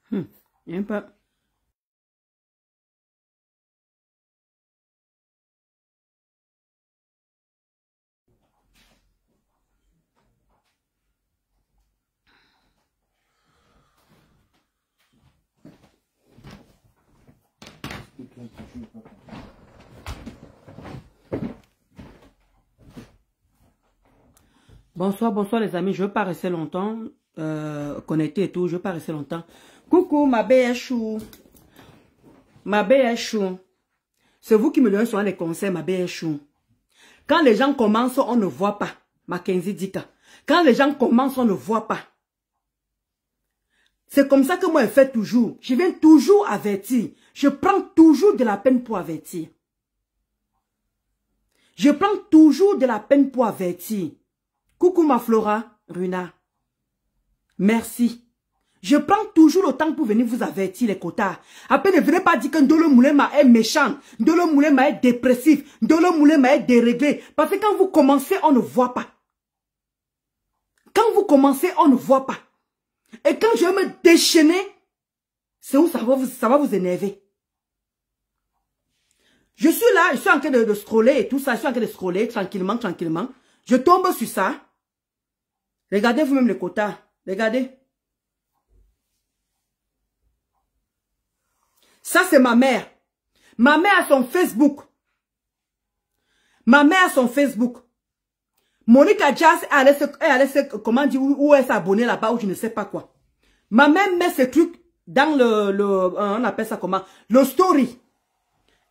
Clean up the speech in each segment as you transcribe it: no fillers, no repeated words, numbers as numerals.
Viens pas. Bonsoir, bonsoir les amis. Je ne veux pas rester longtemps connecté et tout. Je ne veux pas rester longtemps. Coucou, ma belle chou. Ma belle chou. C'est vous qui me donnez souvent les conseils, ma belle chou. Quand les gens commencent, on ne voit pas. Mackenzie Dika. Quand les gens commencent, on ne voit pas. C'est comme ça que moi je fais toujours. Je viens toujours avertir. Je prends toujours de la peine pour avertir. Je prends toujours de la peine pour avertir. Coucou ma Flora, Runa. Merci. Je prends toujours le temps pour venir vous avertir les quotas. Après ne venez pas dire que Ndolo Moulema est méchant. Ndolo Moulema est dépressif. Ndolo Moulema est déréglé. Parce que quand vous commencez, on ne voit pas. Quand vous commencez, on ne voit pas. Et quand je vais me déchaîner, c'est où ça va vous énerver. Je suis là, je suis en train de scroller et tout ça. Je suis en train de scroller tranquillement, tranquillement. Je tombe sur ça. Regardez vous-même les quotas. Regardez. Ça, c'est ma mère. Ma mère a son Facebook. Ma mère a son Facebook. Monica Jazz, comment dire, où elle s'est abonnée là-bas, ou je ne sais pas quoi. Ma mère met ce truc dans on appelle ça comment? Le story.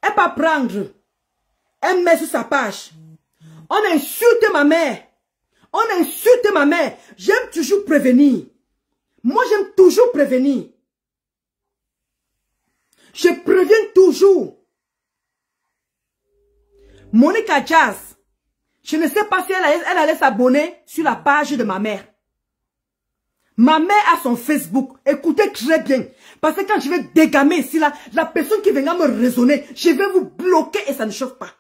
Elle va prendre. Elle met sur sa page. On insulte ma mère. On insulte ma mère. J'aime toujours prévenir. Moi, j'aime toujours prévenir. Je préviens toujours. Monica Jazz. Je ne sais pas si elle allait s'abonner sur la page de ma mère. Ma mère a son Facebook. Écoutez très bien. Parce que quand je vais dégamer ici, la personne qui viendra me raisonner, je vais vous bloquer et ça ne chauffe pas.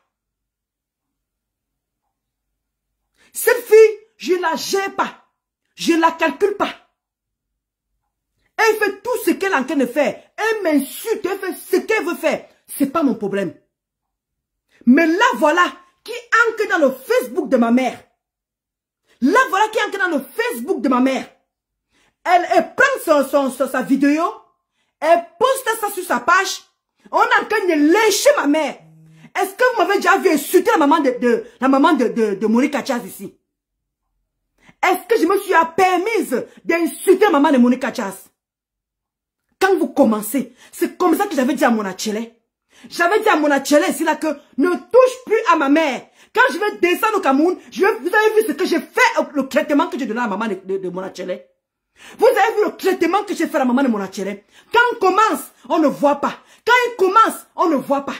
Cette fille, je ne la gère pas. Je ne la calcule pas. Elle fait tout ce qu'elle est en train de faire. Elle m'insulte, elle fait ce qu'elle veut faire. Ce n'est pas mon problème. Mais là, voilà, qui entre dans le Facebook de ma mère. Là, voilà qui entre dans le Facebook de ma mère. Elle prend sa vidéo, elle poste ça sur sa page. On est en train de lécher ma mère. Est-ce que vous m'avez déjà vu insulter la maman de Monica Jazz ici? Est-ce que je me suis permise d'insulter la maman de Monica Jazz? Quand vous commencez, c'est comme ça que j'avais dit à mon Achele. J'avais dit à mon Achele ici là que ne touche plus à ma mère. Quand je vais descendre au Cameroun, vous avez vu ce que j'ai fait, le traitement que j'ai donné à la maman de mon Achele. Vous avez vu le traitement que j'ai fait à la maman de mon Achele. Quand on commence, on ne voit pas. Quand il commence, on ne voit pas.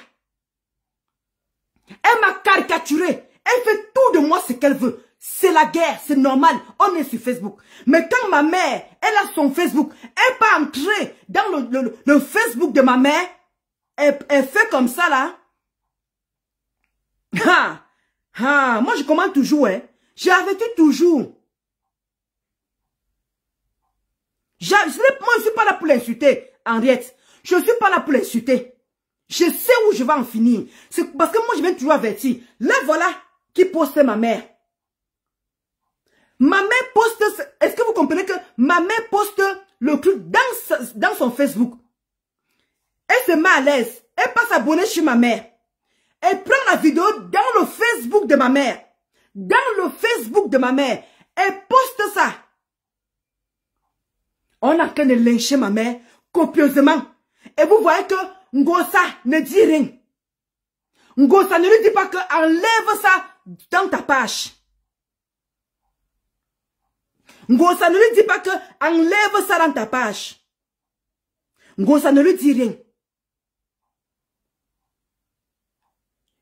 Elle m'a caricaturé. Elle fait tout de moi ce qu'elle veut. C'est la guerre, c'est normal. On est sur Facebook. Mais quand ma mère, elle a son Facebook, elle peut entrer dans le Facebook de ma mère. Elle fait comme ça là. Moi je commande toujours. Hein. J'ai averti toujours. Moi je ne suis pas là pour l'insulter, Henriette. Je ne suis pas là pour l'insulter. Je sais où je vais en finir. C'est parce que moi je viens toujours avertir. Là voilà qui poste ma mère. Ma mère poste, est-ce que vous comprenez que ma mère poste le truc dans son Facebook? Elle se met à l'aise. Elle passe s'abonner chez ma mère. Elle prend la vidéo dans le Facebook de ma mère. Dans le Facebook de ma mère. Elle poste ça. On a en train de lyncher ma mère copieusement. Et vous voyez que Ngosa ne dit rien. Ngosa ne lui dit pas que enlève ça dans ta page. Ngosa ne lui dit pas que enlève ça dans ta page. Ngosa ne lui dit rien.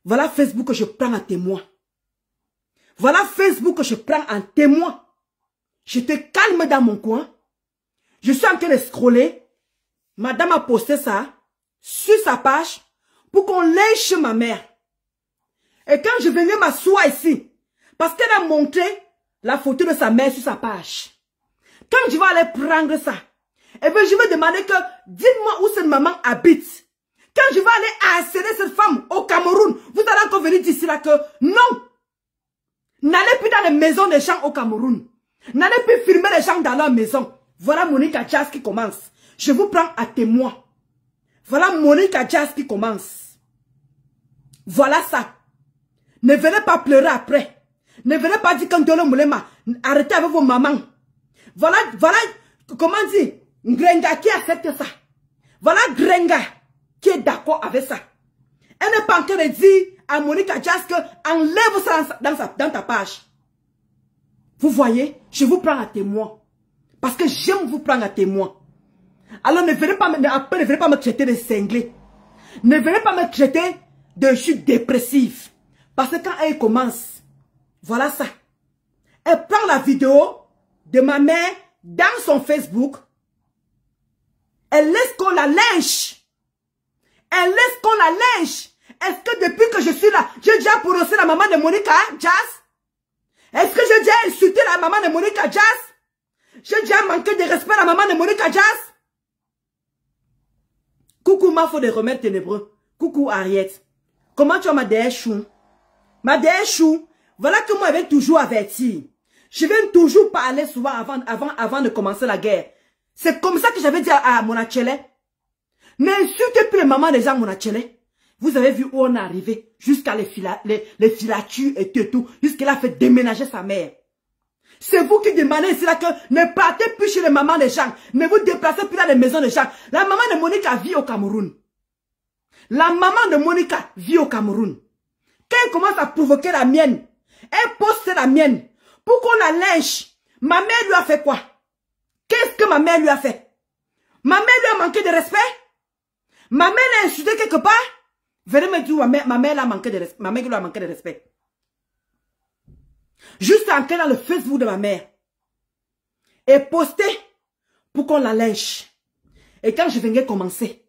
Voilà Facebook que je prends en témoin. Voilà Facebook que je prends en témoin. Je te calme dans mon coin. Je suis en train de scroller. Madame a posté ça sur sa page pour qu'on lèche ma mère. Et quand je venais m'asseoir ici, parce qu'elle a montré la photo de sa mère sur sa page. Quand je vais aller prendre ça, Et bien, je vais demander que, dites-moi où cette maman habite. Quand je vais aller harceler cette femme au Cameroun, vous allez encore venir d'ici là que, non. N'allez plus dans les maisons des gens au Cameroun. N'allez plus filmer les gens dans leur maison. Voilà Monica Jazz qui commence. Je vous prends à témoin. Voilà Monica Jazz qui commence. Voilà ça. Ne venez pas pleurer après. Ne venez pas dire Ndolo Moulema. Arrêtez avec vos mamans. Voilà, comment dire, Grenga qui accepte ça. Voilà Grenga qui est d'accord avec ça. Elle n'est pas en train de dire à Monica Jazz que enlève ça dans ta page. Vous voyez, je vous prends à témoin. Parce que j'aime vous prendre à témoin. Alors ne venez pas me traiter de cinglé. Ne venez pas me traiter de chute dépressive. Parce que quand elle commence, voilà ça. Elle prend la vidéo de ma mère dans son Facebook. Elle laisse qu'on la lynche. Elle laisse qu'on la lynche. Est-ce que depuis que je suis là, j'ai déjà prononcé la maman de Monica Jazz? Est-ce que j'ai déjà insulté la maman de Monica Jazz? J'ai déjà manqué de respect à la maman de Monica Jazz? Coucou ma faux de remèdes ténébreux. Coucou Ariette. Comment tu as ma déesse chou? Ma déesse chou, voilà que moi je vais toujours avertir. Je viens toujours parler souvent avant de commencer la guerre. C'est comme ça que j'avais dit à Monachele. N'insultez plus les mamans des gens Monachele. Vous avez vu où on est arrivé. Jusqu'à les filatures et tout. Jusqu'à a fait déménager sa mère. C'est vous qui demandez ici là que ne partez plus chez les mamans des gens. Ne vous déplacez plus dans les maisons des gens. La maman de Monica vit au Cameroun. La maman de Monica vit au Cameroun. Quand elle commence à provoquer la mienne, elle poste la mienne pour qu'on la lynche. Ma mère lui a fait quoi? Qu'est-ce que ma mère lui a fait? Ma mère lui a manqué de respect? Ma mère l'a insulté quelque part? Venez me dire, ma mère lui a manqué de respect. Ma mère lui a manqué de respect. Juste entrer dans le Facebook de ma mère. Et poster pour qu'on la lynche. Et quand je venais commencer,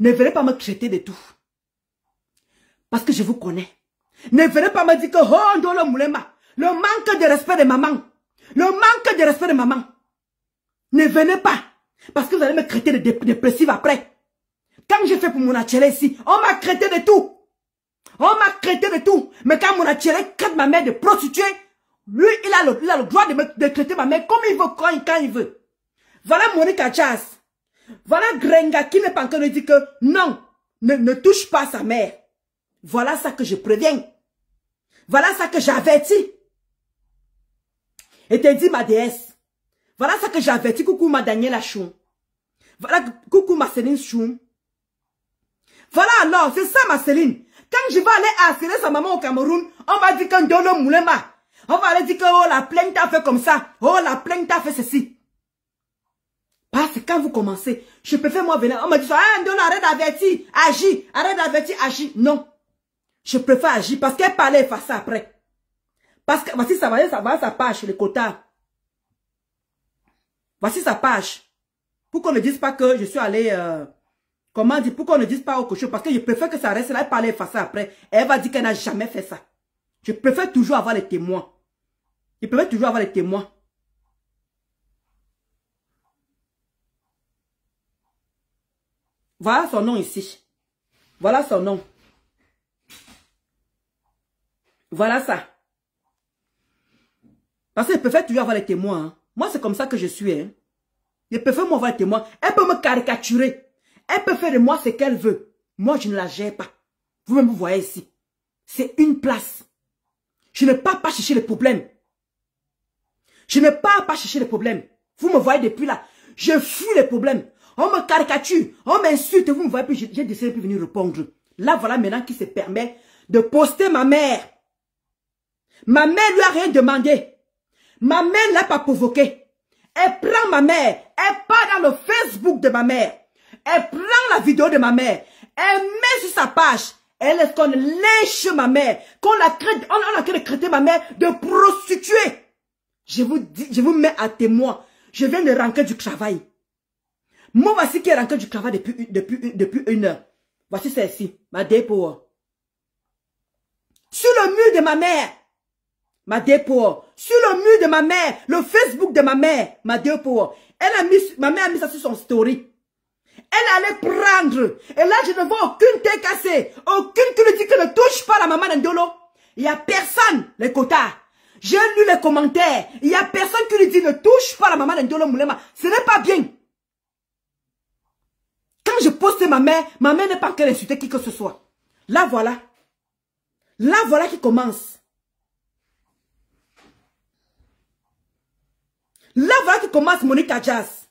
ne venez pas me traiter de tout. Parce que je vous connais. Ne venez pas me dire que oh, Ndolo Moulema, le manque de respect de maman. Le manque de respect de maman. Ne venez pas. Parce que vous allez me traiter de dépressive après. Quand j'ai fait pour mon atelier ici, on m'a traité de tout. On m'a traité de tout. Mais quand mon atelier traite ma mère de prostituée, lui, il a le droit de traiter ma mère comme il veut, quand il veut. Voilà Monica Jazz. Voilà Grenga qui n'est pas encore de dire que non, ne touche pas sa mère. Voilà ça que je préviens. Voilà ça que j'avertis. Et te dit ma déesse. Voilà ça que j'avertis. Coucou ma Daniela Chou. Voilà coucou ma Céline Chou. Voilà alors, c'est ça ma Céline. Quand je vais aller harceler sa maman au Cameroun, on va dire que Ndolo Moulema. On va aller dire que oh, la plainte a fait comme ça. Oh, la plainte a fait ceci. Parce que quand vous commencez, je préfère moi venir. On me dit, ah, Ndolo, arrête d'avertir, agis. Arrête d'avertir, agis. Non. Je préfère agir parce qu'elle parlait et faire ça après. Parce que voici ça va sa page, le quota. Voici sa page. Pour qu'on ne dise pas que je suis allé... comment dire? Pour qu'on ne dise pas autre chose. Parce que je préfère que ça reste là et parler et faire ça après. Et elle va dire qu'elle n'a jamais fait ça. Je préfère toujours avoir les témoins. Je préfère toujours avoir les témoins. Voilà son nom ici. Voilà son nom. Voilà ça. Parce que je préfère toujours avoir les témoins. Hein. Moi, c'est comme ça que je suis. Hein. Je préfère moi avoir les témoins. Elle peut me caricaturer. Elle peut faire de moi ce qu'elle veut. Moi, je ne la gère pas. Vous-même, vous voyez ici. C'est une place. Je ne pars pas chercher les problèmes. Je ne pars pas chercher les problèmes. Vous me voyez depuis là. Je fuis les problèmes. On me caricature. On m'insulte. Vous me voyez plus. J'ai décidé de venir répondre. Là, voilà maintenant qui se permet de poster ma mère. Ma mère lui a rien demandé. Ma mère ne l'a pas provoqué. Elle prend ma mère. Elle part dans le Facebook de ma mère. Elle prend la vidéo de ma mère. Elle met sur sa page. Elle laisse qu'on lynche ma mère. Qu'on la traite, on a traité de traiter ma mère de prostituée. Je vous dis, je vous mets à témoin. Je viens de rentrer du travail. Moi, voici qui est rentré du travail depuis une heure. Voici celle-ci, ma dépôt. Sur le mur de ma mère. ma dépôt, sur le mur de ma mère, le Facebook de ma mère, ma dépôt. Ma mère a mis ça sur son story. Elle allait prendre. Et là, je ne vois aucune tête cassée. Aucune qui lui dit que ne touche pas la maman d'Ndolo. Il n'y a personne, les quotas. J'ai lu les commentaires. Il n'y a personne qui lui dit ne touche pas la maman d'Ndolo Moulema. Ce n'est pas bien. Quand je poste ma mère n'est pas en train d'insulter qui que ce soit. Là, voilà. Là, voilà qui commence. Là, voilà qui commence Monica Jazz.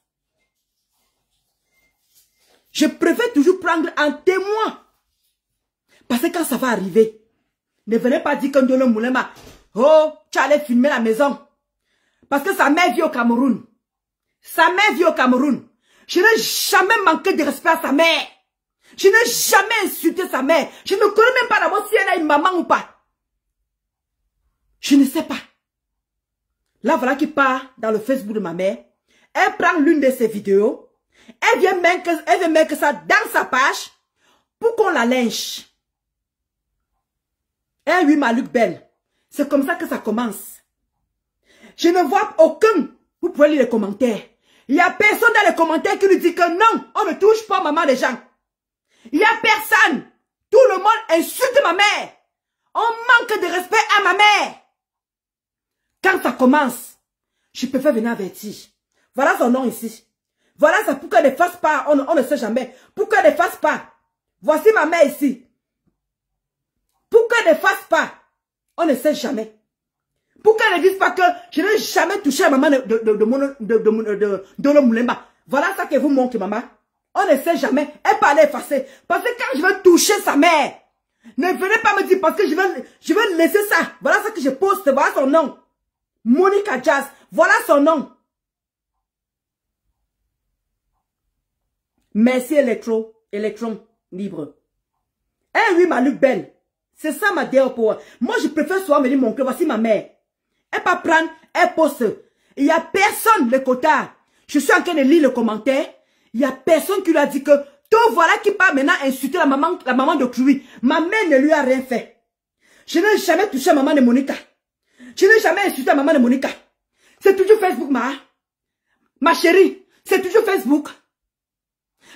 Je préfère toujours prendre un témoin. Parce que quand ça va arriver, ne venez pas dire que Ndolo Moulema, oh, tu allais filmer la maison. Parce que sa mère vit au Cameroun. Sa mère vit au Cameroun. Je n'ai jamais manqué de respect à sa mère. Je n'ai jamais insulté sa mère. Je ne connais même pas d'abord si elle a une maman ou pas. Je ne sais pas. Là, voilà qui part dans le Facebook de ma mère. Elle prend l'une de ses vidéos. Elle vient mettre ça dans sa page pour qu'on la lynche. Eh oui, ma Luc Belle. C'est comme ça que ça commence. Je ne vois aucun. Vous pouvez lire les commentaires. Il n'y a personne dans les commentaires qui nous dit que non, on ne touche pas maman des gens. Il n'y a personne. Tout le monde insulte ma mère. On manque de respect à ma mère. Quand ça commence, je préfère venir avertir. Voilà son nom ici. Voilà ça pour qu'elle ne fasse pas. On ne sait jamais. Pour qu'elle ne fasse pas. Voici ma mère ici. Pour qu'elle ne fasse pas. On ne sait jamais. Pour qu'elle ne dise pas que je n'ai jamais touché la maman de Moulema. Voilà ça que vous montre, maman. On ne sait jamais. Elle peut aller effacer. Parce que quand je veux toucher sa mère, ne venez pas me dire parce que je veux laisser ça. Voilà ce que je poste. Voilà son nom. Monica Jazz. Voilà son nom. Merci Electron libre. Eh oui, ma Luc Belle. C'est ça ma déo pour. Moi, je préfère souvent venir montrer. Voici ma mère. Elle pas prendre, elle poste. Il n'y a personne, les quotas. Je suis en train de lire le commentaire. Il n'y a personne qui lui a dit que tout voilà qui part maintenant insulter la maman de Clouy. Ma mère ne lui a rien fait. Je n'ai jamais touché la maman de Monica. Je n'ai jamais insulté la maman de Monica. C'est toujours Facebook, ma chérie. C'est toujours Facebook.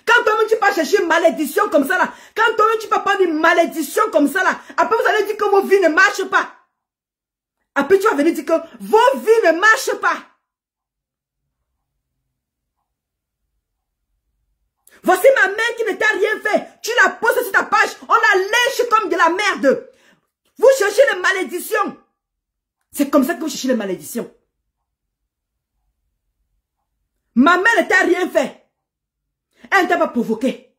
Quand toi-même tu vas chercher une malédiction comme ça là, quand toi-même tu vas prendre une malédiction comme ça là, après vous allez dire que vos vies ne marchent pas. Après tu vas venir dire que vos vies ne marchent pas. Voici ma mère qui ne t'a rien fait. Tu la poses sur ta page, on la lèche comme de la merde. Vous cherchez les malédictions. C'est comme ça que vous cherchez les malédictions. Ma mère ne t'a rien fait. Elle ne t'a pas provoqué.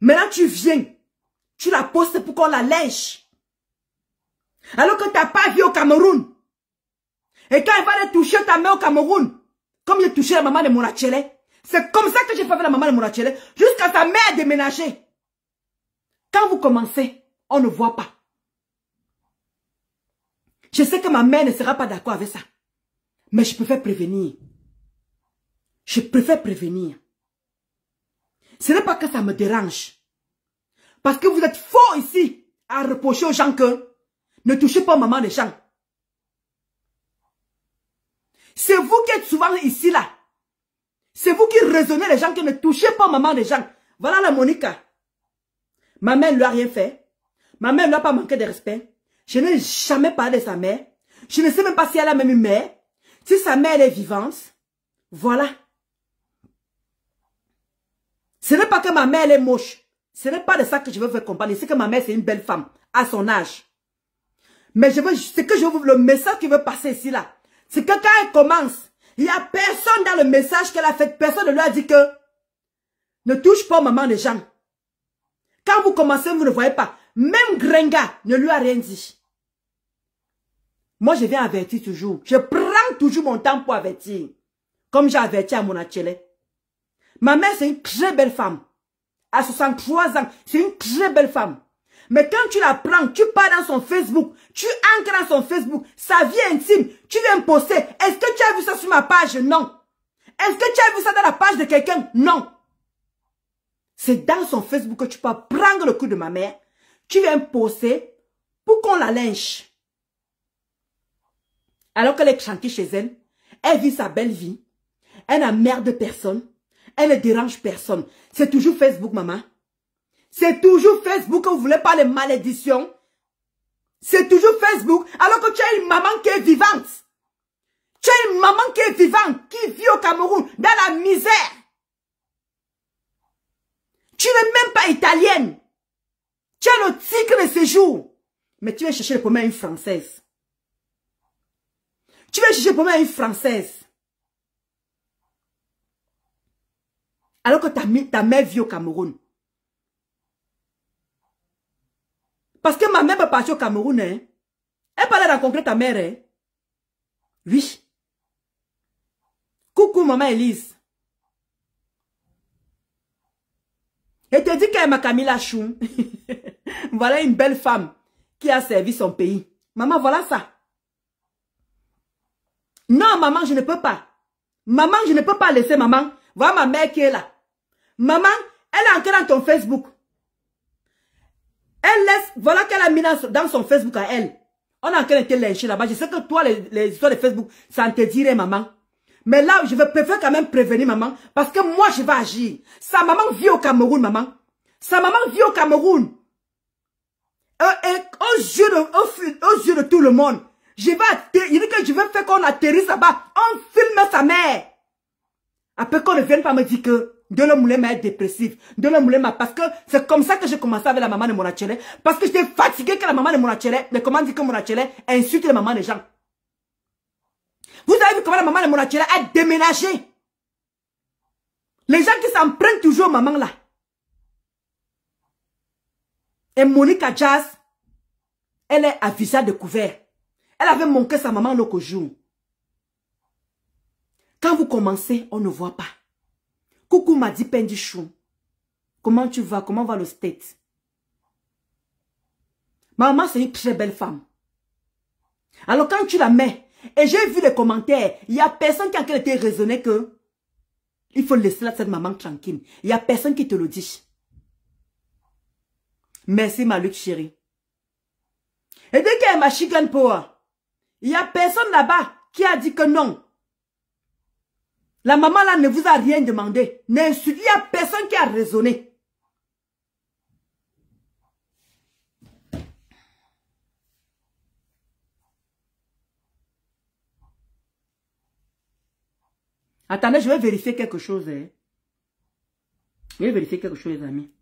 Maintenant tu viens. Tu la postes pour qu'on la lèche. Alors que tu n'as pas vu au Cameroun. Et quand elle va aller toucher ta mère au Cameroun, comme j'ai touché la maman de Monachele, c'est comme ça que j'ai fait avec la maman de Monachele, jusqu'à sa mère déménager. Quand vous commencez, on ne voit pas. Je sais que ma mère ne sera pas d'accord avec ça. Mais je préfère prévenir. Je préfère prévenir. Ce n'est pas que ça me dérange. Parce que vous êtes faux ici à reprocher aux gens que ne touchez pas maman des gens. C'est vous qui êtes souvent ici là. C'est vous qui raisonnez les gens qui ne touchez pas maman des gens. Voilà la Monica. Ma mère ne lui a rien fait. Ma mère ne lui a pas manqué de respect. Je n'ai jamais parlé de sa mère. Je ne sais même pas si elle a même une mère. Si sa mère est vivante. Voilà. Ce n'est pas que ma mère elle est moche. Ce n'est pas de ça que je veux faire comprendre. C'est que ma mère c'est une belle femme. À son âge. Mais le message qui veut passer ici là. C'est que quand elle commence. Il n'y a personne dans le message qu'elle a fait. Personne ne lui a dit que ne touche pas maman des gens. Quand vous commencez, vous ne voyez pas. Même Grenga ne lui a rien dit. Moi, je viens avertir toujours. Je prends toujours mon temps pour avertir. Comme j'ai averti à Monachele. Ma mère, c'est une très belle femme. À 63 ans, c'est une très belle femme. Mais quand tu la prends, tu pars dans son Facebook, tu ancres dans son Facebook, sa vie intime, tu viens poster. Est-ce que tu as vu ça sur ma page? Non. Est-ce que tu as vu ça dans la page de quelqu'un? Non. C'est dans son Facebook que tu peux prendre le coup de ma mère, tu viens poster pour qu'on la lynche. Alors qu'elle est tranquille chez elle, elle vit sa belle vie, elle n'emmerde personne, elle ne dérange personne. C'est toujours Facebook, maman. C'est toujours Facebook que vous voulez pas les malédictions. C'est toujours Facebook, alors que tu as une maman qui est vivante. Tu as une maman qui est vivante, qui vit au Cameroun, dans la misère. Tu n'es même pas italienne. Tu as le titre de séjour. Mais tu vas chercher le problème à une Française. Tu vas chercher le problème à une Française. Alors que ta mère vit au Cameroun. Parce que ma mère peut partir au Cameroun. Hein. Elle peut aller rencontrer ta mère. Hein. Oui. Coucou maman Elise. Et te dit qu'elle m'a Camilla Chou. Voilà une belle femme qui a servi son pays. Maman, voilà ça. Non, maman, je ne peux pas. Maman, je ne peux pas laisser maman. Voilà ma mère qui est là. Maman, elle est encore dans ton Facebook. Elle laisse, voilà qu'elle a mis dans son Facebook à elle. On a encore été lynché là-bas. Je sais que toi, les histoires de Facebook, ça te dirait, maman. Mais là, je préfère quand même prévenir maman. Parce que moi, je vais agir. Sa maman vit au Cameroun, maman. Sa maman vit au Cameroun. Et aux yeux de tout le monde. Il dit que je vais faire qu'on atterrisse là-bas. On filme sa mère. Après qu'on ne vienne pas me dire que de le moulin m'a dépressif. De le moulin m'a... Parce que c'est comme ça que j'ai commencé avec la maman de Monachele. Parce que j'étais fatiguée que la maman de Monachele, mais comment dire que Monachele insulte les mamans des gens. Vous avez vu comment la maman de Monachele a déménagé. Les gens qui s'en prennent toujours aux mamans là. Et Monica Jazz, elle est à visage découvert. Elle avait manqué sa maman l'autre jour. Quand vous commencez, on ne voit pas. Coucou m'a dit Pendichou. Comment tu vas? Comment va le state? Ma maman, c'est une très belle femme. Alors quand tu la mets, et j'ai vu les commentaires, il n'y a personne qui a été raisonné que il faut laisser cette maman tranquille. Il n'y a personne qui te le dit. Merci ma Luc chérie. Et dès qu'il y a ma chicken power, il n'y a personne là-bas qui a dit que non. La maman là ne vous a rien demandé. Il n'y a personne qui a raisonné. Attendez, je vais vérifier quelque chose. Hein. Je vais vérifier quelque chose, les amis.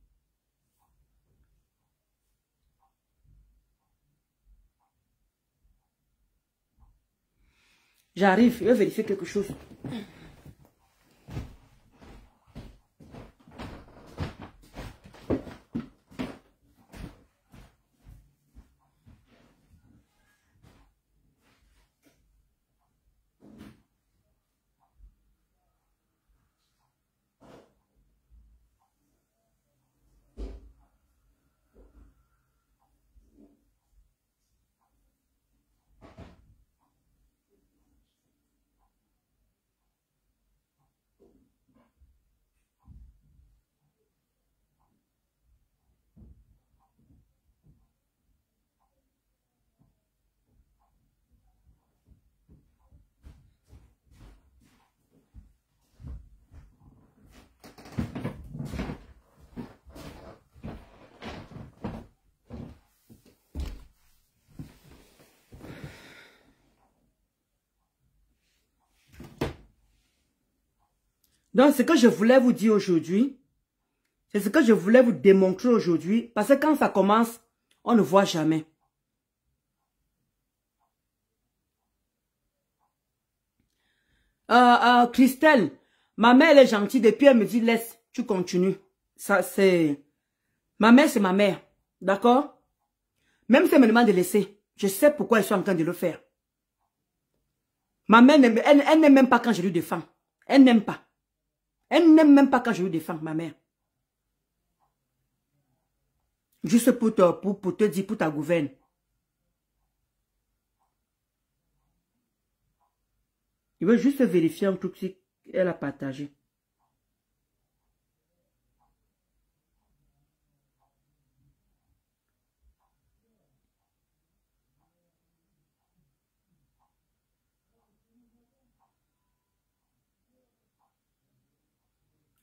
J'arrive, je vais vérifier quelque chose. Donc, ce que je voulais vous dire aujourd'hui, c'est ce que je voulais vous démontrer aujourd'hui, parce que quand ça commence, on ne voit jamais. Christelle, ma mère elle est gentille, depuis elle me dit laisse, tu continues. Ça c'est... Ma mère c'est ma mère, d'accord? Même si elle me demande de laisser, je sais pourquoi elle est en train de le faire. Ma mère, elle n'aime même pas quand je lui défends. Elle n'aime pas. Elle n'aime même pas quand je lui défends, ma mère. Juste pour te dire, pour ta gouverne. Je veux juste vérifier un truc si elle a partagé.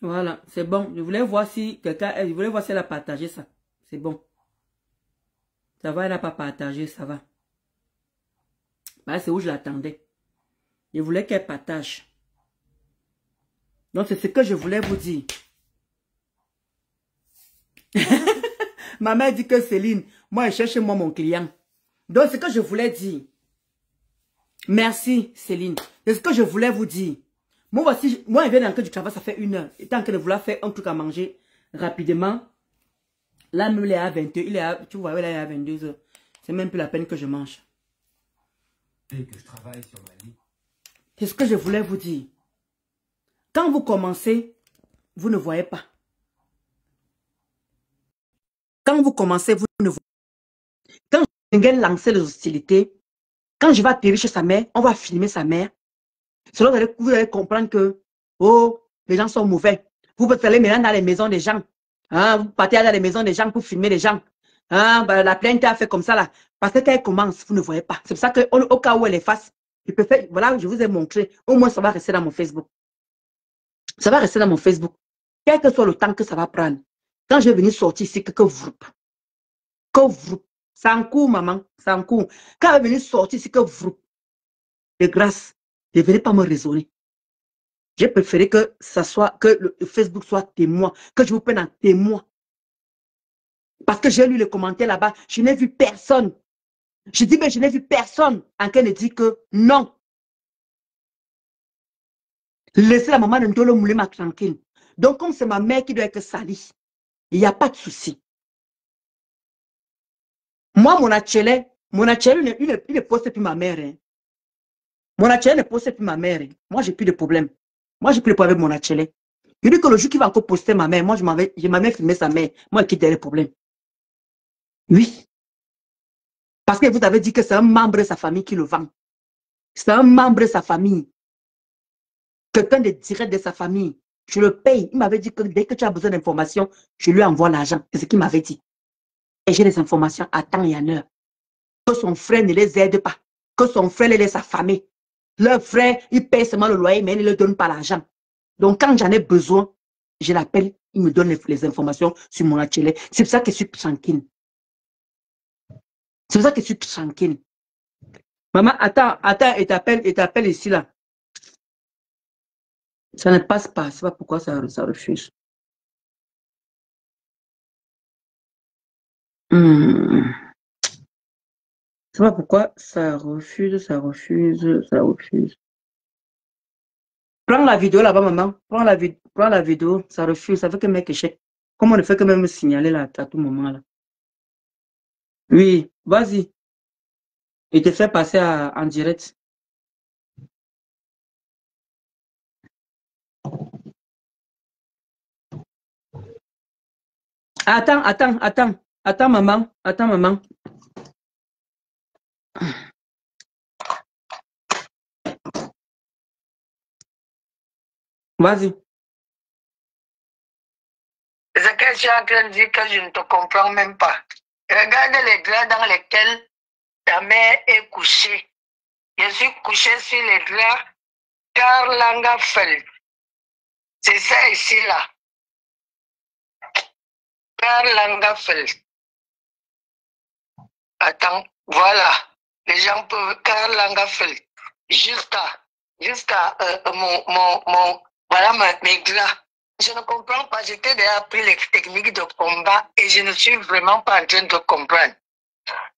Voilà, c'est bon. Je voulais voir si quelqu'un, je voulais voir si elle a partagé ça. C'est bon. Ça va, elle n'a pas partagé, ça va. Bah, c'est où je l'attendais. Je voulais qu'elle partage. Donc, c'est ce que je voulais vous dire. Ma mère dit que Céline, moi, elle cherche moi mon client. Donc, c'est ce que je voulais dire. Merci, Céline. C'est ce que je voulais vous dire. Moi, voici, moi, je viens d'entrer du travail, ça fait 1 heure. Et tant que de vouloir faire un truc à manger rapidement. Là, même, il est à 22, tu vois, là, il est à 22 heures. C'est même plus la peine que je mange. Et que je travaille sur ma vie. C'est ce que je voulais vous dire. Quand vous commencez, vous ne voyez pas. Quand vous commencez, vous ne voyez pas. Quand je viens lancer les hostilités, quand je vais atterrir chez sa mère, on va filmer sa mère. Selon vous allez comprendre que, oh, les gens sont mauvais. Vous pouvez aller maintenant dans les maisons des gens. Hein, vous partez dans les maisons des gens pour filmer les gens. Hein, bah, la plainte a fait comme ça là. Parce que quand elle commence, vous ne voyez pas. C'est pour ça qu'au cas où elle efface, je peux faire, voilà, je vous ai montré. Au moins, ça va rester dans mon Facebook. Ça va rester dans mon Facebook. Quel que soit le temps que ça va prendre. Quand je vais venir sortir ici, que vous. C'est en cours, maman. C'est en cours. Quand je vais venir sortir ici, que vous. De grâce, ne venez pas me raisonner. J'ai préféré que ça soit, que le Facebook soit témoin, que je vous prenne en témoin. Parce que j'ai lu les commentaires là-bas, je n'ai vu personne. Je dis, mais je n'ai vu personne en qui ne dit que non. Laissez la maman de Ndolo Moulema tranquille. Donc, comme c'est ma mère qui doit être salie, il n'y a pas de souci. Moi, mon achélé, il ne poste plus ma mère. Hein. Mon achélé ne poste plus ma mère. Hein. Moi, j'ai plus de problème. Moi, j'ai plus de problème avec mon achélé. Je dis que le jour qu'il va encore poster ma mère, moi, je m'avais filmé sa mère. Moi, qui ai le problème. Oui. Parce que vous avez dit que c'est un membre de sa famille qui le vend. C'est un membre de sa famille. Quelqu'un de direct de sa famille. Je le paye. Il m'avait dit que dès que tu as besoin d'informations, je lui envoie l'argent. C'est ce qu'il m'avait dit. Et j'ai les informations à temps et à l'heure. Que son frère ne les aide pas. Que son frère les laisse affamer. Leur frère, il paye seulement le loyer, mais il ne leur donne pas l'argent. Donc, quand j'en ai besoin, je l'appelle, il me donne les informations sur mon atelier. C'est pour ça que je suis tranquille. C'est pour ça que je suis tranquille. Maman, attends, et t'appelle ici, là. Ça ne passe pas. C'est pas pourquoi ça refuse. C'est pas pourquoi ça refuse. Prends la vidéo là-bas, maman. Prends la vidéo, ça refuse. Ça fait que mec échec. Comment on ne fait que même me signaler là à tout moment là? Oui, vas-y. Et te fais passer en direct. Attends, maman. Attends, maman. Vas-y. C'est que je suis en train de dire que je ne te comprends même pas. Regarde les draps dans lesquels ta mère est couchée. Je suis couché sur les draps Karl Lagerfeld. C'est ça ici là. Karl Lagerfeld. Attends, voilà. Les gens peuvent Karl Lagerfeld. Jusqu'à voilà mes draps. Je ne comprends pas. J'étais déjà appris les techniques de combat et je ne suis vraiment pas en train de comprendre.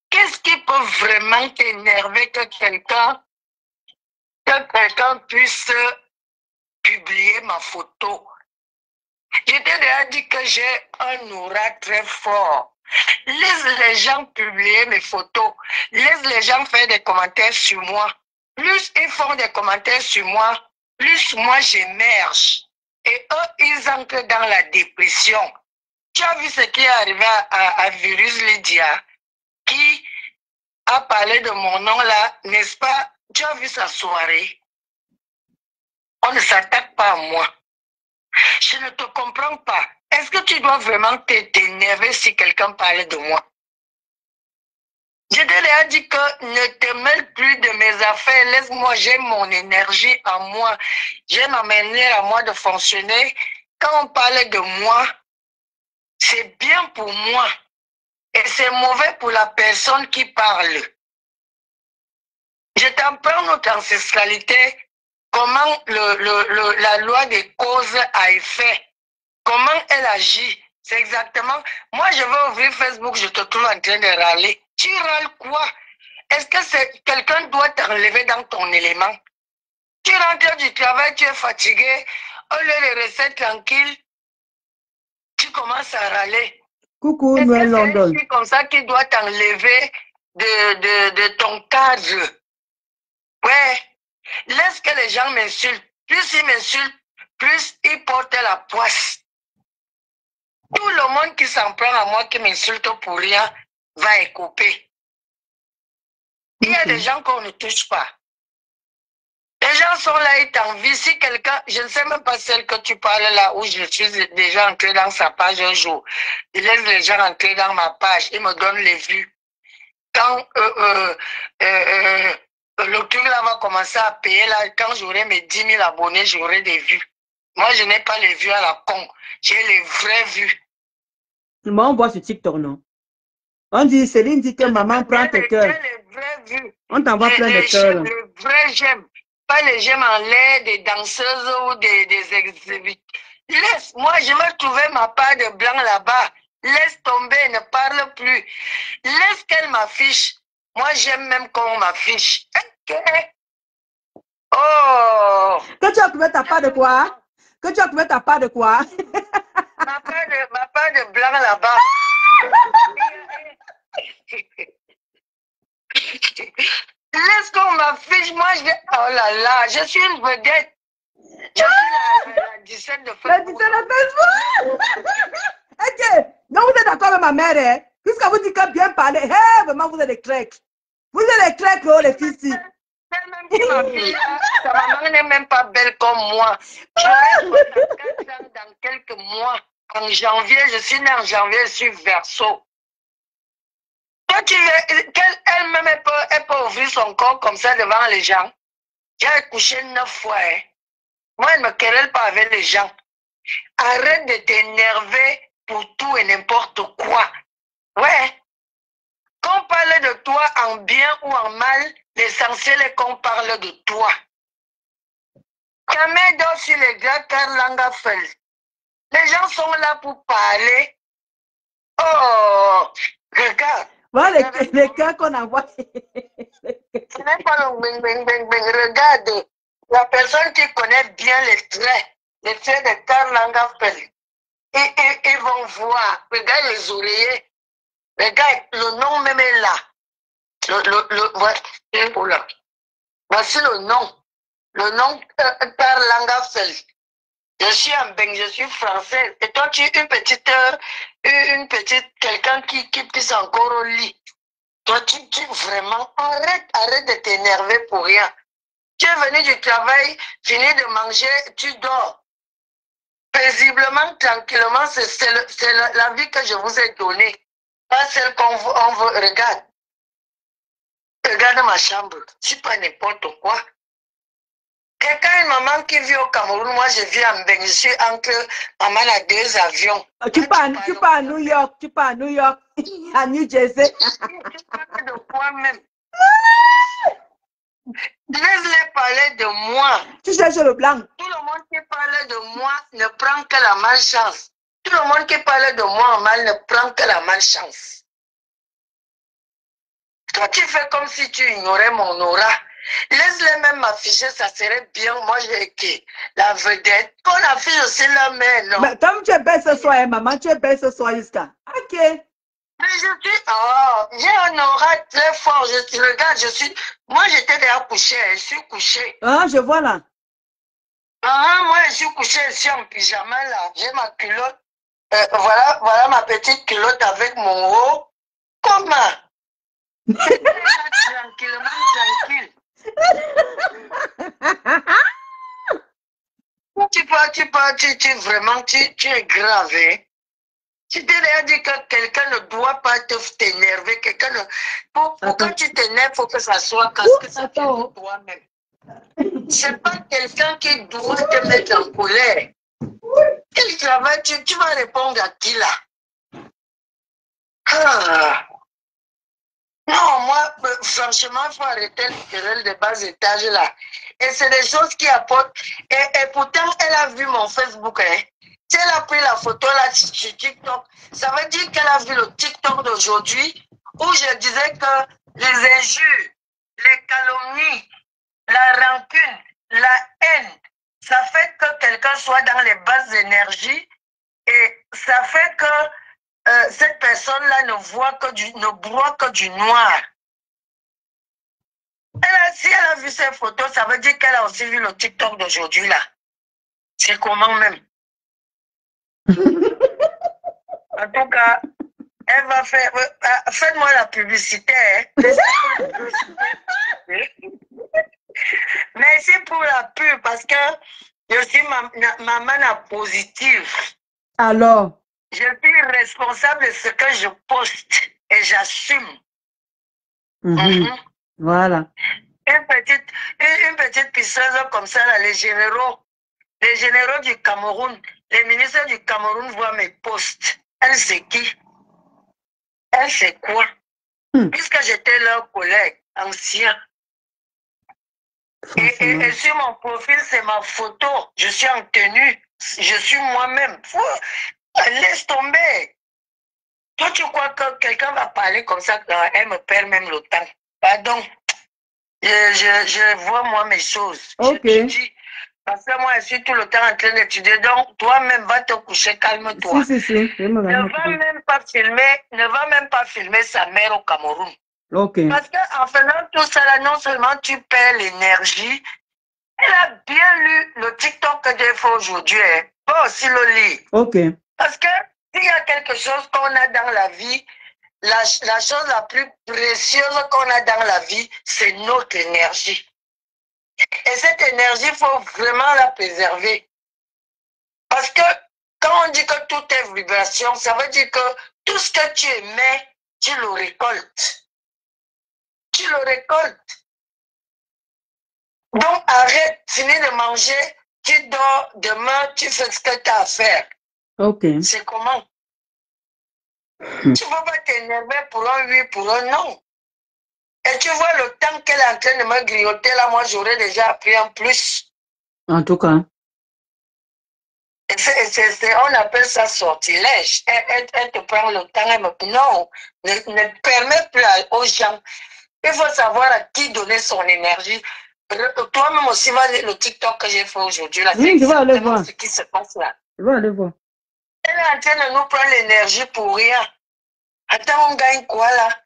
Qu'est-ce qui peut vraiment t'énerver que quelqu'un puisse publier ma photo? Je t'ai déjà dit que j'ai un aura très fort. Laisse les gens publier mes photos. Laisse les gens faire des commentaires sur moi. Plus ils font des commentaires sur moi, plus moi j'émerge. Et eux, ils entrent dans la dépression. Tu as vu ce qui est arrivé à Virus Lydia, qui a parlé de mon nom là, n'est-ce pas? Tu as vu sa soirée? On ne s'attaque pas à moi. Je ne te comprends pas. Est-ce que tu dois vraiment t'énerver si quelqu'un parle de moi? Je te l'ai dit que ne te mêle plus de mes affaires. Laisse-moi, j'ai mon énergie à moi. J'ai ma manière à moi de fonctionner. quand on parle de moi, c'est bien pour moi. Et c'est mauvais pour la personne qui parle. Je t'apprends notre ancestralité, comment la loi des causes a effet, comment elle agit. C'est exactement... Moi, je vais ouvrir Facebook, je te trouve en train de râler. Tu râles quoi? Est-ce que quelqu'un doit t'enlever dans ton élément? Tu rentres du travail, tu es fatigué, au lieu de rester tranquille, tu commences à râler. Coucou, Est-ce Noël que London. c'est comme ça qui doit t'enlever de ton cadre? Ouais. Laisse que les gens m'insultent. Plus ils m'insultent, plus ils portent la poisse. Tout le monde qui s'en prend à moi, qui m'insulte pour rien, va écouper. Il y a des gens qu'on ne touche pas. Les gens sont là, ils t'envient. Si quelqu'un, je ne sais même pas celle que tu parles là, où je suis déjà entré dans sa page un jour. Il laisse les gens entrer dans ma page, il me donne les vues. Quand le truc là va commencer à payer, là, quand j'aurai mes 10 000 abonnés, j'aurai des vues. Moi, je n'ai pas les vues à la con. J'ai les vraies vues. Moi, on voit sur TikTok, non? On dit, Céline dit que maman prend tes cœurs. Les vraies vues. On t'envoie plein de cœurs. Les vrais j'aime. Pas les j'aime en l'air des danseuses ou des exhibiteurs. Laisse, moi, je vais trouver ma part de blanc là-bas. Laisse tomber, ne parle plus. Laisse qu'elle m'affiche. Moi, j'aime même qu'on m'affiche. Ok. Oh! Que tu as trouvé ta part de quoi? Que tu as trouvé ta part de quoi? Ma part de blanc là-bas. Laisse qu'on m'affiche. Moi, oh là là, je suis une vedette. Je suis la 17 de Facebook. La 17 de Facebook. Ok. Donc, vous êtes d'accord avec ma mère, hein? Puisque vous dites que bien parler, hey, vraiment, vous êtes des crèques. Vous êtes des crèques, oh, les filles ici. Même qui m'affiche, sa maman n'est même pas belle comme moi. J'aurai 64 ans dans quelques mois. En janvier, je suis née en janvier, je suis Verseau. Toi, elle-même, elle peut ouvrir son corps comme ça devant les gens. J'ai accouché 9 fois. Hein. Moi, elle ne me querelle pas avec les gens. Arrête de t'énerver pour tout et n'importe quoi. Ouais. Qu'on parle de toi en bien ou en mal, l'essentiel est qu'on parle de toi. Jamais dort sur les gars Karl Lagerfeld. Les gens sont là pour parler. Oh, regarde. Voilà les gars qu'on envoie. Ce n'est pas le regarde. La personne qui connaît bien les traits de Karl Lagerfeld, ils vont voir. Regarde les oreillers. Regarde, le nom même est là. Voici le nom. Le nom Karl Lagerfeld. Je suis un beng, je suis français. Et toi, tu es une petite, quelqu'un qui pisse encore au lit. Toi, tu vraiment, arrête de t'énerver pour rien. Tu es venu du travail, fini de manger, tu dors. Paisiblement, tranquillement, c'est la vie que je vous ai donnée. Pas celle qu'on veut. Regarde. Regarde ma chambre. C'est pas n'importe quoi. Quelqu'un, une maman qui vit au Cameroun, moi je vis en Beng, je suis entre maman à 2 avions. Tu pars à New York, à New Jersey. Tu parles de quoi même? Laisse-les parler de moi. Tu cherches le blanc. Tout le monde qui parle de moi ne prend que la malchance. Tout le monde qui parle de moi en mal ne prend que la malchance. Toi, tu fais comme si tu ignorais mon aura. Laisse-les même m'afficher, ça serait bien. Moi, j'ai été la vedette. Qu'on affiche aussi la main, non? Mais comme tu es belle ce soir, hein, maman, tu es belle ce soir, Iska. Ok. Mais je suis... Oh, j'ai un aura très fort. Regarde, moi, j'étais déjà couchée. Je suis couchée. Ah, je vois là. Moi, je suis couchée, je suis en pyjama, là. J'ai ma culotte. Voilà ma petite culotte avec mon haut. Comment? Tranquillement, tranquille. Tu es grave. Hein? Tu t'es déjà dit que quelqu'un ne doit pas t'énerver. Pour que tu t'énerves, il faut que ça soit que ça vienne de toi-même. C'est pas quelqu'un qui doit te mettre en colère. travail, tu vas répondre à qui là? Ah. Non, moi, franchement, il faut arrêter le querelle de bas étage là. Et c'est des choses qui apportent. Et pourtant, elle a vu mon Facebook. Hein. Si elle a pris la photo là sur TikTok, ça veut dire qu'elle a vu le TikTok d'aujourd'hui où je disais que les injures, les calomnies, la rancune, la haine, ça fait que quelqu'un soit dans les basses énergies et ça fait que cette personne-là ne voit que du noir. Si elle a vu ces photos, ça veut dire qu'elle a aussi vu le TikTok d'aujourd'hui là. C'est comment même? En tout cas, elle va faire... faites-moi la publicité. Hein. Merci pour la pub parce que je suis maman positive. Alors? Je suis responsable de ce que je poste et j'assume. Voilà. Une petite pisseuse comme ça, là, les généraux du Cameroun, les ministres du Cameroun voient mes posts. Elle c'est qui? Elle c'est quoi? Puisque j'étais leur collègue ancien. Et sur mon profil, c'est ma photo. Je suis en tenue. Je suis moi-même. Laisse tomber. Toi, tu crois que quelqu'un va parler comme ça, elle me perd même le temps. Pardon. Je vois moi mes choses. Ok. J'étudie. Parce que moi, je suis tout le temps en train d'étudier. Donc, toi-même, va te coucher, calme-toi. Si. Ne va même pas filmer sa mère au Cameroun. Ok. Parce qu'en faisant tout ça, là, non seulement tu perds l'énergie, elle a bien lu le TikTok que j'ai fait aujourd'hui. Hein. Pas aussi le lire. Ok. Parce que s'il y a quelque chose qu'on a dans la vie, la chose la plus précieuse qu'on a dans la vie, c'est notre énergie. Et cette énergie, il faut vraiment la préserver. Parce que quand on dit que tout est vibration, ça veut dire que tout ce que tu émets, tu le récoltes. Tu le récoltes. Donc arrête, finis de manger, tu dors, demain, tu fais ce que tu as à faire. Ok. C'est comment? Tu ne peux pas t'énerver pour un oui, pour un non. Et tu vois le temps qu'elle est en train de me grignoter, là, moi, j'aurais déjà appris en plus. En tout cas. On appelle ça sortilège. Elle te prend le temps, elle me dit non, ne permets plus aux gens. Il faut savoir à qui donner son énergie. Toi-même aussi, va aller le TikTok que j'ai fait aujourd'hui. Oui, je vais aller voir. Ce qui se passe là. Je vais aller voir. Elle est en train de nous prendre l'énergie pour rien. Attends, on gagne quoi là?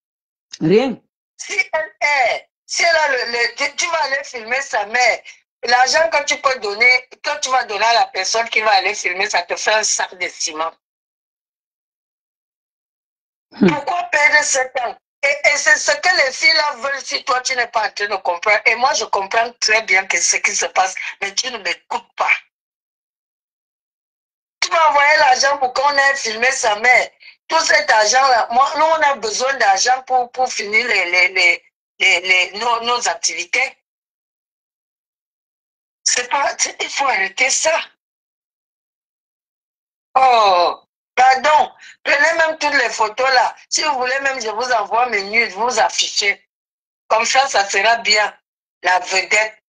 Rien. Si elle a tu vas aller filmer sa mère. L'argent que tu peux donner, que tu vas donner à la personne qui va aller filmer, ça te fait un sac de ciment. Pourquoi perdre ce temps? Et c'est ce que les filles là veulent si toi tu n'es pas en train de comprendre. Et moi je comprends très bien que ce qui se passe, mais tu ne m'écoutes pas. Tu vas envoyer l'argent pour qu'on ait filmé sa mère. Tout cet argent-là, nous on a besoin d'argent pour finir nos activités. Il faut arrêter ça. Oh, pardon. Prenez même toutes les photos là. Si vous voulez même, je vous envoie mes nudes, vous affichez. Comme ça sera bien. La vedette.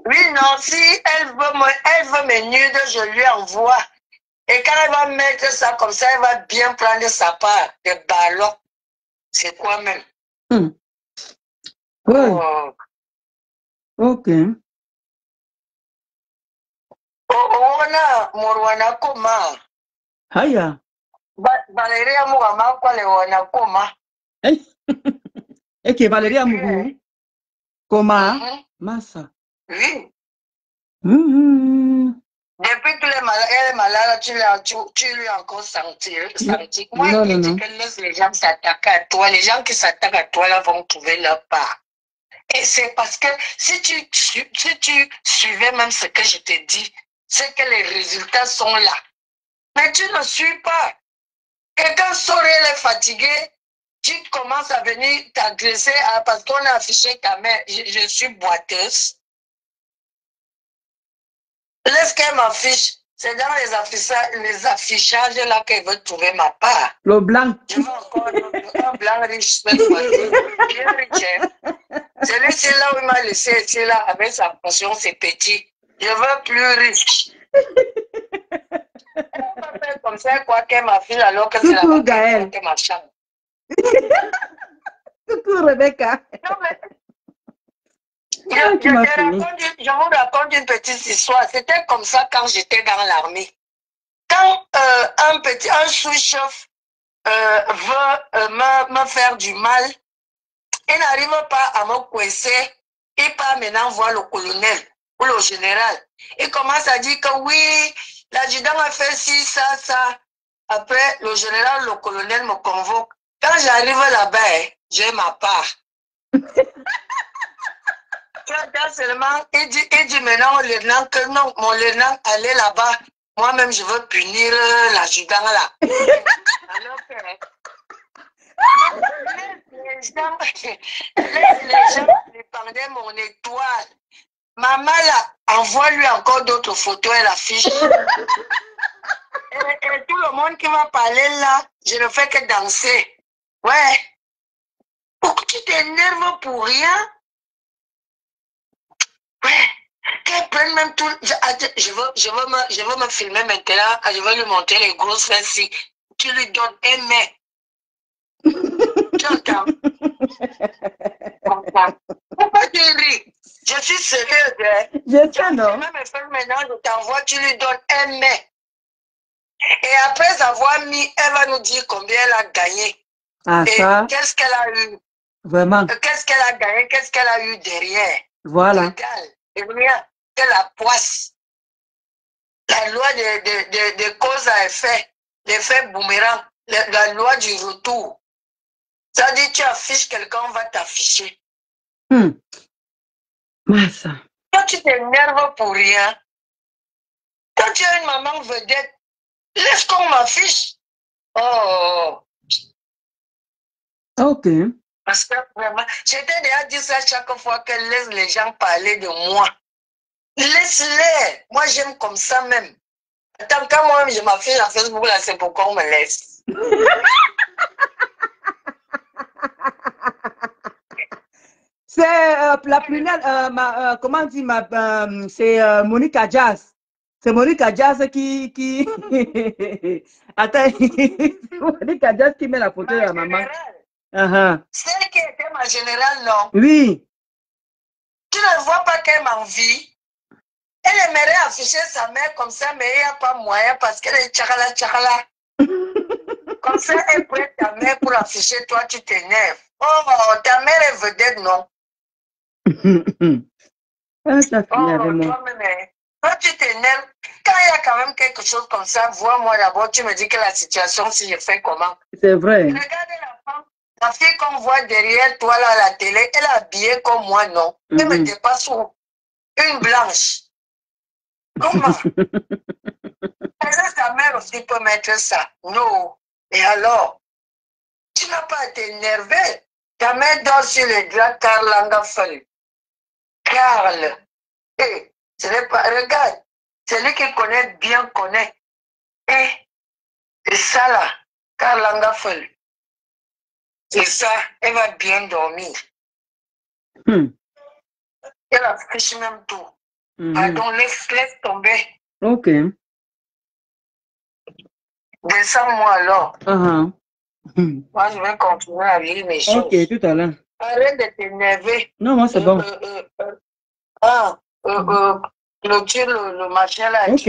Oui, non, si elle veut mes nudes, je lui envoie. Et quand elle va mettre ça comme ça, elle va bien prendre sa part de ballon. C'est quoi même? Ouais. Oh. Ok. Ona Morwana Koma. Haya. Valeria Mugama Kwale Wana Koma. Et que Valéria Mougou. Koma. Massa. Oui. Depuis que elle est malade, tu lui as encore senti. Moi, je dis que laisse les gens s'attaquer à toi. Les gens qui s'attaquent à toi là vont trouver leur part. Et c'est parce que si tu suivais même ce que je te dis, c'est que les résultats sont là. Mais tu ne suis pas. Quelqu'un saurait elle est fatiguée, tu commences à venir t'agresser parce qu'on a affiché ta mère. Je suis boiteuse. Laisse qu'elle m'affiche. C'est dans les affichages là qu'elle veut trouver ma part. Le blanc. Je veux encore un blanc riche cette fois-ci. Bien riche. Hein. Celui-ci là où il m'a laissé ici là avec sa pension, c'est petit. Je veux plus riche. Elle va faire comme ça quoi qu'elle m'affiche alors que c'est la Coucou Gaël. que ma chambre. Coucou Rebecca. Non, mais Tu m'as fini. je vous raconte une petite histoire. C'était comme ça quand j'étais dans l'armée. Quand un sous-chef veut me faire du mal, il n'arrive pas à me coincer. Il part maintenant voir le colonel ou le général. Il commence à dire que oui, l'adjudant a fait ci, ça, ça. Après, le général, le colonel me convoque. Quand j'arrive là-bas, j'ai ma part. Seulement, il dit maintenant au lieutenant que non, mon lieutenant, allez là-bas. Moi-même, je veux punir l'adjudant là. Alors que les gens dépendaient mon étoile. Maman là, envoie-lui encore d'autres photos, elle affiche. Et tout le monde qui va parler là, je ne fais que danser. Ouais. Pourquoi tu t'énerves pour rien? Ouais. Qu'elle prenne même tout. Je veux me filmer maintenant. Je veux lui montrer les grosses fesses. Tu lui donnes un mec. Tu entends? Pourquoi tu ris? Je suis sérieuse. Hein? Je sais, non? Même faire maintenant, je t'envoie, tu lui donnes un mec. Et après avoir mis, elle va nous dire combien elle a gagné. Ah, et ça? Qu'est-ce qu'elle a eu? Vraiment? Qu'est-ce qu'elle a gagné? Qu'est-ce qu'elle a eu derrière? Voilà. Et rien que la poisse. La loi de cause à effet, l'effet boomerang, la loi du retour. Ça dit tu affiches, quelqu'un va t'afficher. Massa. Toi, tu t'énerves pour rien. Quand tu as une maman vedette, laisse qu'on m'affiche. Oh. Ok. Parce que vraiment, j'étais déjà dit ça chaque fois qu'elle laisse les gens parler de moi. Laisse-les. Moi, j'aime comme ça même. Attends, quand moi-même je m'affiche à Facebook, là, c'est pourquoi on me laisse. C'est la prunelle, comment on dit, c'est Monica Jazz. C'est Monica Jazz qui... Attends, Monica Jazz qui met la photo de la maman. Celle qui était ma générale, non? Oui. Tu ne vois pas qu'elle m'envie? Elle aimerait afficher sa mère comme ça, mais il n'y a pas moyen parce qu'elle est tchakala tchakala. Comme ça, elle prête ta mère pour afficher, toi, tu t'énerves. Oh, ta mère est vedette, non? Ça finit avec moi. Toi, tu t'énerves. Quand il y a quand même quelque chose comme ça, vois-moi d'abord, tu me dis que la situation, si je fais comment? C'est vrai. Regardez la femme, la fille qu'on voit derrière toi là à la télé, elle est habillée comme moi, non? Elle me dépasse où? Une blanche. Comment? Est-ce que ta mère aussi peut mettre ça? Non. Et alors? Tu n'as pas à t'énerver. Ta mère dort sur le drap Karl Lagerfeld. Karl. Et ce n'est pas. Regarde. Celui qui connaît bien connaît. Et ça là, Karl Lagerfeld. C'est ça, elle va bien dormir. Elle affiche même tout. Pardon, laisse tomber. Ok. Descends-moi alors. Moi, je vais continuer à lire mes choses. Ok, tout à l'heure. Arrête de t'énerver. Non, moi, c'est bon. Clôture le machin là. Ok.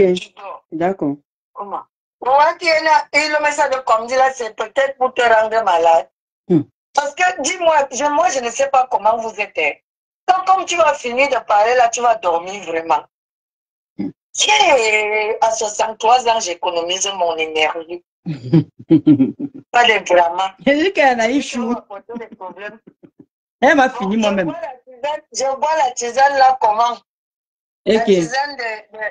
D'accord. Comment? Et le message de comme dit là, c'est peut-être pour te rendre malade. Parce que, dis-moi, moi, je ne sais pas comment vous êtes. Quand comme tu vas finir de parler là, tu vas dormir vraiment. À 63 ans, j'économise mon énergie. Pas de drama. J'ai dit qu'elle a eu chou. Elle m'a fini moi-même. Je bois la tisane là comment? La tisane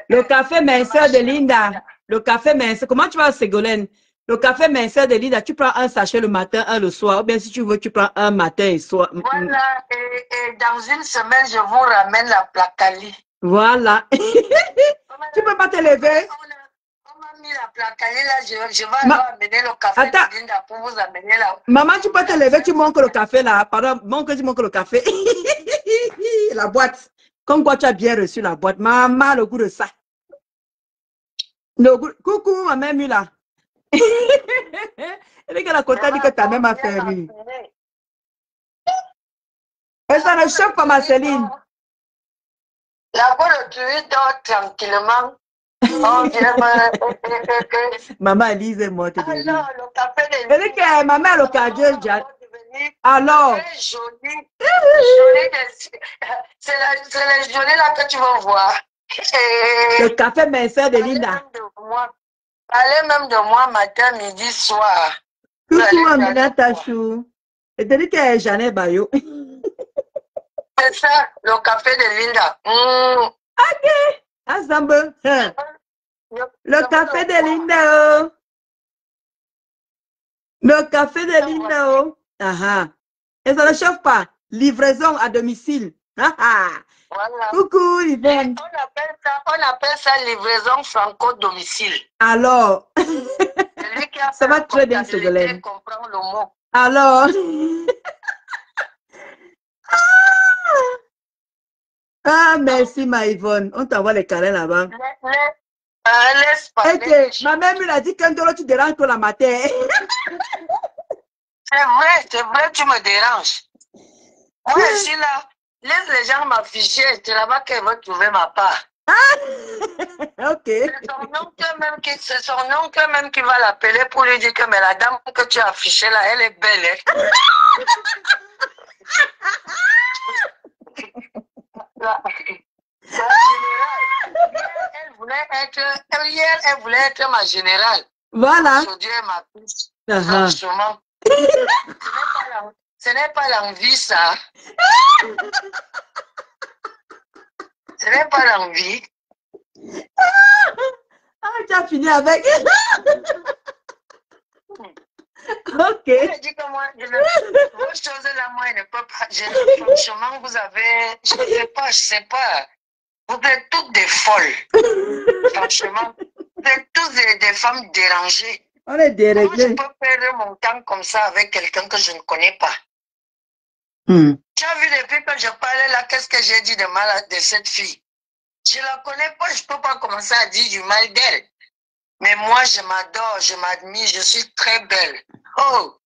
le café minceur de Linda. Le café minceur. Comment tu vas, Ségolène? Le café minceur de Linda, tu prends un sachet le matin, un le soir. Ou bien si tu veux, tu prends un matin et soir. Voilà. Et dans une semaine, je vous ramène la placali. Voilà. Tu peux pas te lever? On m'a mis la placanée là, je vais alors amener le café Attends. de Linda pour vous amener là. Maman, tu peux te lever, tu montres le café là. Pardon, montre, tu montres le café. La boîte. Comme quoi tu as bien reçu la boîte. Maman, le goût de ça. Le goût... Coucou, ma mère Mula. Elle est que la côte dit que ta mère m'a fait rire. Et ça ne choque pas, Marceline. La bonne tu dort tranquillement. Oh, Maman Elise est morte. Alors, le café de elle dit que ma mère le cardio. Alors. Très joli. Joli. C'est la journée là que tu vas voir. Le café minceur de Linda. Parlez même de moi matin, midi, soir. Coucou Amina Tachou. Et te dit que Jeanne Bayo. C'est ça, le café de Linda. Ok. Ensemble. Le café de Linda. Oh. Le café de Linda. Oh. Et ça ne chauffe pas. Livraison à domicile. Voilà. Coucou Yvonne. On appelle ça livraison franco-domicile. Alors. Ça va très bien, Ségolène. Comprend le mot. Alors. Ah, merci ma Yvonne. On t'envoie les câlins là-bas. Laisse pas. Ma mère me l'a dit qu'un dollar tu déranges pour la matin. C'est vrai, tu me déranges. Moi, je suis là. Laisse les gens m'afficher. C'est là-bas qu'elle va trouver ma part. Ok. C'est son oncle même qui va l'appeler pour lui dire que mais la dame que tu as affichée là, elle est belle. Hein? La générale, elle voulait être ma générale. Voilà. Aujourd'hui, elle m'affiche. Franchement. Ce n'est pas l'envie, ça. Ce n'est pas l'envie. Ah, tu as fini avec. Ok. Je dis que moi, vos choses là, moi, je ne peux pas. Franchement, vous avez. Je ne sais pas. Vous êtes toutes des folles. Franchement, vous êtes tous des femmes dérangées. On est déréglés. Moi, je peux perdre mon temps comme ça avec quelqu'un que je ne connais pas. Tu as vu depuis que je parlais là, qu'est-ce que j'ai dit de mal de cette fille? Je ne la connais pas, je ne peux pas commencer à dire du mal d'elle. Mais moi, je m'adore, je m'admire, je suis très belle. Oh,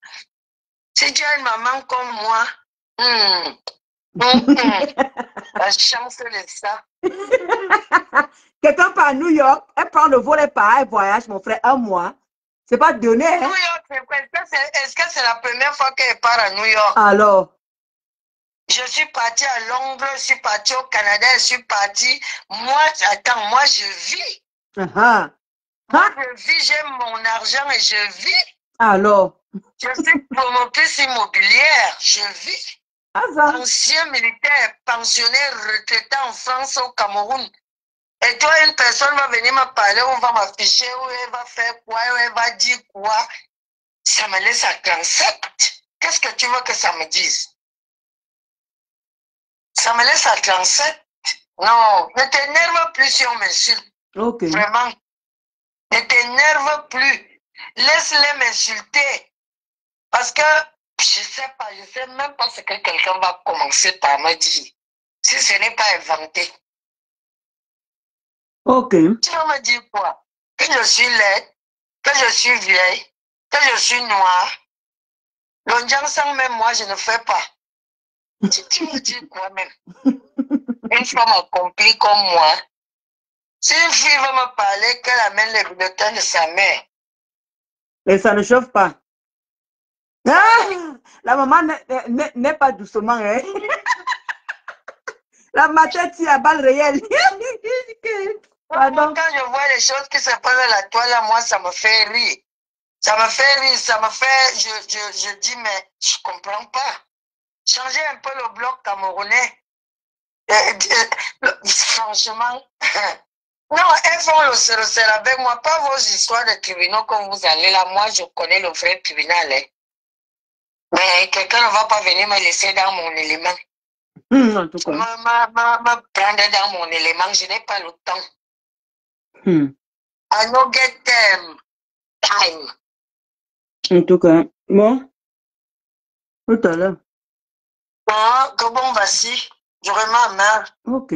si tu as une maman comme moi, la chance de ça. Quelqu'un part à New York, elle prend le vol, elle part, elle voyage, mon frère, un mois. C'est pas donné. Hein? New York, est-ce que c'est la première fois qu'elle part à New York? Alors? Je suis partie à Londres, je suis partie au Canada, je suis partie. Moi, attends, moi, je vis. Moi, je vis, j'ai mon argent et je vis. Alors? Je suis promotrice immobilière, je vis. Ancien militaire, pensionné, retraité en France, au Cameroun. Et toi, une personne va venir me parler, ou va m'afficher, ou elle va faire quoi, ou elle va dire quoi. Ça me laisse à 37. Qu'est-ce que tu veux que ça me dise? Ça me laisse à 37. Non, ne t'énerve plus si on m'insulte. Ok. Vraiment. Ne t'énerve plus. Laisse-les m'insulter. Parce que je sais même pas ce que quelqu'un va commencer par me dire. Si ce n'est pas inventé. Ok. Tu vas me dire quoi? Que je suis laide, que je suis vieille, que je suis noire. L'ondian même moi, je ne fais pas. Tu me dis quoi même? Une femme accomplie comme moi. Si une fille va me parler qu'elle amène les bulletins de sa mère. Et ça ne chauffe pas. Ah, la maman n'est pas doucement. Hein? La matin tire à balle réelle. Pardon. Quand je vois les choses qui se passent à la toile, moi, ça me fait rire. Ça me fait rire, ça me fait... Je dis, mais je ne comprends pas. Changez un peu le bloc camerounais. Franchement... Non, elles font le serre avec moi, pas vos histoires de tribunaux comme vous allez là. Moi, je connais le vrai tribunal. Hein. Mais quelqu'un ne va pas venir me laisser dans mon élément. En tout cas. Me prendre dans mon élément, je n'ai pas le temps. I no get time. En tout cas, bon, tout à l'heure. Ah, que bon, voici. Je vraiment marre. Ok.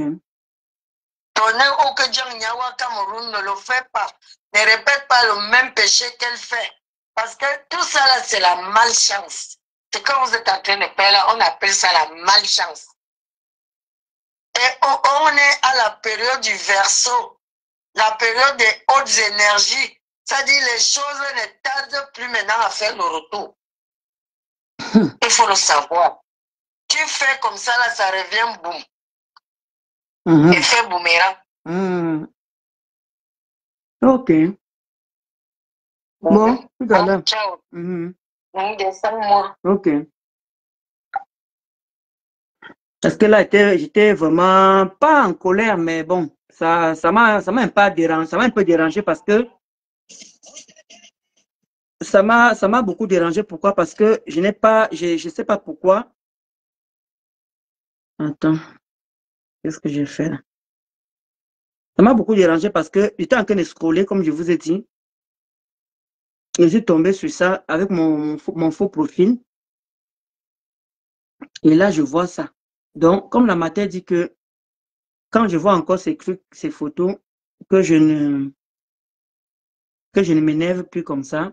Tonner au que Djangnawa Cameroun ne le fait pas. Ne répète pas le même péché qu'elle fait. Parce que tout ça là, c'est la malchance. C'est quand vous êtes en train de faire là, on appelle ça la malchance. Et on est à la période du Verseau, la période des hautes énergies. C'est-à-dire les choses ne tardent plus maintenant à faire le retour. Il faut le savoir. Tu fais comme ça là, ça revient boum. Effet boomerang. Ok. Bon, tout à l'heure. Ciao. On descend moi. Ok. Parce que là, j'étais vraiment pas en colère, mais bon, ça m'a un peu dérangé, ça m'a un peu dérangé parce que ça m'a beaucoup dérangé. Pourquoi? Parce que je sais pas pourquoi. Attends, qu'est-ce que j'ai fait là? Ça m'a beaucoup dérangé parce que j'étais en train de scroller, comme je vous ai dit. Et je suis tombé sur ça avec mon faux profil. Et là, je vois ça. Donc, comme la matin dit que quand je vois encore ces trucs, ces photos, que je ne m'énerve plus comme ça,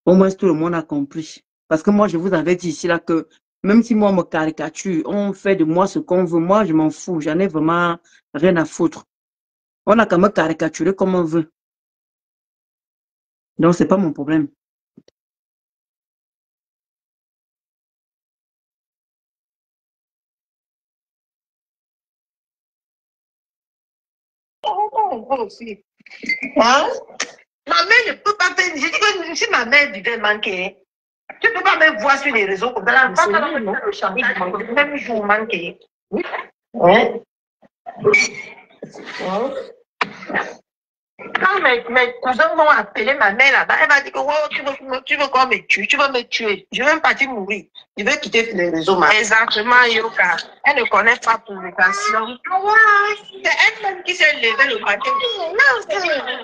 au moins tout le monde a compris. Parce que moi, je vous avais dit ici là que même si moi, on me caricature, on fait de moi ce qu'on veut, moi, je m'en fous. J'en ai vraiment rien à foutre. On a qu'à me caricaturer comme on veut. Donc, c'est pas mon problème. Hein? Ma mère ne peut pas faire. Je dis que si ma mère devait manquer, tu ne peux pas me voir sur les réseaux comme ça. Pas le chantage, même jour manquer. Ouais. Quand mes cousins vont appeler ma mère là-bas, elle va dire que oh, tu veux quoi me tuer? Tu veux me tuer? Je veux partir mourir. Je veux quitter les réseaux. Exactement, Yoka. Elle ne connaît pas publication. C'est elle-même qui s'est levée le matin.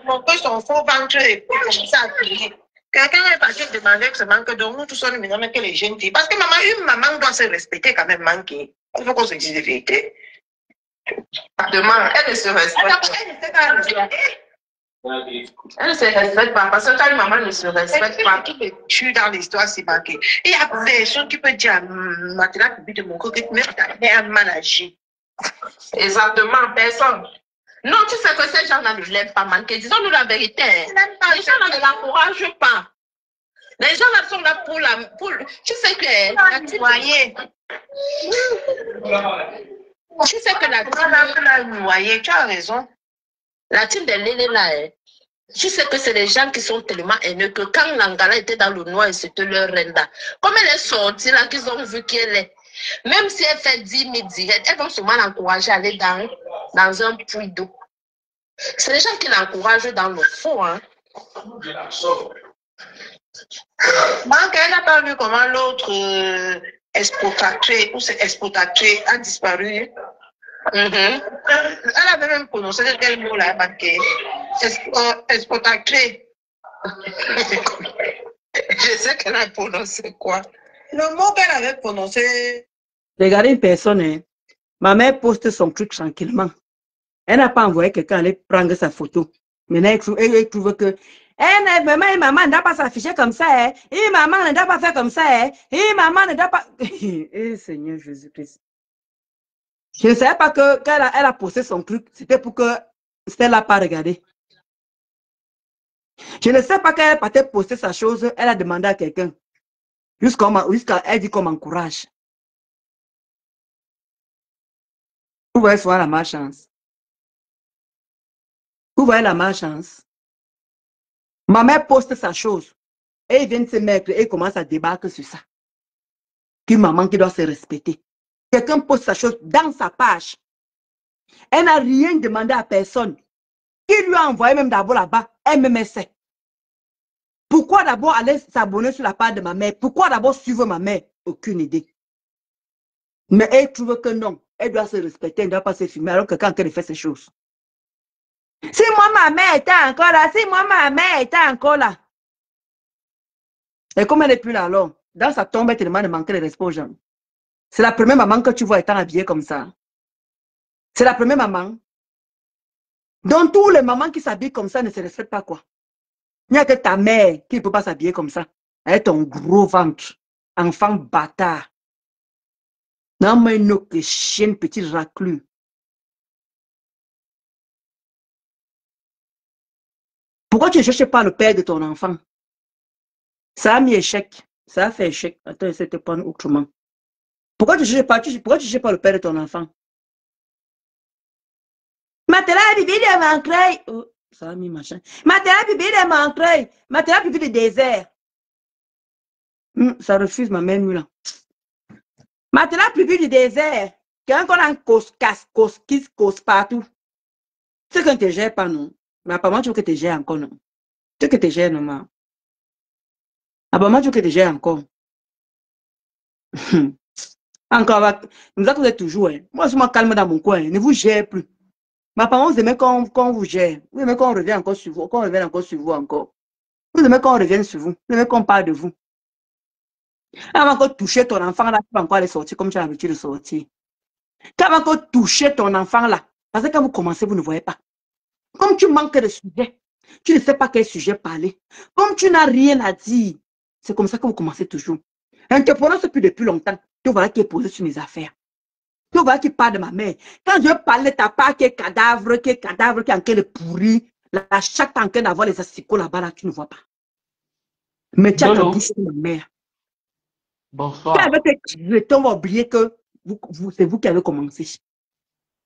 Mon peu son faux ventre et puis comme ça a plié. Quelqu'un est parti demander que ce manque de nous, tout ça, nous mais que les jeunes filles. Parce que une maman doit se respecter quand même, manquer. Il faut qu'on se dise la vérité. Demain, elle ne se respecte. Elle ne se respecte pas parce que quand une maman ne se respecte pas, qui me tue dans l'histoire, c'est marqué. Il y a personne qui peut dire à Matela Pibi de mon côté que même ta mère mal agi. Exactement, personne. Non, tu sais que ces gens-là ne l'aiment pas manquer. Disons-nous la vérité. Les gens-là ne l'encouragent pas. Les gens-là sont là pour la. Tu sais que la noyée. Tu sais que la team la noyée, tu as raison. La team de Lélé là, tu sais que c'est des gens qui sont tellement haineux que quand Langala était dans le noir, c'était leur reine là. Comme elle est sortie là, qu'ils ont vu qu'elle est. Même si elle fait 10 000 directs, elles vont sûrement l'encourager à aller dans un puits d'eau. C'est les gens qui l'encouragent dans le fond. Hein. Donc, elle n'a pas vu comment l'autre exportatrice ou c'est exportatrice a disparu. Elle avait même prononcé quel mot là, marqué exportatrice. Je sais qu'elle a prononcé quoi. Le mot qu'elle avait prononcé. Regardez une personne, hein. Ma mère poste son truc tranquillement. Elle n'a pas envoyé quelqu'un aller prendre sa photo. Maintenant, elle trouve que maman ne doit pas s'afficher comme ça. Hein. Et maman ne doit pas faire comme ça. Hein. Et maman ne doit pas. Eh, Seigneur Jésus-Christ. Je ne savais pas que quand elle a posté son truc, c'était pour que Stella n'a pas regardé. Je ne sais pas quand elle partait poster sa chose, elle a demandé à quelqu'un. Jusqu'à elle dit qu'on m'encourage. Vous voyez soit la malchance. Vous voyez la malchance. Ma mère poste sa chose. Et il vient de se mettre et commence à débarquer sur ça. Qu'une maman qui doit se respecter. Quelqu'un poste sa chose dans sa page. Elle n'a rien demandé à personne. Qui lui a envoyé même d'abord là-bas, elle me sait. Pourquoi d'abord aller s'abonner sur la page de ma mère? Pourquoi d'abord suivre ma mère? Aucune idée. Mais elle trouve que non. Elle doit se respecter, elle ne doit pas se filmer alors que quand elle fait ces choses. Si moi, ma mère était encore là, si moi, ma mère était encore là. Et comme elle n'est plus là, alors, dans sa tombe, elle te demande de manquer de respect aux gens. C'est la première maman que tu vois étant habillée comme ça. C'est la première maman. Donc, tous les mamans qui s'habillent comme ça ne se respectent pas, quoi. Il n'y a que ta mère qui ne peut pas s'habiller comme ça. Elle est ton gros ventre. Enfant bâtard. Non, mais une autre chienne, petite raclure. Pourquoi tu ne cherches pas le père de ton enfant? Ça a mis échec. Ça a fait échec. Attends, essaie de te prendre autrement. Pourquoi tu ne cherches pas, le père de ton enfant? Matelas bibi de Mancreuil. Oh, ça a mis machin. Matelas bibi de Mancreuil. Matelas bibi de désert. Ça refuse ma même là. Matelas bibi du désert. Quand on a un cos partout. C'est que tu ne gères pas, non. Mais apparemment, tu veux que tu gères encore, non. Tu veux que tu gères, non. Apparemment, tu veux que tu gères encore. Encore, nous vous êtes toujours. Hein. Moi, je me calme dans mon coin. Ne vous gère plus. Mais apparemment, vous aimez quand vous gère. Vous aimez quand on revient encore sur vous. Quand on revient encore sur vous encore. Vous aimez quand on revient sur vous. Vous aimez qu'on parle de vous. Quand on va encore toucher ton enfant là, tu vas encore aller sortir comme tu as l'habitude de sortir. Quand on va encore toucher ton enfant là, parce que quand vous commencez, vous ne voyez pas. Comme tu manques de sujet, tu ne sais pas quel sujet parler. Comme tu n'as rien à dire, c'est comme ça que vous commencez toujours. Un te prononce depuis longtemps. Tu vois qui est posé sur mes affaires. Tu vois qui parle de ma mère. Quand je parle de ta part qui est cadavre, qui est en train de pourrir, la chatte en train d'avoir les asticots là-bas, là, tu ne vois pas. Mais tu as ta bouche sur ma mère. Bonsoir. On va oublier que c'est vous qui avez commencé.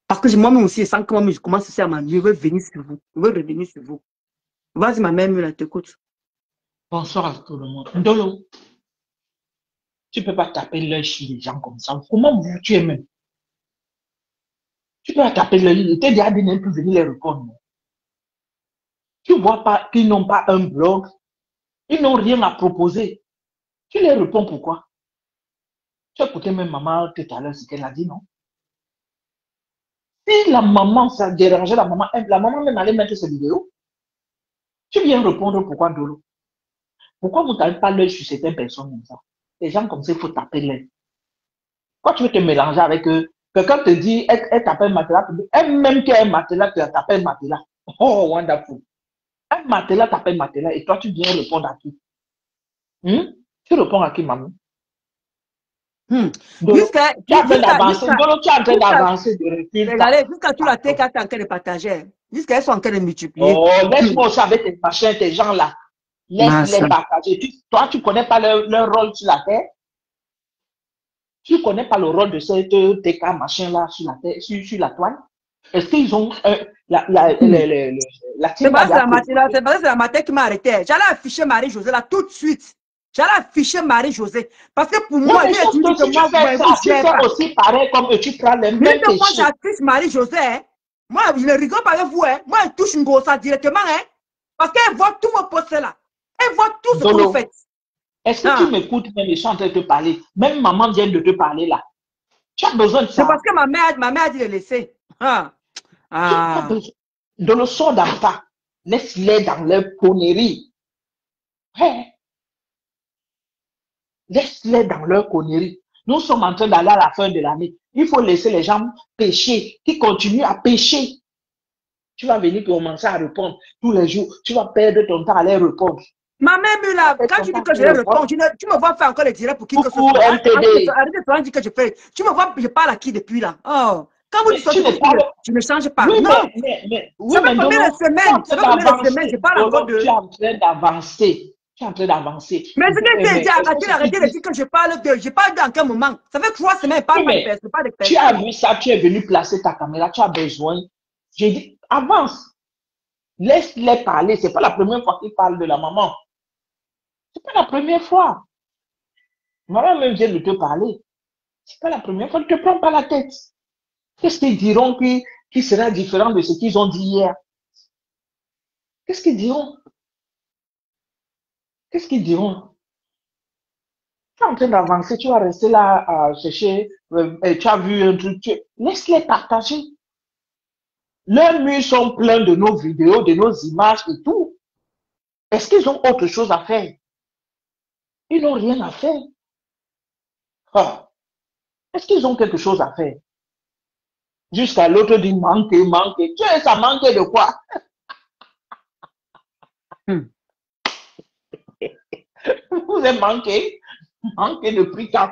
Parce que moi-même aussi, sans que moi-même je commence aussi à m'ennuyer, je veux venir sur vous. Je veux revenir sur vous. Vas-y, ma mère, là, t'écoute. Bonsoir à tout le monde. Ndolo, tu ne peux pas taper l'œil sur les gens comme ça. Comment vous tu es même? Tu peux pas taper l'œil. Il était déjà donné pour venir les répondre. Tu ne vois pas qu'ils n'ont pas un blog. Ils n'ont rien à proposer. Tu les réponds pourquoi? Tu as écouté même maman tout à l'heure ce qu'elle a dit, non? Si la maman, ça dérangeait la maman même allait mettre cette vidéo. Tu viens répondre pourquoi, Ndolo? Pourquoi vous ne tapez pas l'œil sur certaines personnes comme ça? Les gens comme ça, il faut taper l'œil. Quand tu veux te mélanger avec eux, quelqu'un te dit, elle t'appelle matelas, elle-même qui est un matelas, tu t'appelles matelas. Oh, wonderful. Un matelas t'appelle matelas et toi, tu viens répondre à qui? Tu réponds à qui, maman? Jusqu'à tu es en train d'avancer, de recul. Regardez, jusqu'à tout la tête qu'elle est en train de partager. Jusqu'à elles sont en train de multiplier. Oh, laisse-moi aussi avec tes machins, tes gens là. Laisse-les partager. Toi, tu ne connais pas leur rôle sur la terre? Tu ne connais pas le rôle de cette TK machin là sur la terre, sur la toile? Est-ce qu'ils ont la team? C'est parce que c'est la matin qui m'a arrêté. J'allais afficher Marie-Josée là tout de suite. J'allais afficher Marie-Josée. Parce que pour moi, tu fais aussi pareil comme tu prends les mêmes péchés. Moi, j'affiche Marie-Josée. Hein. Moi, je ne rigole pas avec vous. Hein. Moi, elle touche une grosse directement. Hein. Parce qu'elle voit tout mon poste là. Elle voit tout ce que vous faites. Est-ce que tu m'écoutes même, je suis en train de te parler? Même maman vient de te parler là. Tu as besoin de ça. C'est parce que ma mère a dit de laisser. De le sort d'enfant. Laisse-les dans leur connerie. Hey. Laisse-les dans leur connerie. Nous sommes en train d'aller à la fin de l'année. Il faut laisser les gens pécher, qui continuent à pécher. Tu vas venir commencer à répondre tous les jours. Tu vas perdre ton temps à les répondre. Ma mère, là, quand tu dis que je réponds, tu me vois faire encore les directs pour qui que ce soit. Arrête de dire que je fais. Tu me vois, je parle à qui depuis là? Oh. Quand vous dites que je ne change pas. Oui, non. Ça fait combien de semaines? Je parle encore de. Tu es en train d'avancer. Tu es en train d'avancer. Mais ce que tu dis, arrêtez de dire que je parle de. Je parle dans quel moment? Ça fait 3 semaines, pas de personnes. Tu as vu ça, tu es venu placer ta caméra, tu as besoin. J'ai dit, avance. Laisse-les parler. Ce n'est pas la première fois qu'ils parlent de la maman. Ce n'est pas la première fois. Maman même vient de te parler. Ce n'est pas la première fois. Ne te prends pas la tête. Qu'est-ce qu'ils diront qui sera différent de ce qu'ils ont dit hier? Qu'est-ce qu'ils diront? Qu'est-ce qu'ils diront? Tu es en train d'avancer, tu vas rester là à chercher, tu as vu un truc, laisse-les partager. Leurs murs sont pleins de nos vidéos, de nos images et tout. Est-ce qu'ils ont autre chose à faire? Ils n'ont rien à faire. Ah. Est-ce qu'ils ont quelque chose à faire? Jusqu'à l'autre dit manquer, manquer. Tu sais, ça manquait de quoi? Vous avez manqué? Manqué depuis quand?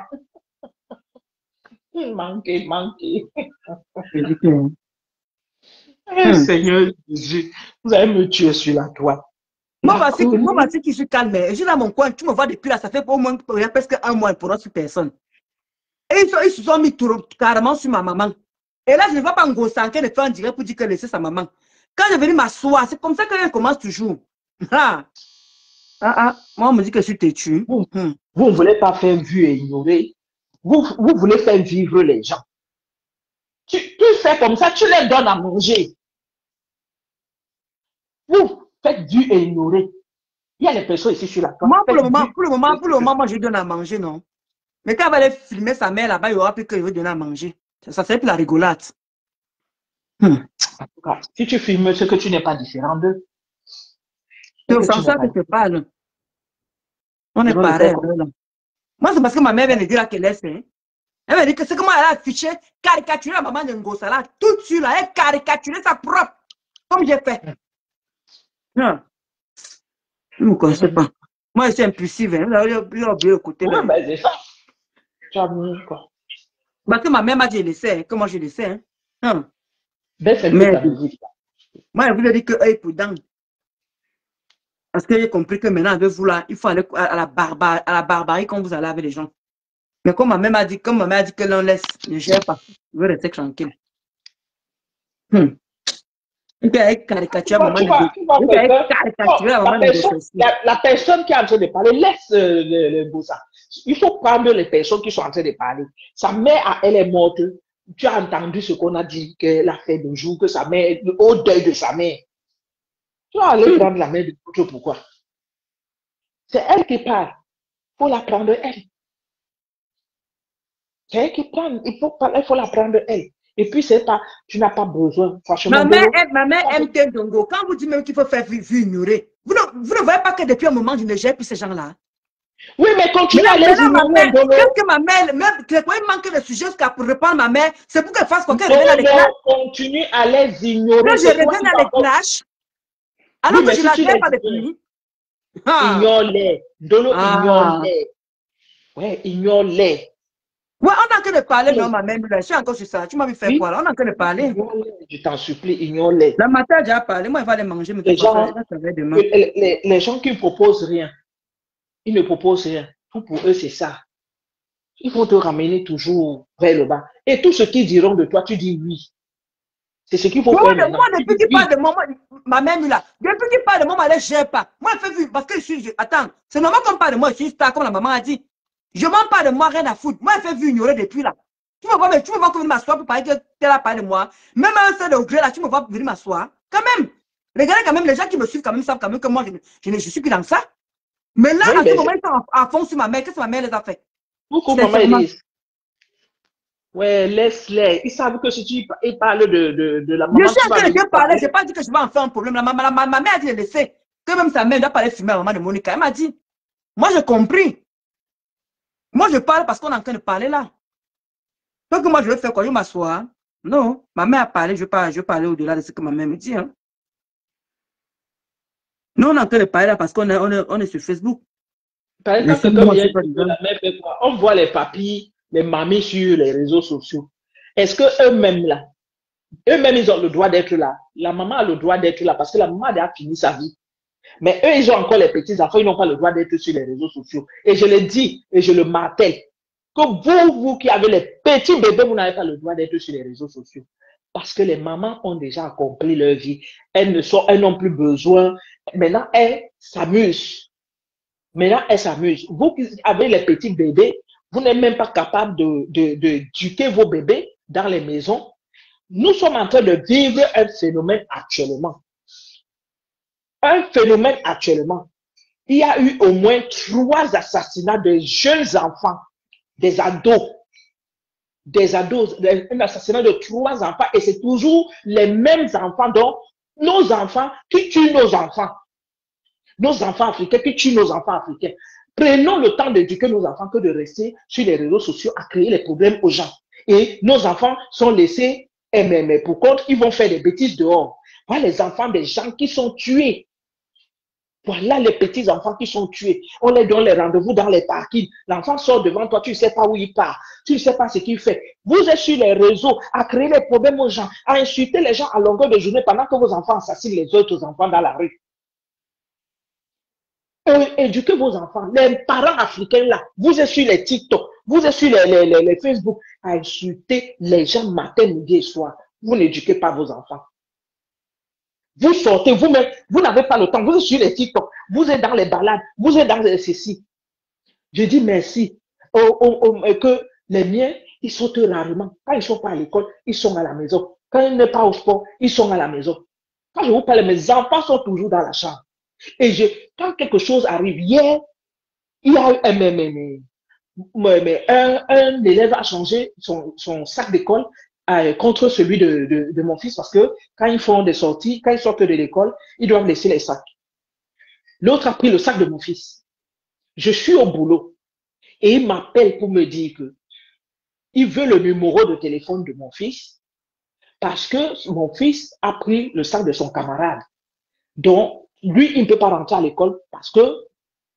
Manqué, manqué. Seigneur Jésus, vous allez me tuer sur la toile. Moi, voici qui suis calme. Je suis dans mon coin, tu me vois depuis là, ça fait au moins presque un mois pour notre personne. Et ils se sont mis carrément sur ma maman. Et là, je ne vais pas me sanker de faire un direct pour dire que laisser sa maman. Quand je viens m'asseoir, c'est comme ça qu'elle commence toujours. Moi, on me dit que je suis têtu. Vous ne voulez pas faire vue et ignorer. Vous voulez faire vivre les gens. Tu fais comme ça, tu les donnes à manger. Vous faites vue et ignorer. Il y a les personnes ici sur la table. Moi, pour le moment, moi, je lui donne à manger, non. Mais quand elle va aller filmer sa mère là-bas, il y aura plus que je vais donner à manger. Ça serait plus la rigolade. En tout cas, si tu filmes ce que tu n'es pas différent d'eux. C'est sans ça que je parle. On est pareil. Moi, c'est parce que ma mère vient de dire là qu'elle est fait. Elle m'a dit que c'est comment elle a affiché, caricaturé la maman de Ngosa là, tout de suite là, elle a caricaturé sa propre, comme j'ai fait. Non. Je ne me connais pas. Moi, je suis impulsive. Hein. Il a oublié le côté. Oui, ben c'est ça. Tu as mis quoi? Parce que ma mère m'a dit, je le sais, que moi je le sais. Hein. Ben, c'est mais moi, je voulais dire que œil pour dents. Parce que j'ai compris que maintenant, avec vous là, il faut aller à la barbarie quand vous allez avec les gens. Mais comme ma mère m'a dit, que l'on laisse, je ne gère pas. Je veux rester tranquille. La personne qui est en train de parler, laisse le Ngosa. Il faut prendre les personnes qui sont en train de parler. Sa mère, elle est morte. Tu as entendu ce qu'on a dit qu'elle a fait de jour, que sa mère, au deuil de sa mère. Tu vas aller prendre la main de l'autre, pourquoi? C'est elle qui parle. Il faut la prendre elle. C'est elle qui parle. Il faut la prendre elle. Et puis, c'est pas, tu n'as pas besoin, franchement. Ma mère aime Kendongo. Quand vous dites même qu'il faut faire vue ignorer, vous ne voyez pas que depuis un moment, je ne gère plus ces gens-là. Oui, mais continue à les ignorer. Qu'est-ce que ma mère, même quand il manque de sujet pour répondre à ma mère, c'est pour qu'elle fasse quoi? Qu'elle revienne à l'éclash. Continue à les ignorer. Quand je reviens à l'éclash, alors que je ne la gère pas depuis. Ignore-les. Ignore-les. Ouais, ignore-les. Ouais, on a que de parler, non, ma mère, je suis encore sur ça. Tu m'as vu faire quoi là? On a que de parler. Je t'en supplie, ignore-les. La matin, j'ai déjà parlé. Moi, il va aller manger. Mais les gens qui ne proposent rien, ils ne proposent rien. Tout pour eux, c'est ça. Ils vont te ramener toujours vers le bas. Et tout ce qu'ils diront de toi, tu dis oui. C'est ce qu'il faut faire maintenant. Moi, depuis qu'il parle de moi, ma mère, là, depuis qu'il parle de moi, elle ne gère pas. Moi, elle fait vu, parce que je suis... Attends, c'est normal qu'on parle de moi, je suis star, comme la maman a dit. Je m'en parle de moi, rien à foutre. Moi, elle fait vu ignorer depuis là. Tu me vois que venir m'asseoir pour parler que tu as parlé de moi. Même un seul degré là, tu me vois venir m'asseoir. Quand même. Regardez quand même, les gens qui me suivent quand même savent quand même que moi, je suis plus dans ça. Mais là, à ce moment, ils sont à fond sur ma mère. Qu'est-ce que ma mère les a fait? Pourquoi maman dit? Ouais, laisse-les. Ils savent que si tu parles de la maman. Je suis en train de parler, je n'ai pas dit que je vais en faire un problème. Ma mère a dit de laisser. Que même sa mère doit parler fumer à la maman de Monica. Elle m'a dit. Moi, j'ai compris. Moi, je parle parce qu'on est en train de parler là. Donc, moi, je vais faire quoi? Je vais m'asseoir. Non, ma mère a parlé, je vais parler au-delà de ce que ma mère me dit. Hein. Nous, on est en train de parler là parce qu'on est sur Facebook. Par exemple, on voit les papis, les mamies sur les réseaux sociaux. Est-ce qu'eux-mêmes là, ils ont le droit d'être là? La maman a le droit d'être là parce que la maman a déjà fini sa vie. Mais eux, ils ont encore les petits enfants, ils n'ont pas le droit d'être sur les réseaux sociaux. Et je le dis, et je le martèle, que vous qui avez les petits bébés, vous n'avez pas le droit d'être sur les réseaux sociaux. Parce que les mamans ont déjà accompli leur vie. Elles n'ont plus besoin. Maintenant, elles s'amusent. Vous qui avez les petits bébés, vous n'êtes même pas capable d'éduquer vos bébés dans les maisons. Nous sommes en train de vivre un phénomène actuellement. Il y a eu au moins 3 assassinats de jeunes enfants, des ados. des ados, un assassinat de 3 enfants, et c'est toujours les mêmes enfants, donc nos enfants qui tuent nos enfants africains qui tuent nos enfants africains. Prenons le temps d'éduquer nos enfants que de rester sur les réseaux sociaux à créer les problèmes aux gens. Et nos enfants sont laissés, mais pour contre, ils vont faire des bêtises dehors. Voilà les enfants des gens qui sont tués. Voilà les petits enfants qui sont tués. On les donne les rendez-vous dans les parkings. L'enfant sort devant toi, tu ne sais pas où il part. Tu ne sais pas ce qu'il fait. Vous êtes sur les réseaux à créer des problèmes aux gens, à insulter les gens à longueur de journée pendant que vos enfants assassinent les autres enfants dans la rue. Éduquez vos enfants. Les parents africains là, vous êtes sur les TikTok, vous êtes sur les Facebook à insulter les gens matin, midi et soir. Vous n'éduquez pas vos enfants. Vous sortez vous-même, vous n'avez pas le temps, vous êtes sur les TikTok, vous êtes dans les balades, vous êtes dans ceci. Je dis merci que les miens, ils sortent rarement. Quand ils ne sont pas à l'école, ils sont à la maison. Quand ils ne sont pas au sport, ils sont à la maison. Quand je vous parle, mes enfants sont toujours dans la chambre. Et quand quelque chose arrive, hier, il y a un élève a changé son sac d'école contre celui de mon fils parce que quand ils font des sorties, quand ils sortent de l'école, ils doivent laisser les sacs. L'autre a pris le sac de mon fils. Je suis au boulot et il m'appelle pour me dire que il veut le numéro de téléphone de mon fils parce que mon fils a pris le sac de son camarade. Donc, lui, il ne peut pas rentrer à l'école parce que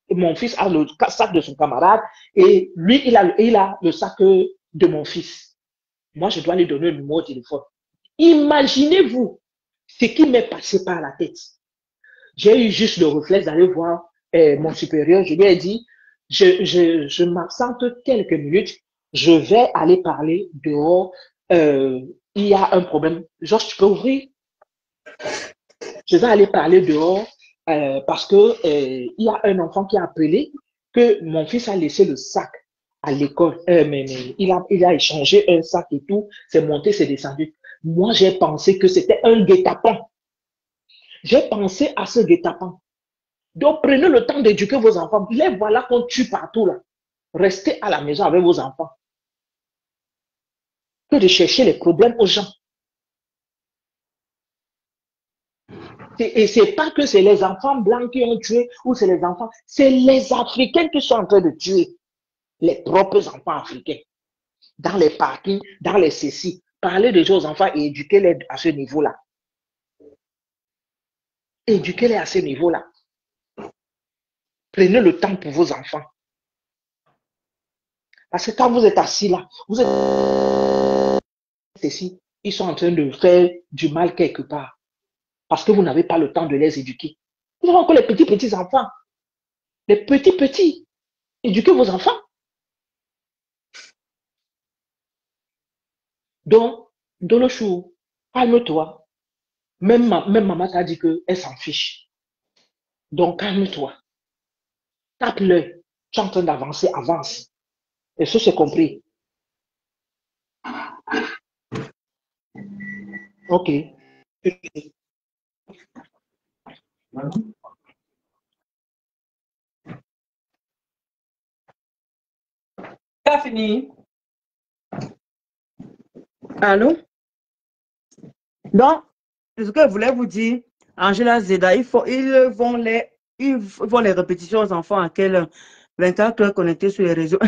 mon fils a le sac de son camarade et lui, il a le sac de mon fils. Moi, je dois lui donner le numéro de téléphone. Imaginez-vous ce qui m'est passé par la tête. J'ai eu juste le réflexe d'aller voir mon supérieur. Je lui ai dit, je m'absente quelques minutes. Je vais aller parler dehors. Il y a un problème. Georges, tu peux ouvrir? Je vais aller parler dehors parce que il y a un enfant qui a appelé que mon fils a laissé le sac à l'école. Mais il a échangé un sac et tout. C'est monté, c'est descendu. Moi, j'ai pensé que c'était un guet-apens. J'ai pensé à ce guet-apens. Donc, prenez le temps d'éduquer vos enfants. Les voilà qu'on tue partout là. Restez à la maison avec vos enfants. Que de chercher les problèmes aux gens. Et c'est pas que c'est les enfants blancs qui ont tué ou c'est les enfants, c'est les Africains qui sont en train de tuer les propres enfants africains. Dans les parkings, dans les ceci. Parlez déjà aux enfants et éduquez-les à ce niveau-là. Éduquez-les à ce niveau-là. Prenez le temps pour vos enfants. Parce que quand vous êtes assis là, vous êtes ici, ils sont en train de faire du mal quelque part. Parce que vous n'avez pas le temps de les éduquer. Vous avez encore les petits enfants. Les petits. Éduquez vos enfants. Donc, dans le chou, calme-toi. Même maman t'a dit qu'elle s'en fiche. Donc, calme-toi. Tape-le. Tu es en train d'avancer, avance. Et ça, c'est compris. Ok. T'as fini? Allô? Donc, ce que je voulais vous dire, Angela Zeda, ils vont les répétitions aux enfants à quelle 24 heures connectés sur les réseaux.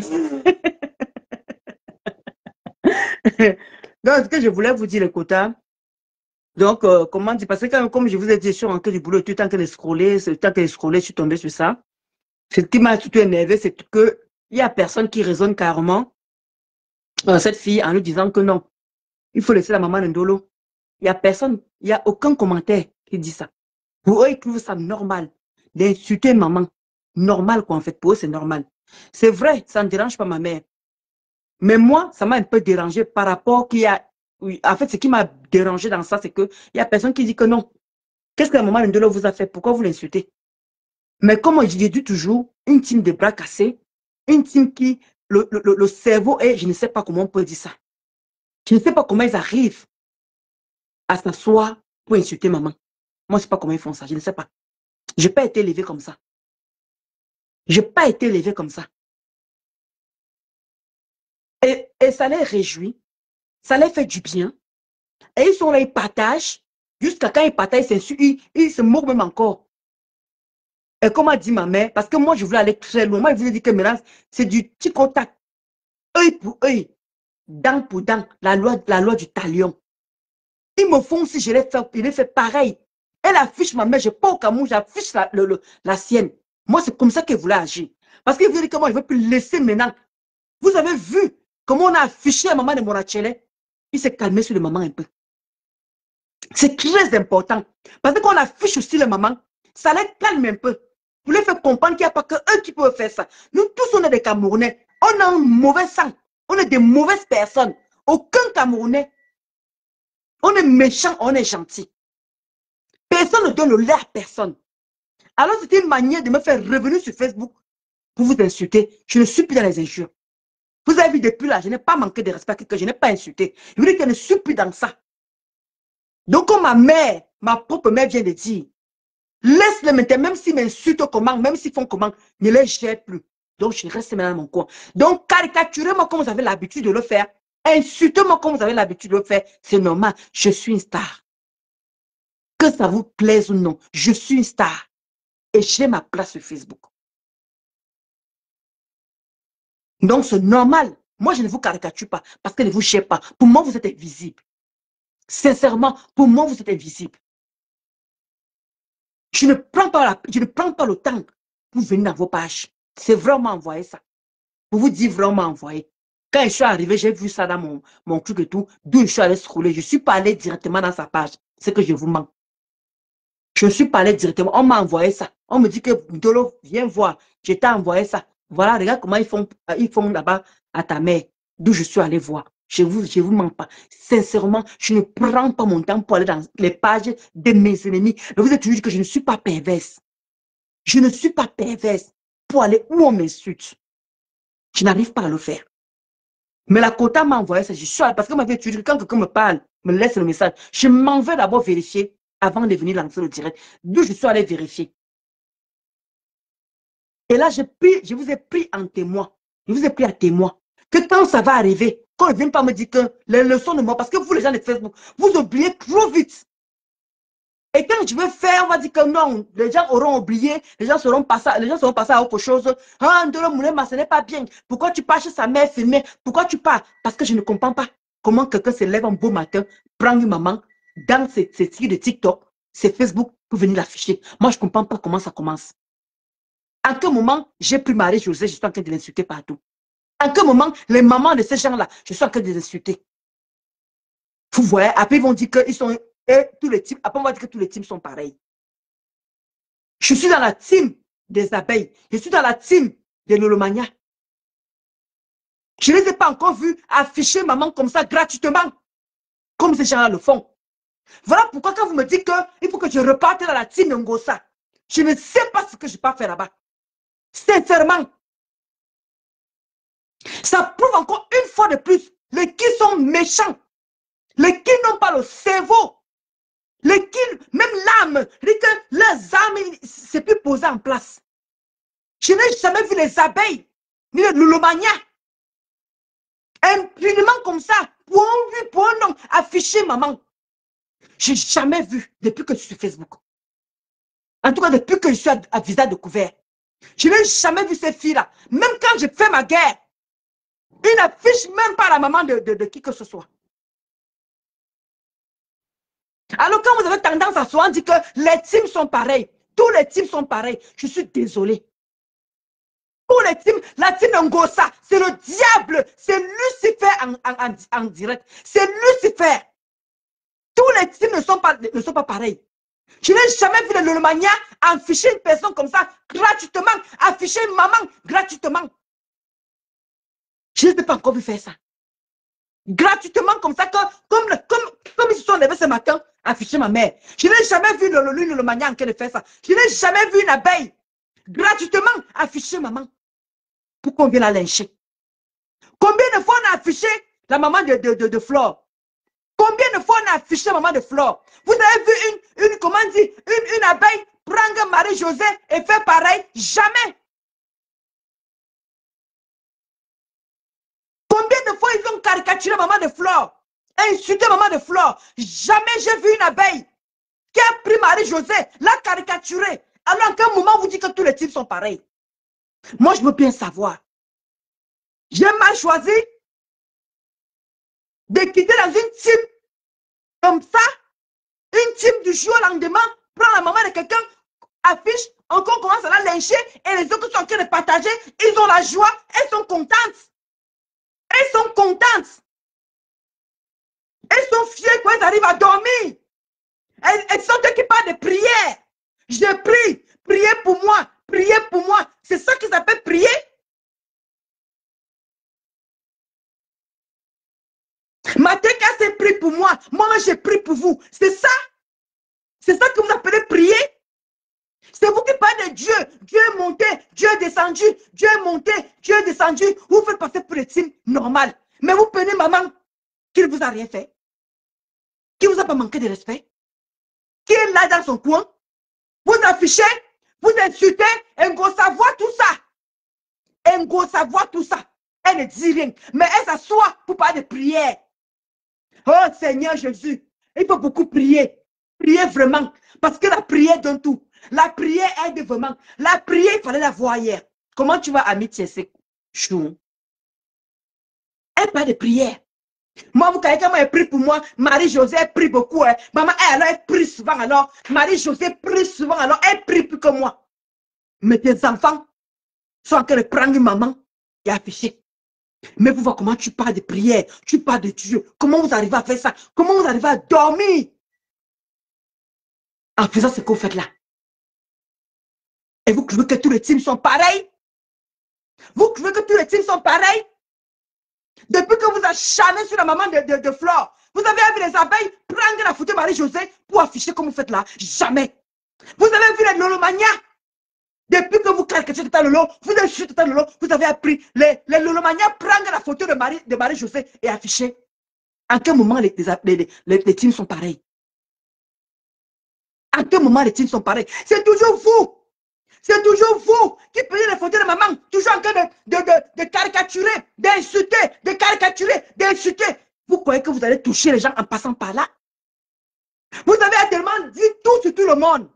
Donc, ce que je voulais vous dire, les quotas. Donc, comment dire, parce que comme je vous ai dit, je suis rentré du boulot, tout le temps que je suis tombé sur ça. Ce qui m'a tout énervé, c'est que il n'y a personne qui raisonne carrément cette fille en lui disant que non, il faut laisser la maman Ndolo. Il n'y a personne, il n'y a aucun commentaire qui dit ça. Pour eux, ils trouvent ça normal d'insulter une maman. Normal, quoi, en fait. Pour eux, c'est normal. C'est vrai, ça ne dérange pas ma mère. Mais moi, ça m'a un peu dérangé par rapport qu'il y a. Oui, en fait, ce qui m'a dérangé dans ça, c'est qu'il n'y a personne qui dit que non. Qu'est-ce que la maman Ndolo vous a fait? Pourquoi vous l'insultez? Mais comme je dis toujours, une team de bras cassés, une team qui, le cerveau est, je ne sais pas comment on peut dire ça. Je ne sais pas comment ils arrivent à s'asseoir pour insulter maman. Moi, je ne sais pas comment ils font ça, je ne sais pas. Je n'ai pas été élevé comme ça. Je n'ai pas été élevé comme ça. Et ça les réjouit, ça les fait du bien. Et ils sont là, ils partagent. Jusqu'à quand ils partagent, ils se moquent même encore. Et comme a dit ma mère, parce que moi, je voulais aller très loin. Moi, je voulais dire que maintenant, c'est du petit contact. Œil pour œil, dent pour dent, la loi du talion. Ils me font si je l'ai fait, il fait pareil. Elle affiche ma mère, je pas au Cameroun, j'affiche la sienne. Moi, c'est comme ça qu'elle voulait agir. Parce qu'il veut dire que moi, je ne veux plus laisser maintenant. Vous avez vu comment on a affiché la maman de Morachele? Il s'est calmé sur le maman un peu. C'est très important. Parce que quand on affiche aussi le maman, ça les calme un peu. Vous les faire comprendre qu'il n'y a pas que eux qui peuvent faire ça. Nous tous, on est des Camerounais. On a un mauvais sang. On est des mauvaises personnes. Aucun Camerounais. On est méchant, on est gentil. Personne ne donne le lait à personne. Alors, c'était une manière de me faire revenir sur Facebook pour vous insulter. Je ne suis plus dans les injures. Vous avez vu depuis là, je n'ai pas manqué de respect, que je n'ai pas insulté. Je veux dire que je ne suis plus dans ça. Donc, comme ma mère, ma propre mère vient de dire, laisse-les maintenant, même s'ils m'insultent comment, même s'ils font comment, ne les gère plus. Donc, je reste maintenant dans mon coin. Donc, caricaturez-moi comme vous avez l'habitude de le faire. Insultez-moi comme vous avez l'habitude de le faire. C'est normal. Je suis une star. Que ça vous plaise ou non, je suis une star. Et j'ai ma place sur Facebook. Donc, c'est normal. Moi, je ne vous caricature pas parce que je ne vous cherche pas. Pour moi, vous êtes invisible. Sincèrement, pour moi, vous êtes invisible. Je ne prends pas le temps pour venir dans vos pages. C'est vraiment envoyé ça. Pour vous dire vraiment envoyé. Quand je suis arrivé, j'ai vu ça dans mon truc et tout. D'où je suis allé scroller. Je ne suis pas allé directement dans sa page. C'est que je vous mens. Je ne suis pas allé directement. On m'a envoyé ça. On me dit que Dolo, viens voir. Je t'ai envoyé ça. Voilà, regarde comment ils font là-bas à ta mère. D'où je suis allé voir. Je vous mens pas. Sincèrement, je ne prends pas mon temps pour aller dans les pages de mes ennemis. Mais vous êtes toujours dit que je ne suis pas perverse. Je ne suis pas perverse pour aller où on m'insulte. Je n'arrive pas à le faire. Mais la quota m'a envoyé ça. Je suis allé parce que m'avait dit que quand quelqu'un me parle, me laisse le message, je m'en vais d'abord vérifier avant de venir lancer le direct. D'où je suis allé vérifier. Et là, je vous ai pris en témoin. Je vous ai pris à témoin. Que quand ça va arriver, quand ils ne viennent pas me dire que les leçons de moi, parce que vous, les gens de Facebook, vous oubliez trop vite. Et quand je vais faire, on va dire que non, les gens auront oublié, les gens seront passés à autre chose. Ah, Ndolo Moulema, ce n'est pas bien. Pourquoi tu pars chez sa mère filmée? Pourquoi tu pars? Parce que je ne comprends pas comment quelqu'un se lève un beau matin, prend une maman dans ses sites de TikTok, ses Facebook, pour venir l'afficher. Moi, je ne comprends pas comment ça commence. En quel moment j'ai pris Marie-Josée, je suis en train de l'insulter partout. En quel moment les mamans de ces gens-là, je suis en train de les insulter. Vous voyez, après ils vont dire qu'ils sont... Et tous les teams, après on va dire que tous les teams sont pareils. Je suis dans la team des abeilles. Je suis dans la team des Lolomania. Je ne les ai pas encore vus afficher maman comme ça gratuitement. Comme ces gens-là le font. Voilà pourquoi quand vous me dites qu'il faut que je reparte dans la team Ngosa, je ne sais pas ce que je peux faire là-bas. Sincèrement. Ça prouve encore une fois de plus les qui sont méchants. Les qui n'ont pas le cerveau. Les qui, même l'âme, leurs âmes, c'est plus posé en place. Je n'ai jamais vu les abeilles, ni les loulomania, impunément comme ça, pour un nom, afficher maman. Je n'ai jamais vu depuis que je suis sur Facebook. En tout cas, depuis que je suis à visage découvert. Je n'ai jamais vu ces filles-là. Même quand je fais ma guerre, ils n'affichent même pas la maman de qui que ce soit. Alors quand vous avez tendance à souvent dire que les teams sont pareils, tous les teams sont pareils, je suis désolé. Tous les teams, la team Ngosa, c'est le diable, c'est Lucifer en direct, c'est Lucifer. Tous les teams ne sont pas pareils. Je n'ai jamais vu le Lolomania afficher une personne comme ça gratuitement, afficher une maman gratuitement. Je n'ai pas encore vu faire ça. Gratuitement comme ça, comme ils se sont levés ce matin, afficher ma mère. Je n'ai jamais vu le manière en train de faire ça. Je n'ai jamais vu une abeille gratuitement afficher maman. Pour qu'on vienne la lyncher. Combien de fois on a affiché la maman de Flore? Combien de fois on a affiché la maman de Flore? Vous avez vu une abeille prendre Marie-Josée et faire pareil? Jamais. Combien de fois ils ont caricaturé maman de Flore, insulté maman de Flore. Jamais j'ai vu une abeille qui a pris Marie-José, l'a caricaturé. Alors, à quel moment vous dites que tous les types sont pareils? Moi, je veux bien savoir. J'ai mal choisi de quitter dans une team comme ça, une team du jour au lendemain, prendre la maman de quelqu'un, affiche, encore commence à la lyncher et les autres sont en train de partager. Ils ont la joie, elles sont contentes. Elles sont contentes. Elles sont fières quand elles arrivent à dormir. Elles sont eux qui parlent de prière. Je prie, priez pour moi, priez pour moi. C'est ça qu'ils appellent prier. Mateka s'est pris pour moi. Moi, j'ai pris pour vous. C'est ça. C'est ça que vous appelez prier. C'est vous qui parlez de Dieu. Dieu est monté, Dieu est descendu, Dieu est monté, Dieu est descendu. Vous faites passer pour les teams normales. Mais vous prenez maman qui ne vous a rien fait, qui ne vous a pas manqué de respect, qui est là dans son coin. Vous affichez, vous insultez, Ngossa voit tout ça. Ngossa voit tout ça. Elle ne dit rien. Mais elle s'assoit pour parler de prière. Oh Seigneur Jésus, il faut beaucoup prier. Prier vraiment. Parce que la prière donne tout. La prière aide vraiment. La prière, il fallait la voir hier. Comment tu vas, Ami Tiesek Chou? Elle parle de prière. Moi, vous savez, quand elle prie pour moi, Marie-José prie beaucoup. Hein. Maman, elle prie souvent alors. Marie-José prie souvent alors. Elle prie plus que moi. Mais tes enfants sont en train de prendre une maman et afficher. Mais vous voyez comment tu parles de prière, tu parles de Dieu. Comment vous arrivez à faire ça? Comment vous arrivez à dormir en faisant ce que vous faites là? Et vous trouvez que tous les teams sont pareils? Vous trouvez que tous les teams sont pareils? Depuis que vous acharnez sur la maman de Flore, vous avez vu les abeilles prendre la photo de Marie-José pour afficher comme vous faites là? Jamais. Vous avez vu les lolomanias? Depuis que vous caricaturez Tata Lolo, vous avez chuté Tata Lolo, vous avez appris les lolomanias prendre la photo de Marie-José et afficher. En quel moment les teams sont pareils? En quel moment les teams sont pareils? C'est toujours vous. C'est toujours vous qui prenez les photos de maman, toujours en train de caricaturer, d'insulter, de caricaturer, d'insulter. Vous croyez que vous allez toucher les gens en passant par là? Vous avez tellement dit tout sur tout le monde.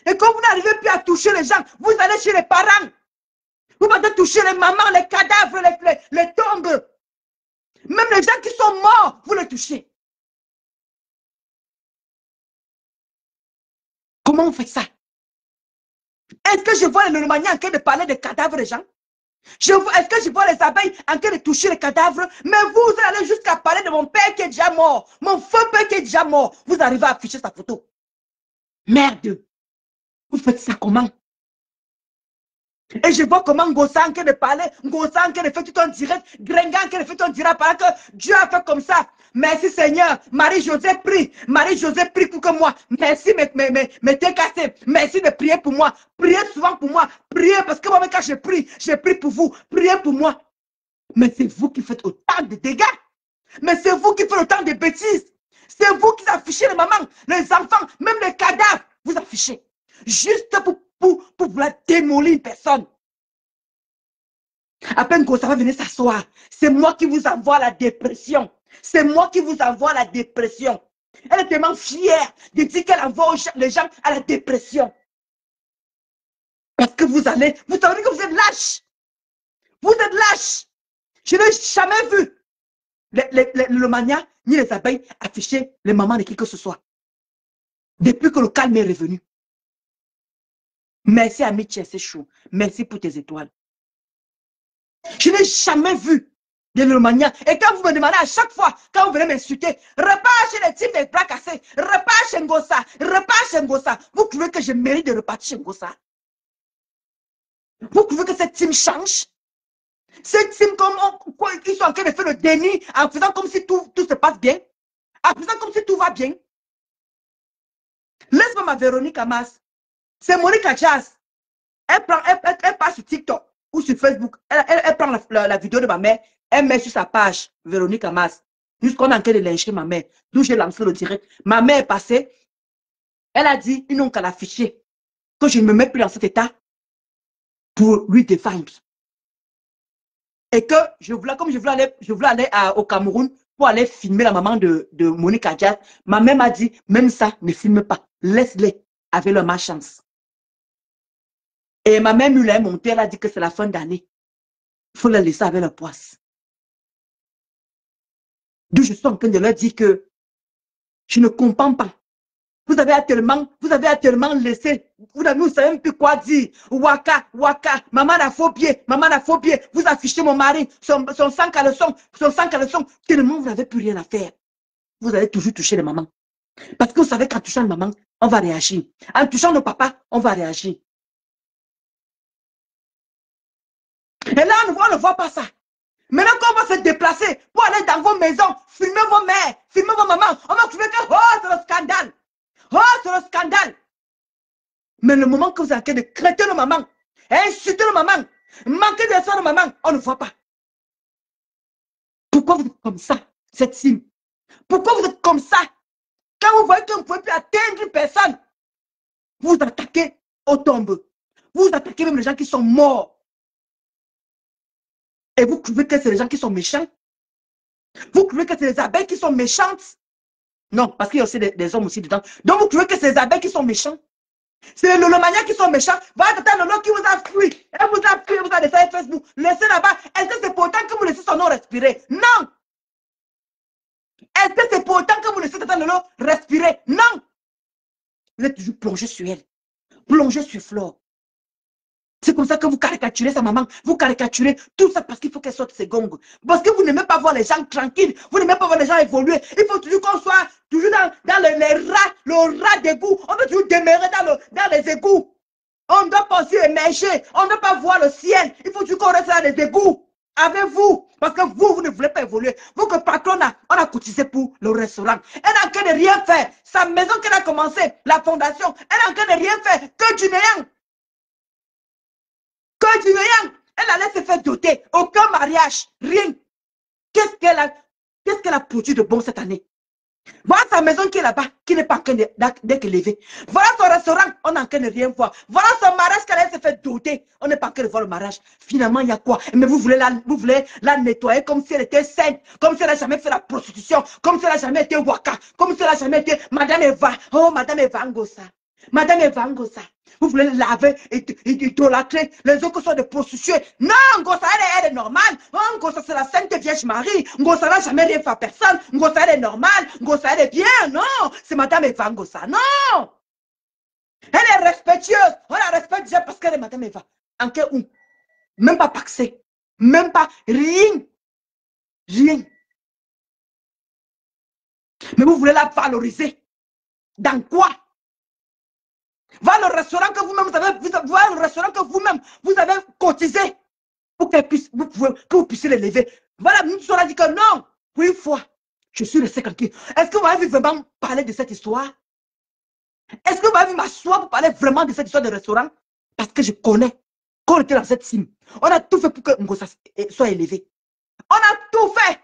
Et quand vous n'arrivez plus à toucher les gens, vous allez chez les parents. Vous allez toucher les mamans, les cadavres, les tombes. Même les gens qui sont morts, vous les touchez. Comment on fait ça? Est-ce que je vois les lolomaniens en train de parler des cadavres des gens? Est-ce que je vois les abeilles en train de toucher les cadavres? Mais vous allez jusqu'à parler de mon père qui est déjà mort. Mon feu père qui est déjà mort. Vous arrivez à afficher sa photo. Merde. Vous faites ça comment? Et je vois comment Ngossa en train de parler, Ngossa en train de faire tout un direct, Grengan en train de faire tout un direct, parce que Dieu a fait comme ça. Merci Seigneur. Marie-José prie. Marie-José prie pour que moi. Merci, mais t'es cassé. Merci de prier pour moi. Priez souvent pour moi. Priez parce que moi, quand je prie pour vous. Priez pour moi. Mais c'est vous qui faites autant de dégâts. Mais c'est vous qui faites autant de bêtises. C'est vous qui affichez les mamans, les enfants, même les cadavres. Vous affichez. Juste pour vouloir démolir une personne. À peine que ça va venir s'asseoir. C'est moi qui vous envoie la dépression. C'est moi qui vous envoie la dépression. Elle est tellement fière de dire qu'elle envoie les gens à la dépression. Parce que vous savez que vous êtes lâche. Vous êtes lâche. Je n'ai jamais vu le mania ni les abeilles afficher les mamans de qui que ce soit. Depuis que le calme est revenu. Merci à Mitchell, c'est chaud. Merci pour tes étoiles. Je n'ai jamais vu de l'homania. Et quand vous me demandez à chaque fois, quand vous venez m'insulter, repars chez les types des bras cassés, repars chez Ngossa, repars chez Ngossa. Vous trouvez que je mérite de repartir chez Ngossa? Vous trouvez que cette team change? Cette team, ils sont en train de faire le déni en faisant comme si tout se passe bien, en faisant comme si tout va bien. Laisse-moi ma Véronique Amas. C'est Monica Jazz. Elle passe sur TikTok ou sur Facebook. Elle prend la vidéo de ma mère. Elle met sur sa page Véronique Amas. Jusqu'on est en train de lyncher ma mère. D'où j'ai lancé le direct. Ma mère est passée. Elle a dit, ils n'ont qu'à l'afficher. Que je ne me mets plus dans cet état pour lui défendre. Et que comme je voulais aller au Cameroun pour aller filmer la maman de Monique Adjad, ma mère m'a dit, même ça, ne filme pas. Laisse-les avec leur malchance. Et ma mère Muller montée, elle a dit que c'est la fin d'année. Il faut les laisser avec leur poisse. D'où je suis en train de leur dire que je ne comprends pas. Vous avez tellement laissé. Vous ne savez même plus quoi dire. Waka, waka, maman a faux pied, maman a faux pied. Vous affichez mon mari, son sang caleçon, tellement vous n'avez plus rien à faire. Vous allez toujours toucher les mamans. Parce que vous savez qu'en touchant les mamans, on va réagir. En touchant nos papas, on va réagir. Et là, on ne voit pas ça. Maintenant qu'on va se déplacer pour aller dans vos maisons, filmer vos mères, filmer vos mamans, on va trouver que, oh, c'est le scandale. Oh, c'est le scandale. Mais le moment que vous êtes en train de traiter nos mamans, insulter nos mamans, manquer de respect à nos mamans, on ne voit pas. Pourquoi vous êtes comme ça, cette cime? Pourquoi vous êtes comme ça? Quand vous voyez que vous ne pouvez plus atteindre personne, vous attaquez aux tombes. Vous attaquez même les gens qui sont morts. Et vous trouvez que c'est les gens qui sont méchants? Vous trouvez que c'est les abeilles qui sont méchantes? Non, parce qu'il y a aussi des hommes aussi dedans. Donc vous trouvez que c'est les abeilles qui sont méchants? C'est les lolomaniens qui sont méchants. Voilà tata Lolo qui vous a fui. Elle vous a fui, vous a laissé Facebook. Laissez là-bas. Est-ce que c'est pour autant que vous laissez son nom respirer? Non. Est-ce que c'est pour autant que vous laissez tata Lolo respirer? Non. Vous êtes toujours plongé sur elle. Plongé sur Flore. C'est comme ça que vous caricaturez sa maman. Vous caricaturez tout ça parce qu'il faut qu'elle sorte ses gongs. Parce que vous n'aimez pas voir les gens tranquilles. Vous n'aimez pas voir les gens évoluer. Il faut toujours qu'on soit toujours dans les rats, le rat d'égout. On doit toujours demeurer dans les égouts. On ne doit pas aussi émerger. On ne doit pas voir le ciel. Il faut toujours qu'on reste dans les égouts. Avec vous. Parce que vous ne voulez pas évoluer. Vous que patron, on a cotisé pour le restaurant. Elle n'a en train de rien faire. Sa maison qu'elle a commencé, la fondation, elle n'a en train de rien faire. Que du néant. Que du néant. Elle allait se faire doter. Aucun mariage. Rien. Qu'est-ce qu'elle a produit de bon cette année? Voilà sa maison qui est là-bas, qui n'est pas en train d'être élevée. Voilà son restaurant, on n'est en train de rien voir. Voilà son mariage qu'elle allait se faire doter. On n'est pas en train de voir le mariage. Finalement, il y a quoi? Mais vous voulez la nettoyer comme si elle était saine, comme si elle n'a jamais fait la prostitution, comme si elle n'a jamais été waka, comme si elle n'a jamais été Madame Eva. Oh, Madame Eva Ngosa. Madame Eva Ngosa. Vous voulez laver et idolâtrer les autres sont des prostituées. Non, Ngosa, elle est normale. Oh, Ngosa, c'est la Sainte Vierge Marie. Ngosa n'a jamais rien fait à personne. Ngosa, elle est normale. Ngosa, elle est bien. Non, c'est Madame Eva Ngosa. Non. Elle est respectueuse. On la respecte déjà parce qu'elle est Madame Eva. En quel où? Même pas paxé. Même pas rien. Rien. Mais vous voulez la valoriser. Dans quoi? Va le restaurant que vous-même vous avez cotisé pour que vous puissiez l'élever. Voilà, nous sommes dit que non, pour une fois, je suis resté tranquille. Est-ce que vous avez vraiment parlé de cette histoire? Est-ce que vous avez m'asseoir pour parler vraiment de cette histoire de restaurant? Parce que je connais qu'on était dans cette cime. On a tout fait pour que Ngosa soit élevé. On a tout fait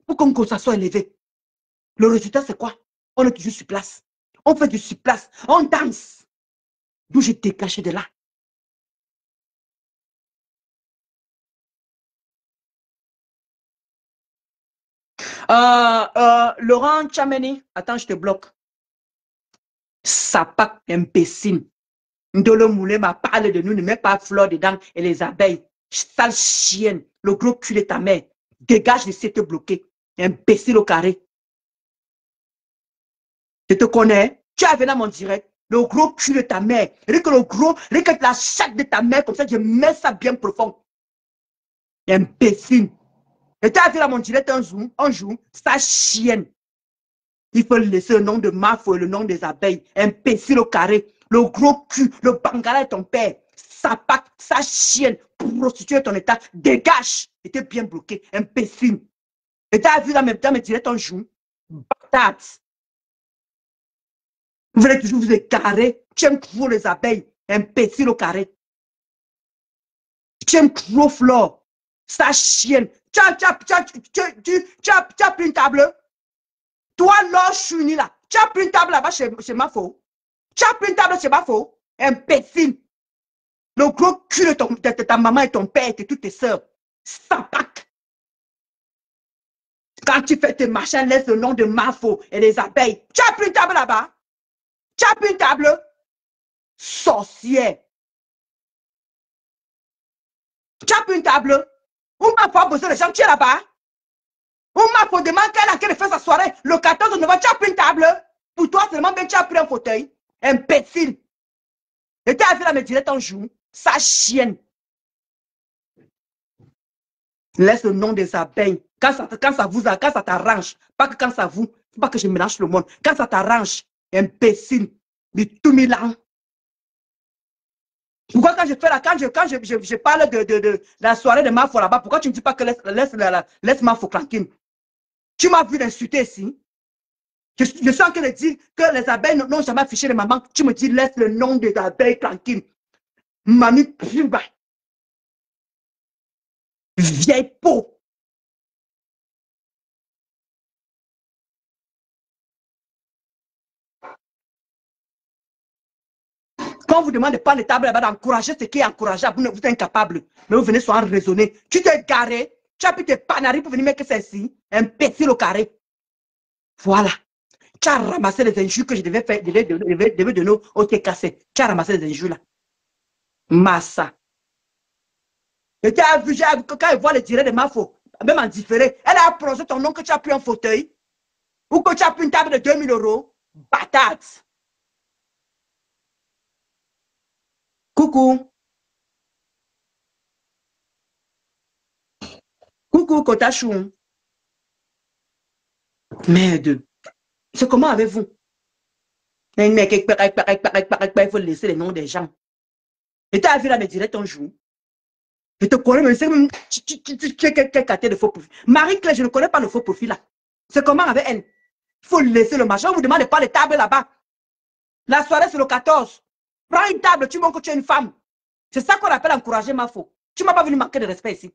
pour que Ngosa soit élevé. Le résultat, c'est quoi? On est toujours sur place. On fait du sur place. On danse. D'où je t'ai caché de là. Laurent Tchameni, attends, je te bloque. Sapak imbécile. Ndolo Moulé m'a parlé de nous, ne mets pas Flore dedans et les abeilles. Sale chienne, le gros cul de ta mère. Dégage de cette bloqué. Imbécile au carré. Je te connais. Tu as venu dans mon direct. Le gros cul de ta mère. Regarde la chatte de ta mère, comme ça, je mets ça bien profond. Imbécile. Et tu as vu dans mon direct un jour, sa chienne. Il faut laisser le nom de Mafo et le nom des abeilles. Imbécile au carré. Le gros cul, le bangala de ton père. Sa patte, sa chienne. Prostituée de ton état. Dégage. Était bien bloqué. Imbécile. Et tu as vu dans mes directs un jour. Bâtard. Vous voulez toujours vous égarer. Tu aimes trop les abeilles. Imbécile au carré. Tu aimes trop Flore. Sa chienne. Tu as pris une table. Toi, là, je suis ni là. Tu as pris une table là-bas chez Mafo. Tu as pris une table chez Mafo. Imbécile. Le gros cul de ta maman et ton père et toutes tes soeurs. Sapac. Quand tu fais tes machins, laisse le nom de Mafo et les abeilles. Tu as pris une table là-bas? Tu as pris une table? Sorcière. Tu as pris une table? Ou Mafo a besoin de gens, tu es là-bas? Ou Mafo demande qu'elle fait sa soirée le 14 novembre, tu as pris une table? Pour toi seulement, ben, tu as pris un fauteuil. Imbécile. Et tu as vu là me dire ton jour, sa chienne. Laisse le nom des abeilles. Quand ça t'arrange, pas que quand ça vous, pas que je mélange le monde. Quand ça t'arrange, imbécile, de tout Milan. Pourquoi quand je fais là, quand je parle de la soirée de Mafo là-bas, pourquoi tu ne dis pas que laisse Mafo tranquille? Tu m'as vu l'insulter ici. Je suis en train de dire que les abeilles n'ont jamais affiché les mamans. Tu me dis laisse le nom des abeilles tranquille. Mamie Pimba. Vieille peau. Quand on vous demande de prendre les tables là-bas, d'encourager ce qui est encourageable, vous êtes incapable. Mais vous venez souvent raisonner. Tu t'es garé, tu as pris tes panaris pour venir mettre ça ici. Imbécile au carré. Voilà. Tu as ramassé les injures que je devais faire, devais donner au TKC. Tu as ramassé les injures là. Massa. Et tu as vu, quand elle voit le direct de Mafo, même en différé, elle a prononcé ton nom que tu as pris un fauteuil ou que tu as pris une table de 2000 €. Patate. Coucou. Coucou, Kotachou. Merde. C'est comment avec vous? Il faut laisser les noms des gens. Et tu as vu là, me direct ton jour. Je te connais, mais c'est même. Tu es quel quartier de faux profil. Marie-Claire, je ne connais pas le faux profil là. C'est comment avec elle? Il faut laisser le machin. On vous demande pas les tables là-bas. La soirée, c'est le 14. Prends une table, tu montres que tu es une femme. C'est ça qu'on appelle encourager Mafo. Tu ne m'as pas venu manquer de respect ici.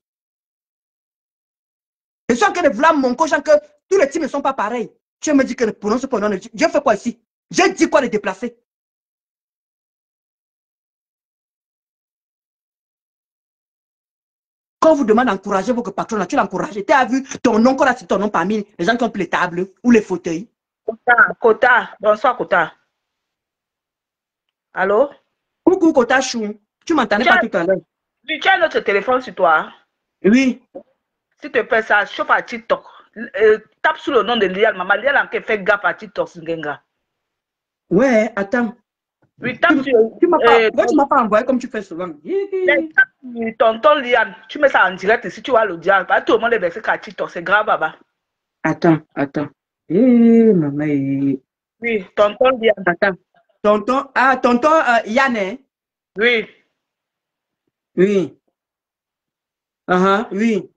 Je suis en train de vouloir mon coach que tous les teams ne sont pas pareils. Tu me dis que pour nous, c'est pour nous. J'ai fait quoi ici? J'ai dit quoi de déplacer? Quand on vous demande d'encourager votre patron, tu l'encourages. Tu as vu ton nom, qu'on a cité ton nom parmi les gens qui ont pris les tables ou les fauteuils. Kota, bonsoir Kota. Allô? Coucou Kota Chou. Tu m'entendais pas tout à l'heure? Oui, tu as notre téléphone sur toi. Oui. S'il te plaît, ça chauffe à TikTok. Tape sous le nom de Lial. Maman Lial a fait gaffe à TikTok, Singenga. Ouais, attends. Oui, tape sur. Tu m'as pas envoyé comme tu fais souvent. Tonton Lian, tu mets ça en direct ici, tu vois le diable. Pas tout le monde est versé à TikTok, c'est grave, Baba. Attends. Maman. Oui, tonton Lian. Attends. Tonton Yann, hein? Oui. Oui. Oui.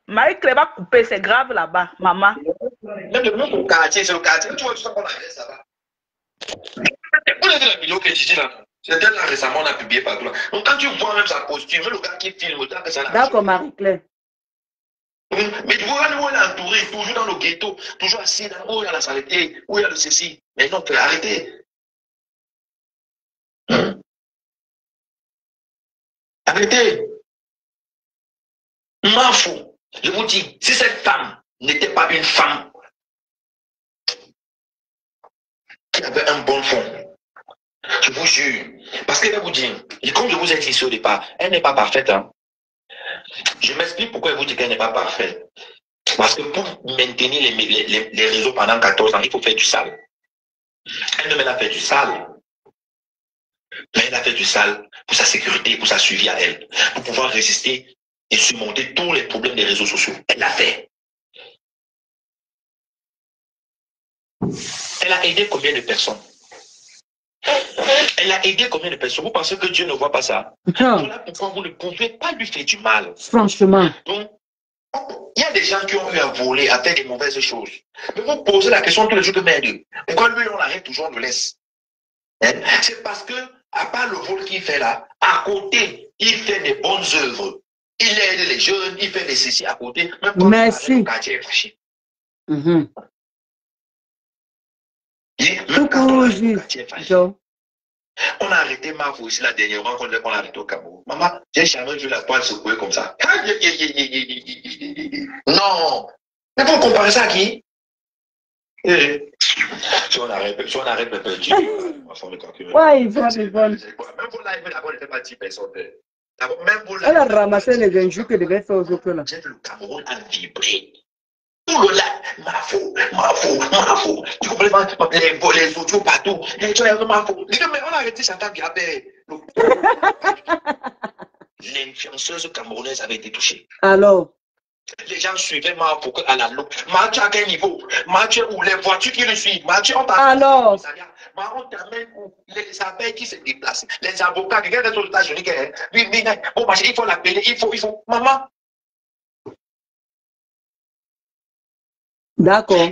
Marie-Claire va couper, c'est grave là-bas, maman. Même le quartier, c'est le quartier. Tu vois tout ça qu'on a fait ça-bas. Vous avez vu la vidéo que j'ai dit là? C'était là récemment, on a publié partout là. Donc quand tu vois même sa posture, même le gars qui filme, que ça. D'accord, Marie-Claire. Mais tu vois, nous, on est entouré, toujours dans le ghetto, toujours assis dans où il y a la saleté, où il y a le ceci. Mais non, arrêtez. Arrêtez. M'en fous. Je vous dis, si cette femme n'était pas une femme qui avait un bon fond, je vous jure, parce qu'elle va vous dire, et comme je vous ai dit ici au départ, elle n'est pas parfaite. Hein. Je m'explique pourquoi elle vous dit qu'elle n'est pas parfaite. Parce que pour maintenir les réseaux pendant 14 ans, il faut faire du sale. Elle-même, elle a fait du sale. Mais elle a fait du sale pour sa sécurité, pour sa suivi à elle, pour pouvoir résister et surmonter tous les problèmes des réseaux sociaux. Elle l'a fait. Elle a aidé combien de personnes? Elle a aidé combien de personnes? Vous pensez que Dieu ne voit pas ça? Voilà pourquoi vous ne pouvez pas lui faire du mal. Franchement. Donc, il y a des gens qui ont eu à voler, à faire des mauvaises choses. Mais vous posez la question tous les jours de merde. Pourquoi lui, on l'arrête toujours, on le laisse? C'est parce que, à part le vol qu'il fait là, à côté, il fait des bonnes œuvres. Il aide les jeunes, il fait des ceci à côté. Même quand merci. Le quartier est fâché. Coucou, Joe. On a arrêté Mafou ici la dernièrement qu'on l'a arrêté au Cameroun. Maman, j'ai jamais vu la poêle secouer comme ça. Non. Mais pour comparer ça à qui? Si on arrête de perdu, on va faire le calcul. Ouais, ils vont, ils vont. Même pour live, d'abord, il ne fait pas 10 personnes. Même pour Elle a ramassé les injures que devait faire aux autres là. Le Cameroun a vibré. Tout le lac, Mafou. Tu comprends? Les autres partout. Les gens, Mafou. Mais on a arrêté Chantal Gabé. L'influenceuse camerounaise avait été touchée. Alors? Les gens suivaient Mafou à la loupe. Mathieu à quel niveau? Mathieu où les voitures qui le suivent. Mathieu, on t'amène. Alors? On t'amène où? Les abeilles qui se déplacent. Les avocats, quelqu'un est aux États-Unis. Bon, il faut l'appeler. Il faut. Maman. D'accord.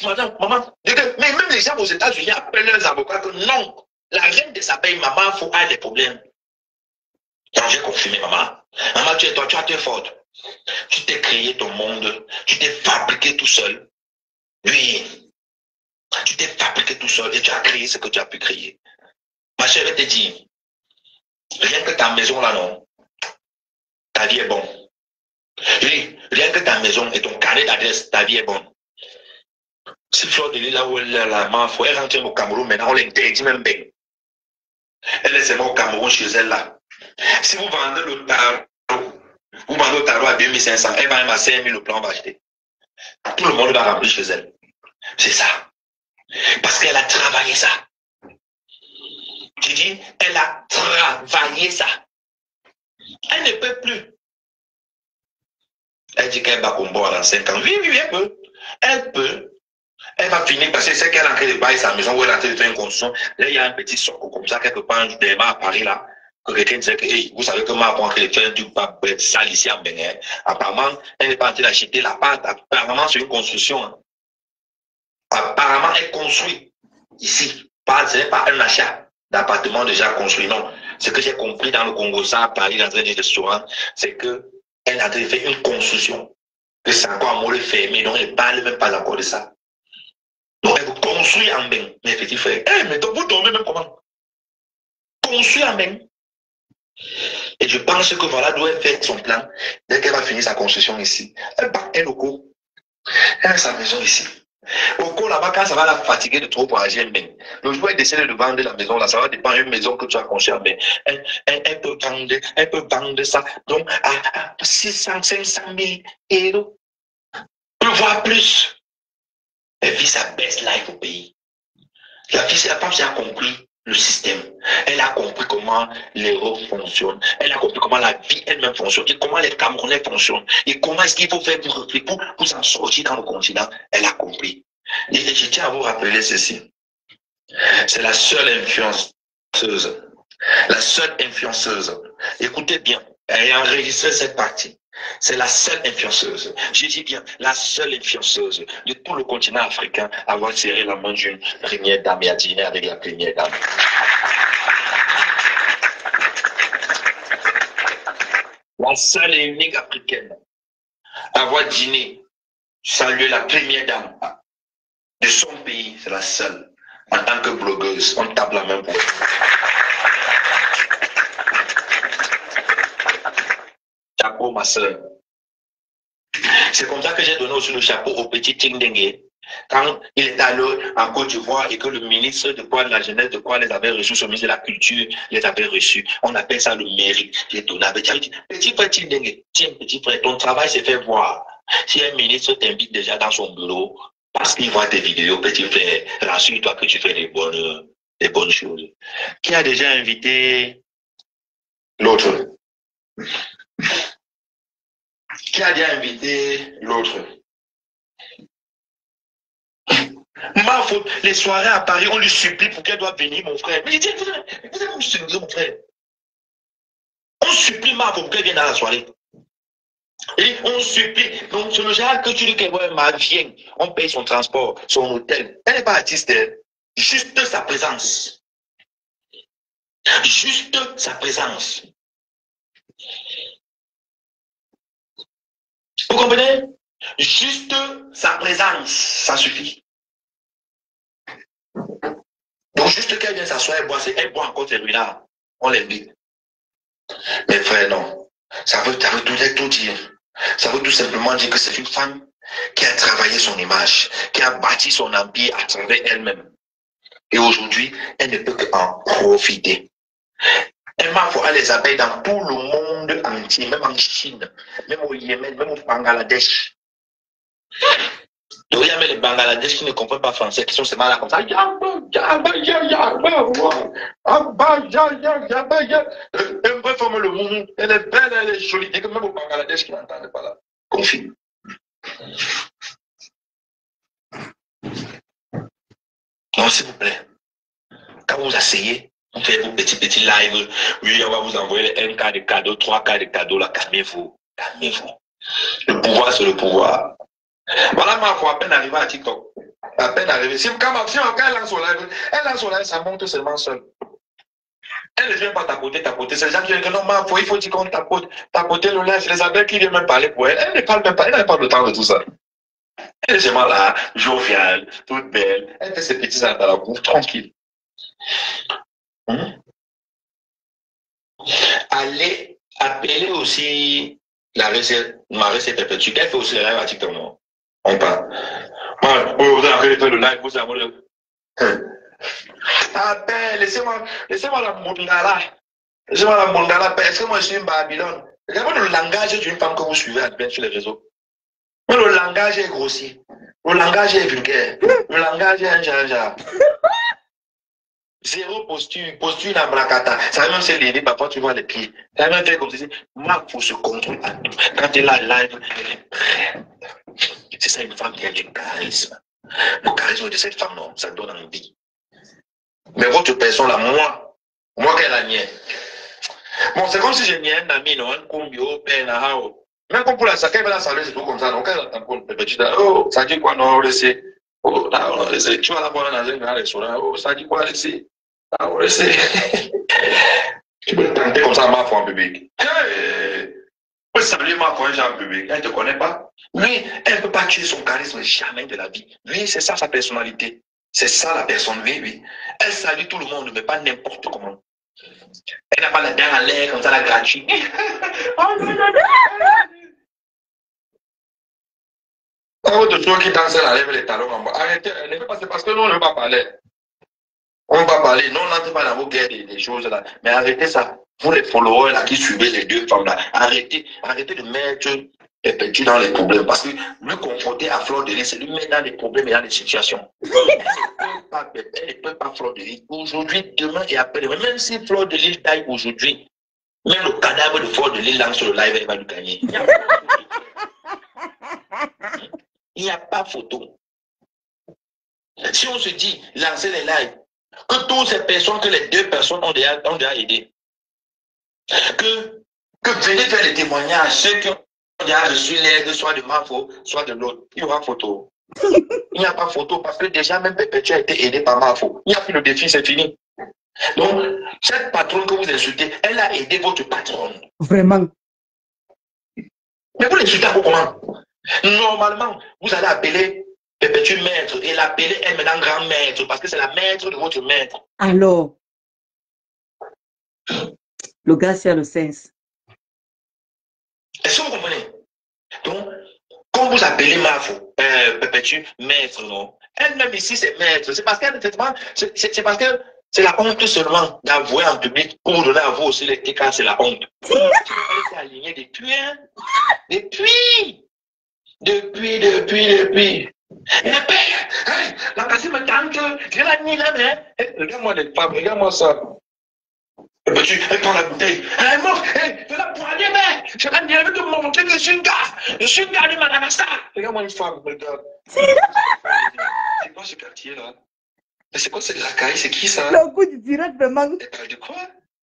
Maman, mais même les gens aux États-Unis appellent leurs avocats que non, la reine des abeilles, maman, il faut avoir des problèmes. Donc j'ai confirmé, maman. Maman, tu as été forte. Tu t'es créé ton monde, tu t'es fabriqué tout seul. Oui, tu t'es fabriqué tout seul et tu as créé ce que tu as pu créer. Ma chère, je te dis, rien que ta maison là, non, ta vie est bonne. Oui, rien que ta maison et ton carnet d'adresse, ta vie est bonne. Si Fleur de Lille, là où elle est, la Mafou, elle rentre au Cameroun, maintenant on l'interdit même bien. Elle est seulement au Cameroun chez elle là. Si vous vendez le tarot à 2500, elle va même à 5000 le plan va acheter. Tout le monde va remplir chez elle. C'est ça. Parce qu'elle a travaillé ça. Tu dis, elle a travaillé ça. Elle ne peut plus. Elle dit qu'elle va combattre dans 5 ans. Oui, elle peut. Elle peut. Elle va finir parce que c'est qu'elle est en train de bailler sa maison où elle est en train de faire une construction. Là, il y a un petit socle comme ça, quelque part, derrière à Paris, là, que quelqu'un disait que, hey, vous savez que moi, pour en train de faire un truc pas sale ici en Bénin. Apparemment, elle n'est pas en train d'acheter la pâte. Apparemment, c'est une construction. Hein. Apparemment, elle construit ici. Ce n'est pas un achat d'appartement déjà construit, non. Ce que j'ai compris dans le Congo, ça, à Paris, dans un restaurant, c'est qu'elle est en train de faire une construction. Que c'est encore un mot fermé, donc elle ne parle même pas encore de ça. Donc, elle vous construit en bain, mes petits frères. Eh, mais donc, vous dormez même comment? Construit en bain. Et je pense que voilà d'où elle fait son plan. Dès qu'elle va finir sa construction ici, elle part elle au cours. Elle a sa maison ici. Au cours là-bas, quand ça va la fatiguer de trop voyager en bain, le jour où elle décide de vendre la maison là, ça va dépendre d'une maison que tu as construite en bain. Elle peut vendre ça. Donc, à 600, 500 000 euros. Peut voir plus. Elle vit sa best life au pays. La femme a compris le système. Elle a compris comment l'euro fonctionne. Elle a compris comment la vie elle-même fonctionne. Et comment les Camerounais fonctionnent. Et comment est-ce qu'il faut faire pour s'en sortir dans le continent. Elle a compris. Et je tiens à vous rappeler ceci. C'est la seule influenceuse. La seule influenceuse. Écoutez bien. Elle a enregistré cette partie. C'est la seule influenceuse, je dis bien, la seule influenceuse de tout le continent africain à avoir serré la main d'une première dame et à dîner avec la première dame. La seule et unique africaine à avoir dîné, salué la première dame de son pays, c'est la seule. En tant que blogueuse, on tape la main pour chapeau, ma soeur. C'est comme ça que j'ai donné aussi le chapeau au petit Tindengue. Quand il est allé en Côte d'Ivoire et que le ministre de la jeunesse de quoi les avait reçus, le ministre de la culture les avait reçus. On appelle ça le mérite. J'ai donné avec petit frère Tindengue, tiens petit frère, ton travail s'est fait voir. Si un ministre t'invite déjà dans son bureau, parce qu'il voit tes vidéos, petit frère, rassure-toi que tu fais des bonnes choses. Qui a déjà invité l'autre? Qui a déjà invité l'autre? Ma faute, les soirées à Paris, on lui supplie pour qu'elle doit venir, mon frère. Mais il dit, vous allez me supplier, mon frère. On supplie ma faute pour qu'elle vienne à la soirée. Et on supplie. Donc, c'est le genre que tu dis que ouais, ma viens, on paye son transport, son hôtel. Elle n'est pas artiste, elle. Juste sa présence. Juste sa présence. Vous comprenez? Juste sa présence, ça suffit. Donc juste qu'elle vient s'asseoir et boire, elle boit encore ses ruinards. On l'invite. Mais frère, non. Ça veut tout dire. Ça veut tout simplement dire que c'est une femme qui a travaillé son image, qui a bâti son empire à travers elle-même. Et aujourd'hui, elle ne peut qu'en profiter. Elle m'a fait les abeilles dans tout le monde entier, même en Chine, même au Yémen, même au Bangladesh. Donc, il y a même les Bangladesh qui ne comprennent pas français, qui sont seulement là comme ça. Elle forme le monde, elle est belle, elle est jolie. Et que même au Bangladesh qui n'entendent pas là. Confie. Donc, s'il vous plaît, quand vous asseyez, vous faites vos petits lives, oui, on va vous envoyer un cas de cadeau, 3 cas de cadeau, là, calmez-vous, calmez-vous. Le pouvoir, c'est le pouvoir. Voilà, ma foi, à peine arrivé à TikTok. À peine arrivé. Si quand elle lance son live, ça monte seulement seul. Elle ne vient pas tapoter. C'est les gens qui disent que non, ma foi, il faut dire qu'on tapoter le live. C'est les abeilles qui viennent même parler pour elle. Elle ne parle même pas, elle n'a pas le temps de tout ça. Elle est seulement là, joviale, toute belle. Elle fait ses petits dans la bouffe, tranquille. Allez, appeler aussi la recette, ma recette perpétue. Elle fait aussi le live à TikTok, non? On parle. Vous avez fait le live, vous avez appelle, laissez-moi la Mundala. Laissez-moi la Mundala, parce que moi je suis une Babylone. Regardez le langage d'une femme que vous suivez à peine sur les réseaux. Mais le langage est grossier. Le langage est vulgaire. Le langage est un jaja. Zéro posture n'abracata. Ça va même se lever, parfois tu vois les pieds. Ça va même faire comme si, Marc, faut se contrôler. Quand elle est là, live, elle est prête. C'est ça une femme qui a du charisme. Le charisme de cette femme, non, ça donne envie. Mais votre personne là, moi qu'elle a nié. Bon, c'est comme si j'ai nié un ami, non, un combio, peine, même comme pour la salle, elle va la saluer, c'est tout comme ça. Donc, elle attend pour le petit, oh, ça dit quoi, non, laissez. Oh, là, on laissez. Tu vas la voir dans un grand restaurant, oh, ça dit quoi, laissez. Ah, on laissez. Tu peux tenter comme ça, ma foi en public. Tu peux saluer ma foi en public. Elle ne te connaît pas. Lui, elle ne peut pas tuer son charisme jamais de la vie. Lui, c'est ça sa personnalité. C'est ça la personne, oui. Elle salue tout le monde, mais pas n'importe comment. Elle n'a pas la dent à l'air comme ça, la gratuite. Autre chose qui danse, elle lève les talons en bas. Arrêtez, c'est parce que nous, on ne veut pas parler. On ne va pas parler. Non, on n'entre pas dans vos guerres des choses là. Mais arrêtez ça. Vous les followers là qui suivez les deux femmes là, arrêtez de mettre Perpétue dans les problèmes. Parce que lui confronter à Fleur de Lys, c'est lui mettre dans des problèmes et dans des situations. Elle ne peut pas Fleur de Lys. Aujourd'hui, demain et après, même si Fleur de Lys taille aujourd'hui, même le cadavre de Fleur de Lys lance sur le live, elle va lui gagner. Il n'y a pas photo. Si on se dit, lancer les lives, que toutes ces personnes, que les deux personnes ont déjà aidé, que venez faire les témoignages, ceux qui ont déjà reçu l'aide, soit de Mafo, soit de l'autre, il y aura photo. Il n'y a pas photo parce que déjà même Perpétue a été aidé par Mafo. Il n'y a plus le défi, c'est fini. Donc, cette patronne que vous insultez, elle a aidé votre patronne. Vraiment. Mais vous l'insultez comment? Normalement, vous allez appeler Perpétue maître et l'appeler elle maintenant grand maître parce que c'est la maître de votre maître. Alors, le gars, c'est le sens. Est-ce que vous comprenez? Donc, quand vous appelez Mafo, Perpétue maître, non? Elle-même ici, c'est maître. C'est parce que c'est la honte seulement d'avouer en public pour vous donner à vous aussi les cas, c'est la honte. Elle s'est alignée depuis. Et après, la personne me tente, je la nie là, mais regarde-moi les femmes, regarde-moi ça. Perpétue, elle prend la bouteille. Elle est morte, je la poignée, mais je la nie avec mon montrer que je suis une gars de Madagascar. Regarde-moi une femme, regarde. C'est quoi ce quartier-là? C'est quoi cette racaille? C'est qui ça? Le coup du direct, vraiment. Elle parle de quoi?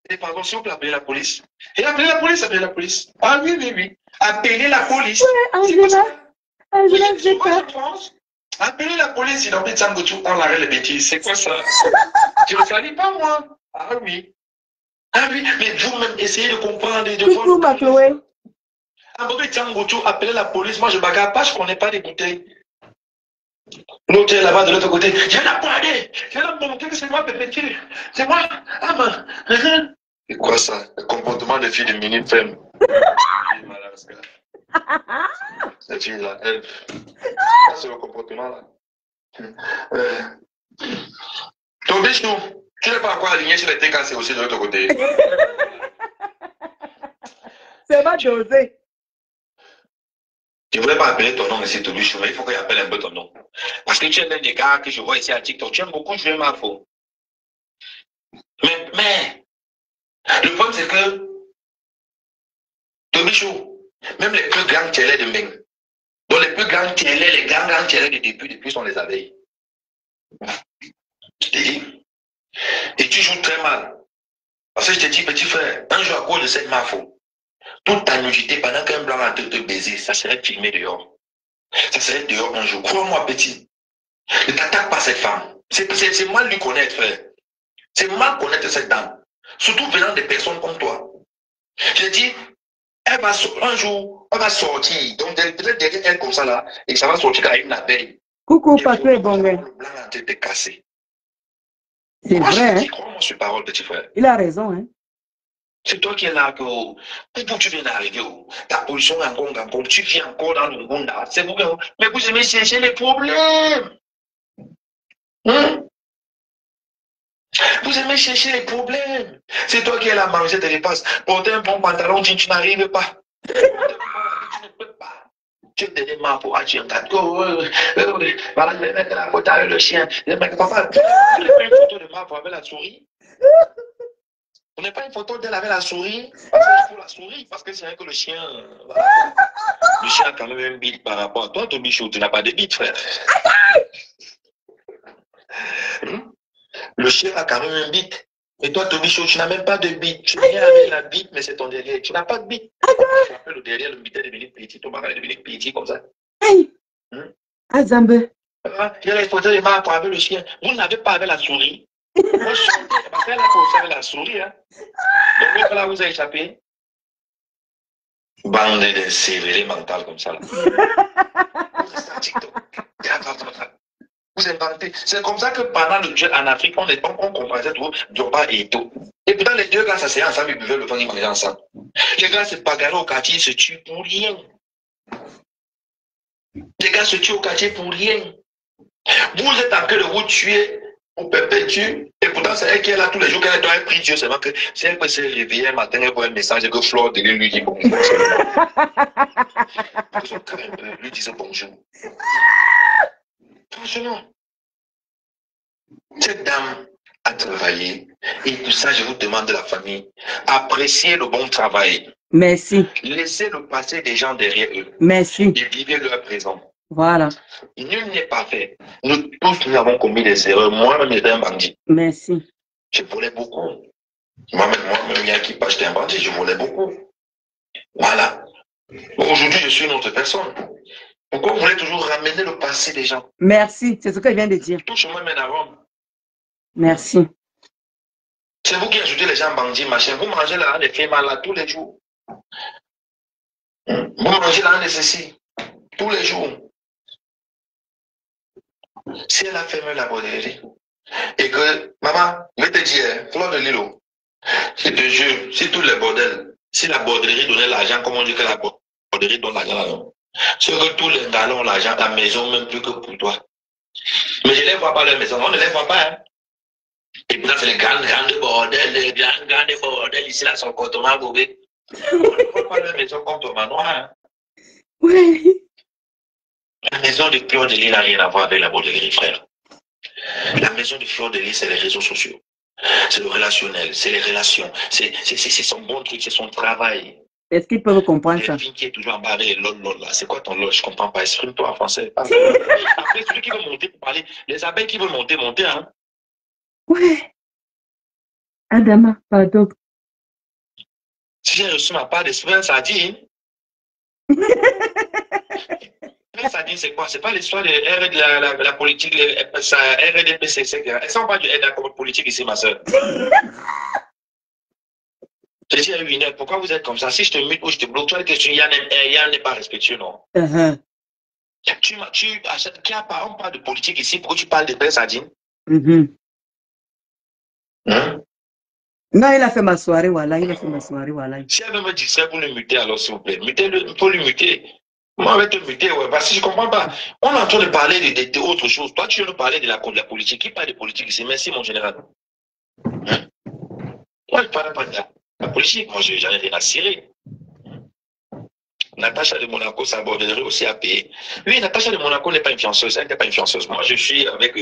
Et pardon, si on peut appeler la police. Et appeler la police. Ah oui. Appelez la police. Angela, j'ai peur. Appelez la police, il a envie de s'engager dans l'arrêt les bêtises. C'est quoi ça? Je ne salue pas moi. Ah oui, mais vous-même essayez de comprendre. Coucou, ma Chloé. Appelez la police, moi je bagarre pas, je ne connais pas les bouteilles. L'autre est là-bas de l'autre côté. Viens la poignée. Viens la montrer que c'est moi, Pépé. C'est moi. Ah, ben. C'est quoi ça? Le comportement des filles de mini-femme. Cette fille-là, elle. Ça, c'est le comportement là. Ton bichou, tu n'es pas encore aligné sur les TKC aussi de l'autre côté. C'est pas dosé. Je ne voulais pas appeler ton nom ici, Tobichou, mais il faut que j'appelle un peu ton nom. Parce que tu es l'un des gars que je vois ici à TikTok. Tu aimes beaucoup jouer ma faute. Mais, le problème, c'est que, Tobichou, même les plus grands télés de Ming, donc les plus grands télés, les grands télés de depuis sont les abeilles. Je te dis. Et tu joues très mal. Parce que je te dis, petit frère, un jour à cause de cette mafo, toute ta nudité pendant qu'un blanc a te baiser, ça serait filmé dehors. Ça serait dehors un jour. Crois-moi, petit. Ne t'attaque pas à cette femme. C'est mal lui connaître, frère. C'est mal connaître cette dame. Surtout venant des personnes comme toi. Je dis, elle va un jour, elle va sortir. Donc, peut-être derrière elle comme ça là, et ça va sortir avec une abeille. Coucou, Patrick, bon gars. Le blanc en tête est cassé. C'est vrai, hein? Crois-moi sur parole, petit frère. Il a raison, hein? C'est toi qui es là que d'où tu viens d'arriver, ta position en Congo, tu viens encore dans le monde. C'est vous, mais vous aimez chercher les problèmes. Hein? Vous aimez chercher les problèmes. C'est toi qui es là à manger des repas. Porter un bon pantalon, tu n'arrives pas. Tu ne peux pas. Tu es derrière pour agir en cas de voilà, je vais mettre la photo avec le chien. Je vais mettre papa. Tu n'as pas une photo de ma pour avec la souris. On n'est pas une photo d'elle avec la souris. Pour la souris, parce que c'est vrai que le chien. Voilà. Le chien a quand même un bite par rapport à toi, Tobichou. Tu n'as pas de bite, frère. Le chien a quand même un bite. Et toi, Tobichou, tu n'as même pas de bite. Tu viens avec la bite, mais c'est ton derrière. Tu n'as pas de bite. Tu appelles le derrière, le bite est devenu petit. Ton bagage est devenu petit comme ça. Hey! Azambe. Il y a les photos de marques avec le chien. Vous n'avez pas avec la souris. Moi, je suis parce qu'elle a posé avec la souris. Hein. Donc, là, vous avez échappé. Bande de sévérés mentales comme ça. Là. Vous inventez. C'est comme ça que pendant le duel en Afrique, on comprenait tout, Dioba et tout. Et pourtant, les deux gars s'asseyaient ensemble, ils buvaient le vin, ils mangeaient ensemble. Les gars se bagarraient au quartier, ils se tuent pour rien. Les gars se tuent au quartier pour rien. Vous êtes en train de vous tuer au perpétue. Et pourtant, c'est elle qui est là tous les jours, qu'elle doit être pris Dieu. Seulement que si elle peut se réveiller un matin, elle voit un message que Flore de lui dit bonjour. Lui disait bonjour. Franchement, cette dame a travaillé. Et pour ça, je vous demande de la famille, appréciez le bon travail. Merci. Laissez le passé des gens derrière eux. Merci. Et vivez leur présent. Voilà. Nul n'est pas fait. Nous tous, nous avons commis des erreurs. Moi-même, j'étais un bandit. Merci. Je volais beaucoup. Moi-même, il y a qui pas, j'étais un bandit, je volais beaucoup. Voilà. Aujourd'hui, je suis une autre personne. Pourquoi vous voulez toujours ramener le passé des gens? Merci. C'est ce que je viens de dire. Tout chemin mène à Rome. Merci. C'est vous qui ajoutez les gens bandits, machin. Vous mangez là, les filles là tous les jours. Vous mangez là, ceci tous les jours. Si elle a fermé la borderie et que, maman, je vais te dire, Flore de Lilo, je te jure, si tous les bordels, si la borderie donnait l'argent, comme on dit que la borderie donne l'argent, c'est que tous les gars ont l'argent à la maison, même plus que pour toi. Mais je ne les vois pas à la maison, on ne les voit pas. Hein. Et puis là, c'est les grands bordels, les grands bordels, ici, là, son comportement mauvais. On ne voit pas à la maison comme ton manoir. Hein. Oui. La maison de Flore de Lille n'a rien à voir avec la borderie, frère. La maison de Flore de Lille, c'est les réseaux sociaux. C'est le relationnel, c'est les relations. C'est son bon truc, c'est son travail. Est-ce qu'ils peuvent comprendre ça? Qui est toujours en bas avec les lol là. C'est quoi ton lol? Je comprends pas. Exprime-toi en français. Après, celui qui veut monter pour parler. Les abeilles qui veulent monter, hein. Ouais. Adama, pardon. Si j'ai reçu ma part d'esprit, ça dit. Ça dit, c'est quoi? C'est pas l'histoire de la politique, RDPC, etc. Est-ce qu'on parle de politique ici, ma soeur? J'ai dit à une heure, pourquoi vous êtes comme ça? Si je te mute ou je te bloque, tu as une question, Yann n'est pas respectueux, non? Tu achètes, on parle de politique ici, pourquoi tu parles de pain sardine? Hein? Non, il a fait ma soirée, voilà. Il a fait ma soirée, voilà. Si elle veut me distraire pour le muter, alors s'il vous plaît, mutez-le, pour le muter. Moi, je vais te muter, ouais, parce que je ne comprends pas. On est en train de parler d'autre chose. Toi, tu veux nous parler de la politique. Qui parle de politique ici? Merci, mon général. Hein? Moi, je ne parle pas de la politique. Moi, j'en ai rien à cirer. Natacha de Monaco s'aborderait aussi à payer. Oui, Natacha de Monaco n'est pas influenceuse. Elle n'est pas influenceuse. Moi, je suis avec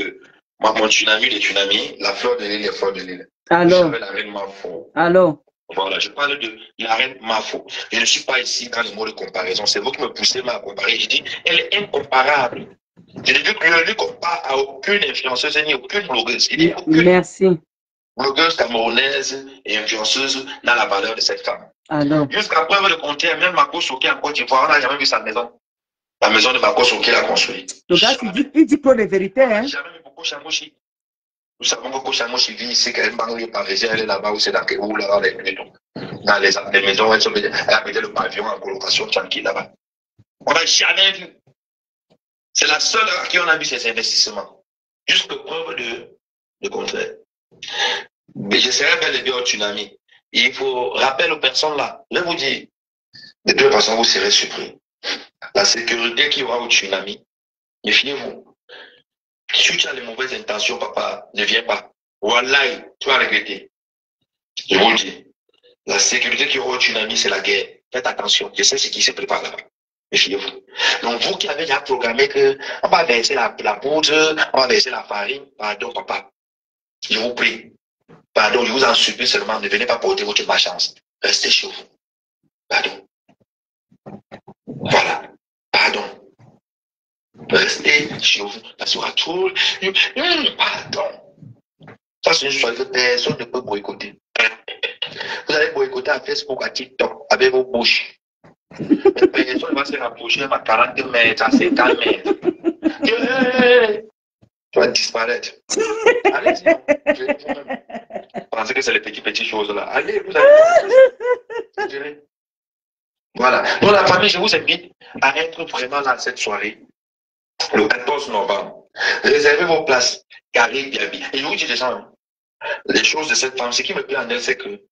mon tsunami des tsunamis, la fleur de l'île, les fleurs de l'île. Alors. Je suis avec la reine Mafo. Alors. Voilà, je parle de la reine Mafo. Je ne suis pas ici dans les mots de comparaison. C'est vous qui me poussez à comparer. Je dis, elle est incomparable. Je ne lui compare à aucune influenceuse ni aucune blogueuse. Merci. Blogueuse camerounaise et influenceuse dans la valeur de cette femme. Alors. Jusqu'à preuve de compter, même Mako Soké en Côte d'Ivoire, on n'a jamais vu sa maison. La maison de Mako Soké l'a construite. Le gars, il dit pour les vérités. Hein? Jamais vu Coco Chamouchi. Nous savons que Coco Chamouchi vit ici, qu'elle est banlieue parisienne, elle est là-bas où c'est dans les maisons. Dans les maisons, elle a mis le pavillon en colocation tranquille là-bas. On n'a jamais vu. C'est la seule à qui on a vu ces investissements. Jusqu'à preuve de contraire. Mais je serais bel et bien au tsunami. Il faut rappeler aux personnes là. Je vais vous dire, de toute façon, vous serez surpris. La sécurité qu'il y aura au tsunami, méfiez-vous. Si tu as les mauvaises intentions, papa, ne viens pas. Wallahi, tu vas regretter. Je vous le dis. La sécurité qu'il y aura au tsunami, c'est la guerre. Faites attention. Je sais ce qui se prépare là-bas. Méfiez-vous. Donc, vous qui avez déjà programmé que on va verser la poudre, on va verser la farine, pardon, papa. Je vous prie. Pardon, je vous en supplie seulement, ne venez pas porter votre malchance. Restez chez vous. Pardon. Voilà. Pardon. Restez chez vous. Parce qu'il y aura tout. Pardon. Ça, c'est une chose que personne ne peut boycotter. Vous allez boycotter à Facebook, à TikTok, avec vos bouches. Personne ne va se rapprocher à 40 mètres, à 50 mètres. Tu vas disparaître. Allez-y. Pensez que c'est les petites choses là. Allez, vous allez. Voilà. Donc la famille, je vous invite à être vraiment dans cette soirée, le 14 novembre. Réservez vos places, carré, bien. Et je vous dis déjà, les choses de cette femme, ce qui me plaît en elle, c'est que,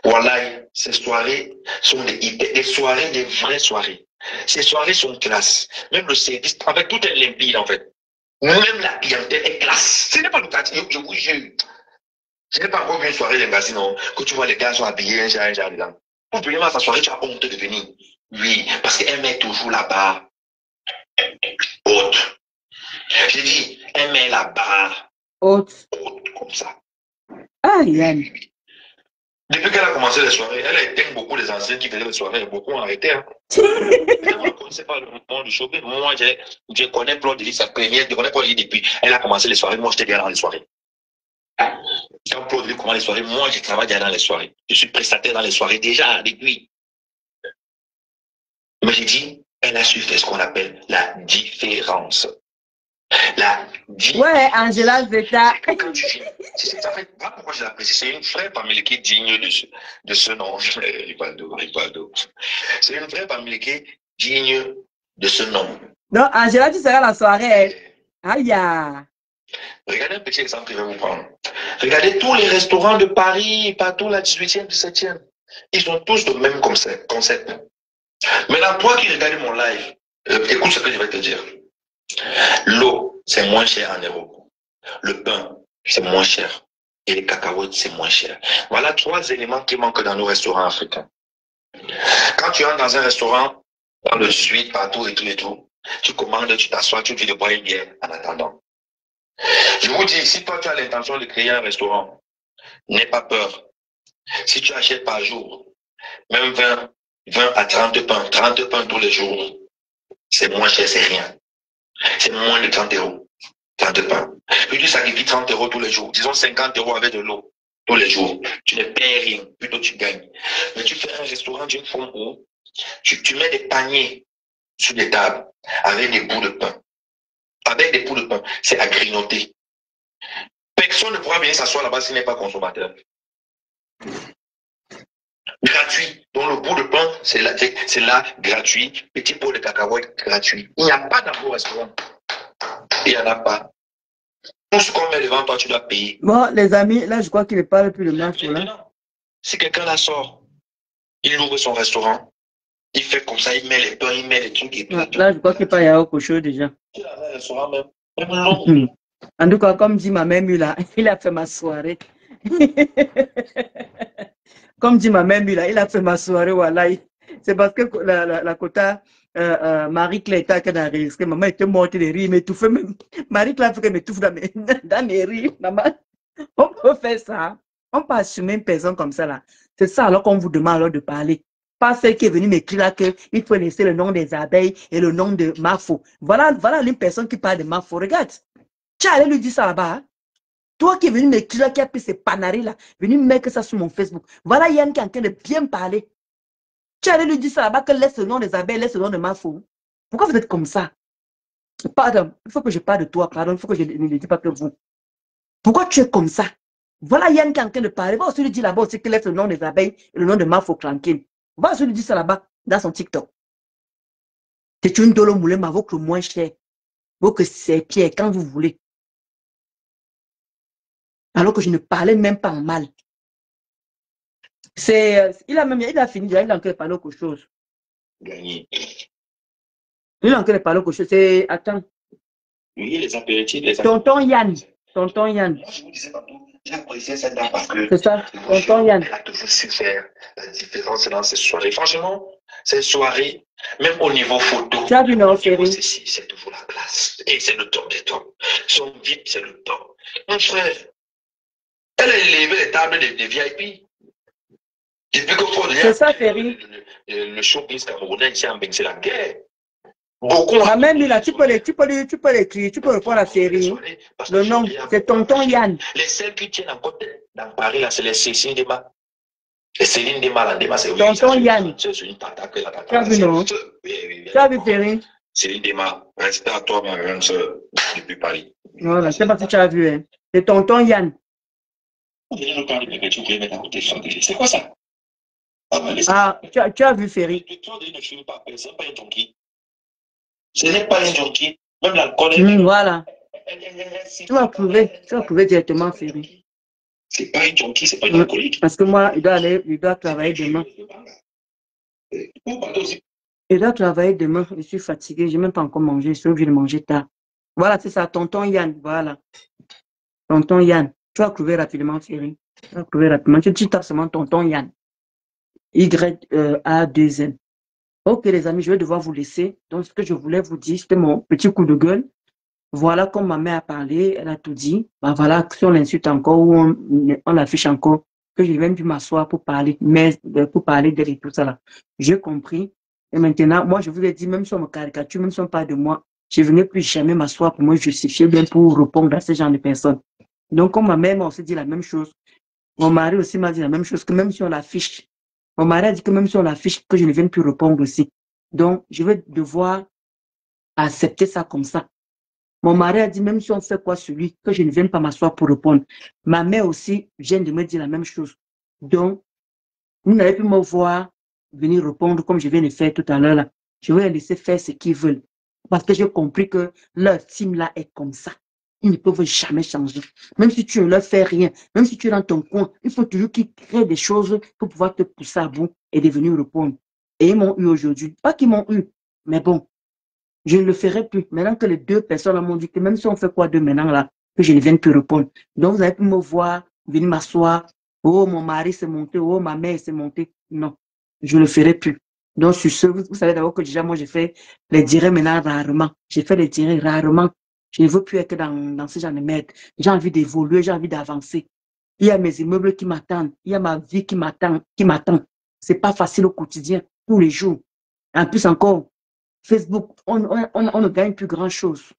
voilà, ces soirées sont des soirées, des vraies soirées. Ces soirées sont classe. Même le service, avec tout est limpide en fait. Même la clientèle est classe. Ce n'est pas le cas, je vous jure. Je n'ai pas encore vu une soirée d'Engasi, non, que tu vois les gars sont habillés, un genre dedans. Pour venir à sa soirée, tu as honte de venir. Oui, parce qu'elle met toujours la barre haute. J'ai dit, elle met la barre haute, comme ça. Ah, Yann. Depuis qu'elle a commencé les soirées, elle a éteint beaucoup les anciens qui faisaient les soirées, beaucoup ont arrêté. Hein. Moi, je ne connaissais pas le monde du shopping. Moi, je connais Claude Delis, sa première, je connais Claude Delis depuis. Elle a commencé les soirées, moi, j'étais bien dans les soirées. Quand Claude Delis commence les soirées, moi, je travaille déjà dans les soirées. Je suis prestataire dans les soirées déjà, depuis. Mais j'ai dit, elle a su faire ce qu'on appelle la différence. Ouais, Angela Zeta. Quand tu viens, en fait, voilà pourquoi je l'apprécie. C'est une vraie famille qui est digne de ce nom. Rivaldo. C'est une vraie famille qui est digne de ce nom. Donc, Angela, tu seras la soirée. Aïe. Regardez un petit exemple que je vais vous prendre. Regardez tous les restaurants de Paris, partout la 18e, 17e. Ils ont tous le même concept. Maintenant, toi qui regardes mon live, écoute ce que je vais te dire. L'eau, c'est moins cher en euros. Le pain, c'est moins cher. Et les cacahuètes, c'est moins cher. Voilà 3 éléments qui manquent dans nos restaurants africains. Quand tu entres dans un restaurant, dans le 18, partout et tout, tu commandes, tu t'assois, tu dis de boire une bière en attendant. Je vous dis, si toi tu as l'intention de créer un restaurant, n'aie pas peur. Si tu achètes par jour, même 20 à 30 pains tous les jours, c'est moins cher, c'est rien. C'est moins de 30 €. 30 pains. Puis tu sacrifies 30 € tous les jours. Disons 50 € avec de l'eau tous les jours. Tu ne payes rien. Plutôt tu gagnes. Mais tu fais un restaurant d'une forme où tu mets des paniers sur des tables avec des bouts de pain. Avec des bouts de pain, c'est à grignoter. Personne ne pourra venir s'asseoir là-bas s'il n'est pas consommateur. Gratuit. Donc le bout de pain, C'est là gratuit. Petit pot de cacahuètes gratuit. Il n'y a pas dans vos restaurants. Il n'y en a pas. Tout ce qu'on met devant toi, tu dois payer. Bon, les amis, là, je crois qu'il ne parle plus de marche. Si quelqu'un la sort, il ouvre son restaurant, il fait comme ça, il met les pains, il met les trucs. Et tout, là, je crois qu'il n'y a pas autre chose déjà. Il a un restaurant même. En tout cas, comme dit ma mère Mula, il a fait ma soirée. Comme dit ma mère Mula, il a fait ma soirée, voilà. C'est parce que la quota Marie-Claire était à risque. Maman était morte de rire, m'étouffait même. Marie-Claire fait qu'elle m'étouffe dans mes rires. Maman, on peut faire ça. On peut assumer une personne comme ça là. C'est ça alors qu'on vous demande alors de parler. Pas celle qui est venue m'écrire là qu'il faut laisser le nom des abeilles et le nom de Mafo. Voilà une personne qui parle de Mafo. Regarde. Tu allais lui dire ça là-bas. Hein? Toi qui es venu m'écrire là, qui a pris ces panaris là, venu mettre ça sur mon Facebook. Voilà Yann qui est en train de bien parler. Tu allais lui dire ça là-bas que laisse le nom des abeilles, laisse le nom de Mafo. Pourquoi vous êtes comme ça? Pardon, il faut que je parle de toi, pardon, il faut que je ne dise pas que vous. Pourquoi tu es comme ça? Voilà Yann qui est en train de parler. Va aussi lui dire là-bas aussi qu'il laisse le nom des abeilles et le nom de Mafo tranquille. Va aussi lui dire ça là-bas dans son TikTok. C'est une dolo moulin, mais vaut que le moins cher. Vaut que c'est Pierre quand vous voulez. Alors que je ne parlais même pas en mal. Il a fini déjà, il a encore parlé autre chose. Gagné. Il a encore parlé autre chose. Attends. Oui, les apéritifs, Tonton Yann. Tonton Yann. Moi, je vous disais pas tout. J'ai apprécié cette dame parce que. C'est ça, Tonton Yann. Elle a toujours su faire la différence dans ces soirées. Franchement, ces soirées, même au niveau photo, tu as vu nos séries. C'est toujours la classe. Et c'est le top des tops. Son VIP, c'est le top. Mon frère, elle a élevé les tables des VIP. Depuis que c'est ça, Ferry. Le showbiz camerounais ici en Beng, c'est la guerre. Beaucoup. Même là, tu peux l'écrire, tu peux répondre à la série. Le nom, c'est Tonton Yann. Les seuls qui tiennent encore dans Paris, là, c'est les Cécile Dema. Les Céline Dema, là, Dema, c'est Tonton Yann. C'est une tata que la tata. Tu as vu, non? Tu as vu, Ferry? Céline Dema, reste à toi, ma grande soeur, depuis Paris. Voilà, je sais pas si tu as vu, hein. C'est Tonton Yann. C'est quoi ça? Ah, tu as vu, Ferry? Ce n'est pas un junkie. Même l'alcool. Voilà. Tu vas trouver directement, Ferry. C'est pas un junkie, c'est pas un alcoolique. Parce que moi, il doit travailler demain. Il doit travailler demain. Je suis fatigué. Je n'ai même pas encore mangé. Je suis obligé de manger tard. Voilà, c'est ça. Tonton Yann. Voilà. Tonton Yann. Tu vas trouver rapidement, Ferry. Tu vas trouver rapidement. Tu tapes seulement Tonton Yann. Y-A-2-N. Ok, les amis, je vais devoir vous laisser. Donc, ce que je voulais vous dire, c'était mon petit coup de gueule. Voilà, comme ma mère a parlé, elle a tout dit. Ben voilà, si on l'insulte encore ou on l'affiche encore, que je vais même plus m'asseoir pour parler, mais pour parler d'elle et tout ça là. J'ai compris. Et maintenant, moi, je vous ai dit, même si on me caricature, même si on parle de moi, je ne venais plus jamais m'asseoir pour me justifier, bien pour répondre à ce genre de personnes. Donc, comme ma mère m'a aussi dit la même chose, mon mari aussi m'a dit la même chose, que même si on l'affiche, mon mari a dit que même si on l'affiche, que je ne viens plus répondre aussi. Donc, je vais devoir accepter ça comme ça. Mon mari a dit, même si on fait quoi sur lui, que je ne vienne pas m'asseoir pour répondre. Ma mère aussi vient de me dire la même chose. Donc, vous n'avez plus me voir venir répondre comme je viens de faire tout à l'heure là. Je vais les laisser faire ce qu'ils veulent. Parce que j'ai compris que leur team là est comme ça. Ils ne peuvent jamais changer. Même si tu ne leur fais rien, même si tu es dans ton coin, il faut toujours qu'ils créent des choses pour pouvoir te pousser à bout et de venir répondre. Et ils m'ont eu aujourd'hui. Pas qu'ils m'ont eu, mais bon, je ne le ferai plus. Maintenant que les deux personnes m'ont dit que même si on fait quoi de maintenant là, que je ne vienne plus répondre. Donc vous avez pu me voir, venir m'asseoir. Oh, mon mari s'est monté. Oh, ma mère s'est montée. Non, je ne le ferai plus. Donc sur ce, vous savez d'abord que déjà moi j'ai fait les directs maintenant rarement. J'ai fait les directs rarement. Je ne veux plus être dans ce genre de merde. J'ai envie d'évoluer, j'ai envie d'avancer. Il y a mes immeubles qui m'attendent. Il y a ma vie qui m'attend. C'est pas facile au quotidien, tous les jours. En plus encore, Facebook, on ne gagne plus grand chose.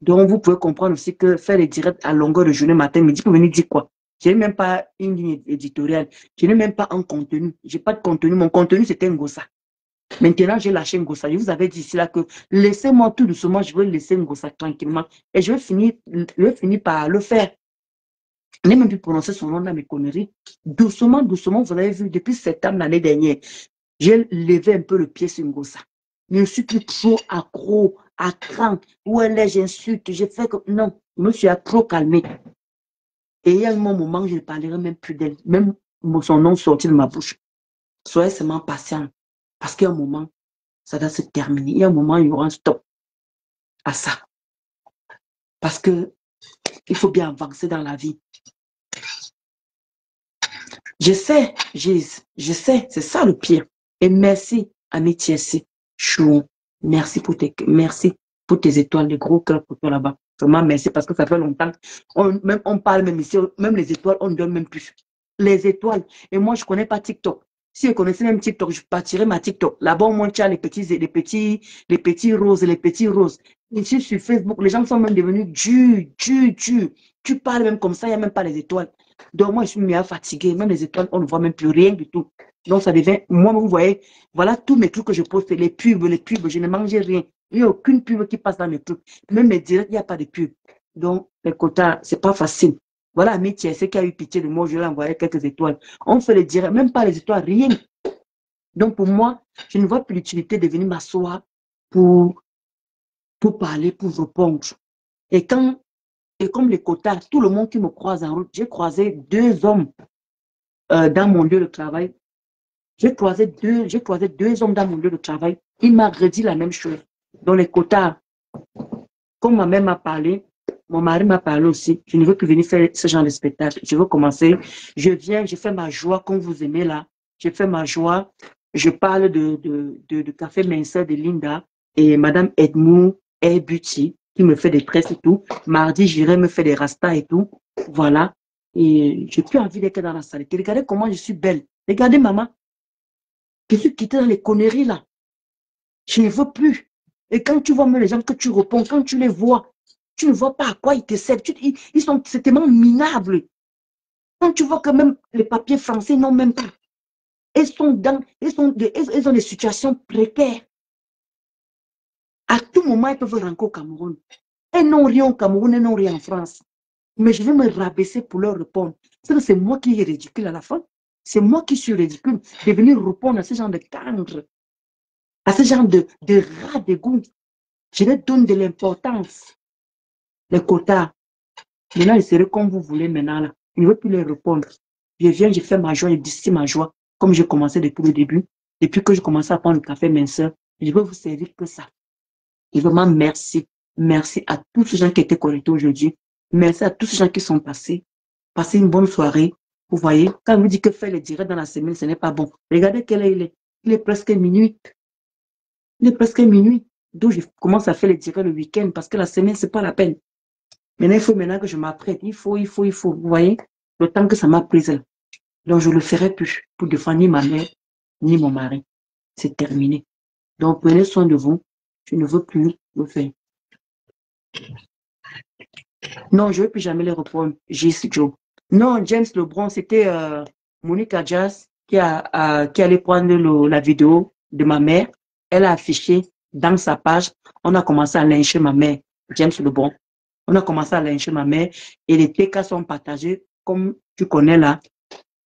Donc vous pouvez comprendre aussi que faire les directs à longueur de journée, matin, midi, pour venir dire quoi? Je n'ai même pas une ligne éditoriale. Je n'ai même pas un contenu. Je n'ai pas de contenu. Mon contenu, c'était Ngossa. Maintenant, j'ai lâché Ngossa. Je vous avais dit ici là que laissez-moi tout doucement, je vais laisser Ngossa tranquillement. Et je vais finir par le faire. Je n'ai même plus prononcé son nom dans mes conneries. Doucement, doucement, vous avez vu, depuis septembre l'année dernière, J'ai levé un peu le pied sur Ngossa. Je ne suis plus trop accro, à cran. Où elle est, j'insulte, j'ai fait que... Non, je me suis trop calmé. Et il y a un moment où je ne parlerai même plus d'elle. Même son nom sorti de ma bouche. Soyez seulement patient. Parce qu'il y a un moment, ça doit se terminer. Il y a un moment, il y aura un stop à ça. Parce que il faut bien avancer dans la vie. Je sais, je sais, c'est ça le pire. Et merci, ami Thiessi, Chou. Merci pour tes étoiles, les gros cœurs pour toi là-bas. Vraiment, merci parce que ça fait longtemps. On parle même ici, même les étoiles, on ne donne même plus. Les étoiles. Et moi, je ne connais pas TikTok. Si je connaissais même TikTok, je partirais ma TikTok. Là-bas, au moins, tu as les petits roses, les petits roses. Ici, sur Facebook, les gens sont même devenus durs. Tu parles même comme ça, il n'y a même pas les étoiles. Donc, moi, je suis mieux fatiguée. Même les étoiles, on ne voit même plus rien du tout. Donc, ça devient... Moi, vous voyez, voilà tous mes trucs que je poste. Les pubs, je ne mangeais rien. Il n'y a aucune pub qui passe dans mes trucs. Même les directs, il n'y a pas de pub. Donc, les quotas, ce n'est pas facile. Voilà, Amitié, c'est qui a eu pitié de moi, je lui ai envoyé quelques étoiles. On fait les directs, même pas les étoiles, rien. Donc, pour moi, je ne vois plus l'utilité de venir m'asseoir pour parler, pour répondre. Et comme les quotas, tout le monde qui me croise en route, j'ai croisé 2 hommes dans mon lieu de travail. J'ai croisé 2 hommes dans mon lieu de travail. Il m'a redit la même chose. Dans les quotas, comme ma mère m'a parlé, mon mari m'a parlé aussi. Je ne veux plus venir faire ce genre de spectacle. Je veux commencer. Je viens, je fais ma joie comme vous aimez là. Je fais ma joie. Je parle de café minceur de Linda et Madame Edmou Beauty qui me fait des tresses et tout. Mardi, j'irai me faire des rastas et tout. Voilà. Et j'ai plus envie d'être dans la salle. Regardez comment je suis belle. Regardez, maman. Je suis quittée dans les conneries là. Je ne veux plus. Et quand tu vois même les gens que tu réponds, quand tu les vois, tu ne vois pas à quoi ils te servent. Ils sont tellement minables. Quand tu vois que même les papiers français n'ont même pas. Ils ont des situations précaires. À tout moment, ils peuvent rentrer au Cameroun. Ils n'ont rien au Cameroun, ils n'ont rien en France. Mais je vais me rabaisser pour leur répondre. C'est moi qui est ridicule à la fin. C'est moi qui suis ridicule de venir répondre à ce genre de cancre, à ce genre de rat de goût. Je leur donne de l'importance. Les quotas. Maintenant, ils seraient comme vous voulez maintenant. Là. Je ne veux plus leur répondre. Je viens, je fais ma joie, je distille ma joie, comme j'ai commencé depuis le début. Depuis que je commençais à prendre le café minceur, je veux vous servir que ça. Et vraiment, merci. Merci à tous ces gens qui étaient connectés aujourd'hui. Merci à tous ces gens qui sont passés. Passez une bonne soirée. Vous voyez, quand on vous dit que faire les directs dans la semaine, ce n'est pas bon. Regardez quelle heure il est. Il est presque minuit. Il est presque minuit. D'où je commence à faire les directs le week-end parce que la semaine, ce n'est pas la peine. Maintenant, il faut maintenant que je m'apprête. Il faut. Vous voyez, le temps que ça m'a pris là. Donc, je ne le ferai plus pour défendre ni ma mère, ni mon mari. C'est terminé. Donc, prenez soin de vous. Je ne veux plus le faire. Non, je ne veux plus jamais les reprendre. Joe. Non, James Lebron, c'était Monique Adjas qui allait prendre la vidéo de ma mère. Elle a affiché dans sa page. On a commencé à lyncher ma mère, James Lebron. On a commencé à lyncher ma mère et les TK sont partagés comme tu connais là.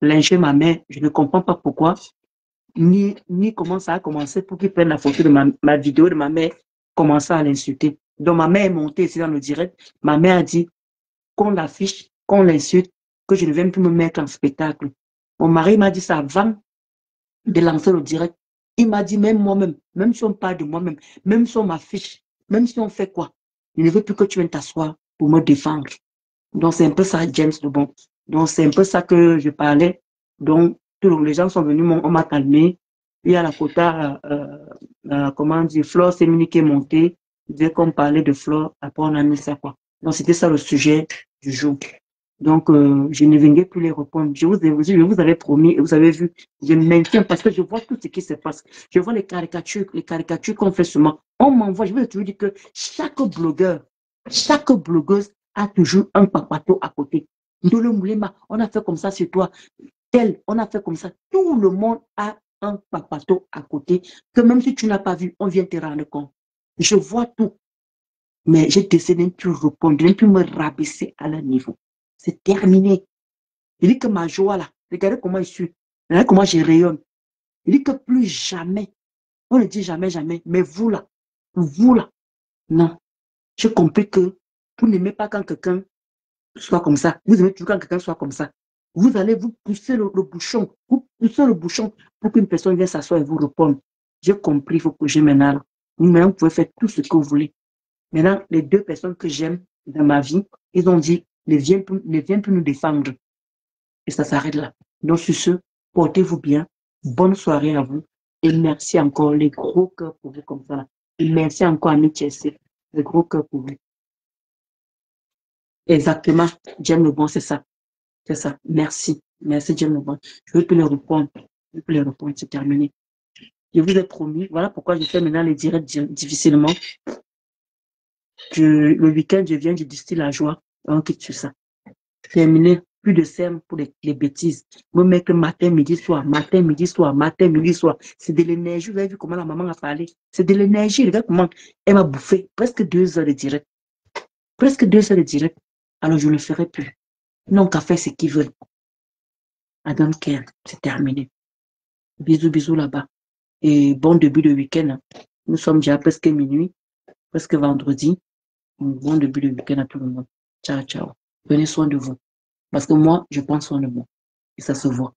Lyncher ma mère, je ne comprends pas pourquoi. Ni comment ça a commencé pour qu'ils prennent la photo de ma vidéo de ma mère, commencer à l'insulter. Donc ma mère est montée ici dans le direct. Ma mère a dit qu'on l'affiche, qu'on l'insulte, que je ne vais plus me mettre en spectacle. Mon mari m'a dit ça avant de lancer le direct. Il m'a dit même moi-même, même si on parle de moi-même, même si on m'affiche, même si on fait quoi, je ne veux plus que tu viennes t'asseoir pour me défendre. Donc c'est un peu ça, James Lebon. Donc c'est un peu ça que je parlais. Donc tous les gens sont venus, on m'a calmé. Il y a la quota, comment dire, Flore Sémini qui est montée. Dès qu'on parlait de Flore, après on a mis ça quoi. Donc c'était ça le sujet du jour. Donc je ne venais plus les répondre. Je vous avais promis et vous avez vu, je maintiens parce que je vois tout ce qui se passe. Je vois les caricatures qu'on fait souvent. On m'envoie, je veux toujours dire que chaque blogueur, chaque blogueuse a toujours un papato à côté. Ndolo Moulema, on a fait comme ça sur toi. Tel, on a fait comme ça. Tout le monde a un papato à côté que même si tu n'as pas vu, on vient te rendre compte. Je vois tout. Mais j'ai décidé de ne plus répondre, de ne plus me rabaisser à leur niveau. C'est terminé. Je dis que ma joie là, regardez comment je suis. Regardez comment je rayonne. Il dit que plus jamais, on ne dit jamais, jamais, mais vous là, non. J'ai compris que vous n'aimez pas quand quelqu'un soit comme ça. Vous aimez toujours quand quelqu'un soit comme ça. Vous allez vous pousser le bouchon, vous poussez le bouchon pour qu'une personne vienne s'asseoir et vous répondre. J'ai compris vos projets maintenant. Maintenant, vous pouvez faire tout ce que vous voulez. Maintenant, les deux personnes que j'aime dans ma vie, ils ont dit, ne viens plus nous défendre. Et ça s'arrête là. Donc, sur ce, portez-vous bien. Bonne soirée à vous. Et merci encore, les gros cœurs pour vous comme ça. Et merci encore à Michelsea, les gros cœurs pour vous. Exactement. J'aime le bon, c'est ça. C'est ça. Merci. Merci, j'aime le bon. Je veux plus les répondre. C'est terminé. Je vous ai promis. Voilà pourquoi je fais maintenant les directs difficilement. Le week-end, je viens, je distille la joie. On quitte sur ça. Terminé. Plus de serme pour les bêtises. Moi, mec, matin, midi, soir. C'est de l'énergie. Vous avez vu comment la maman a parlé? C'est de l'énergie. Regarde comment elle m'a bouffé. Presque 2 heures de direct. Alors, je ne le ferai plus. Non, qu'à faire ce qu'ils veulent. I don't care. C'est terminé. Bisous là-bas. Et bon début de week-end. Nous sommes déjà presque minuit. Presque vendredi. Bon début de week-end à tout le monde. Ciao, ciao. Prenez soin de vous. Parce que moi, je prends soin de moi. Et ça se voit.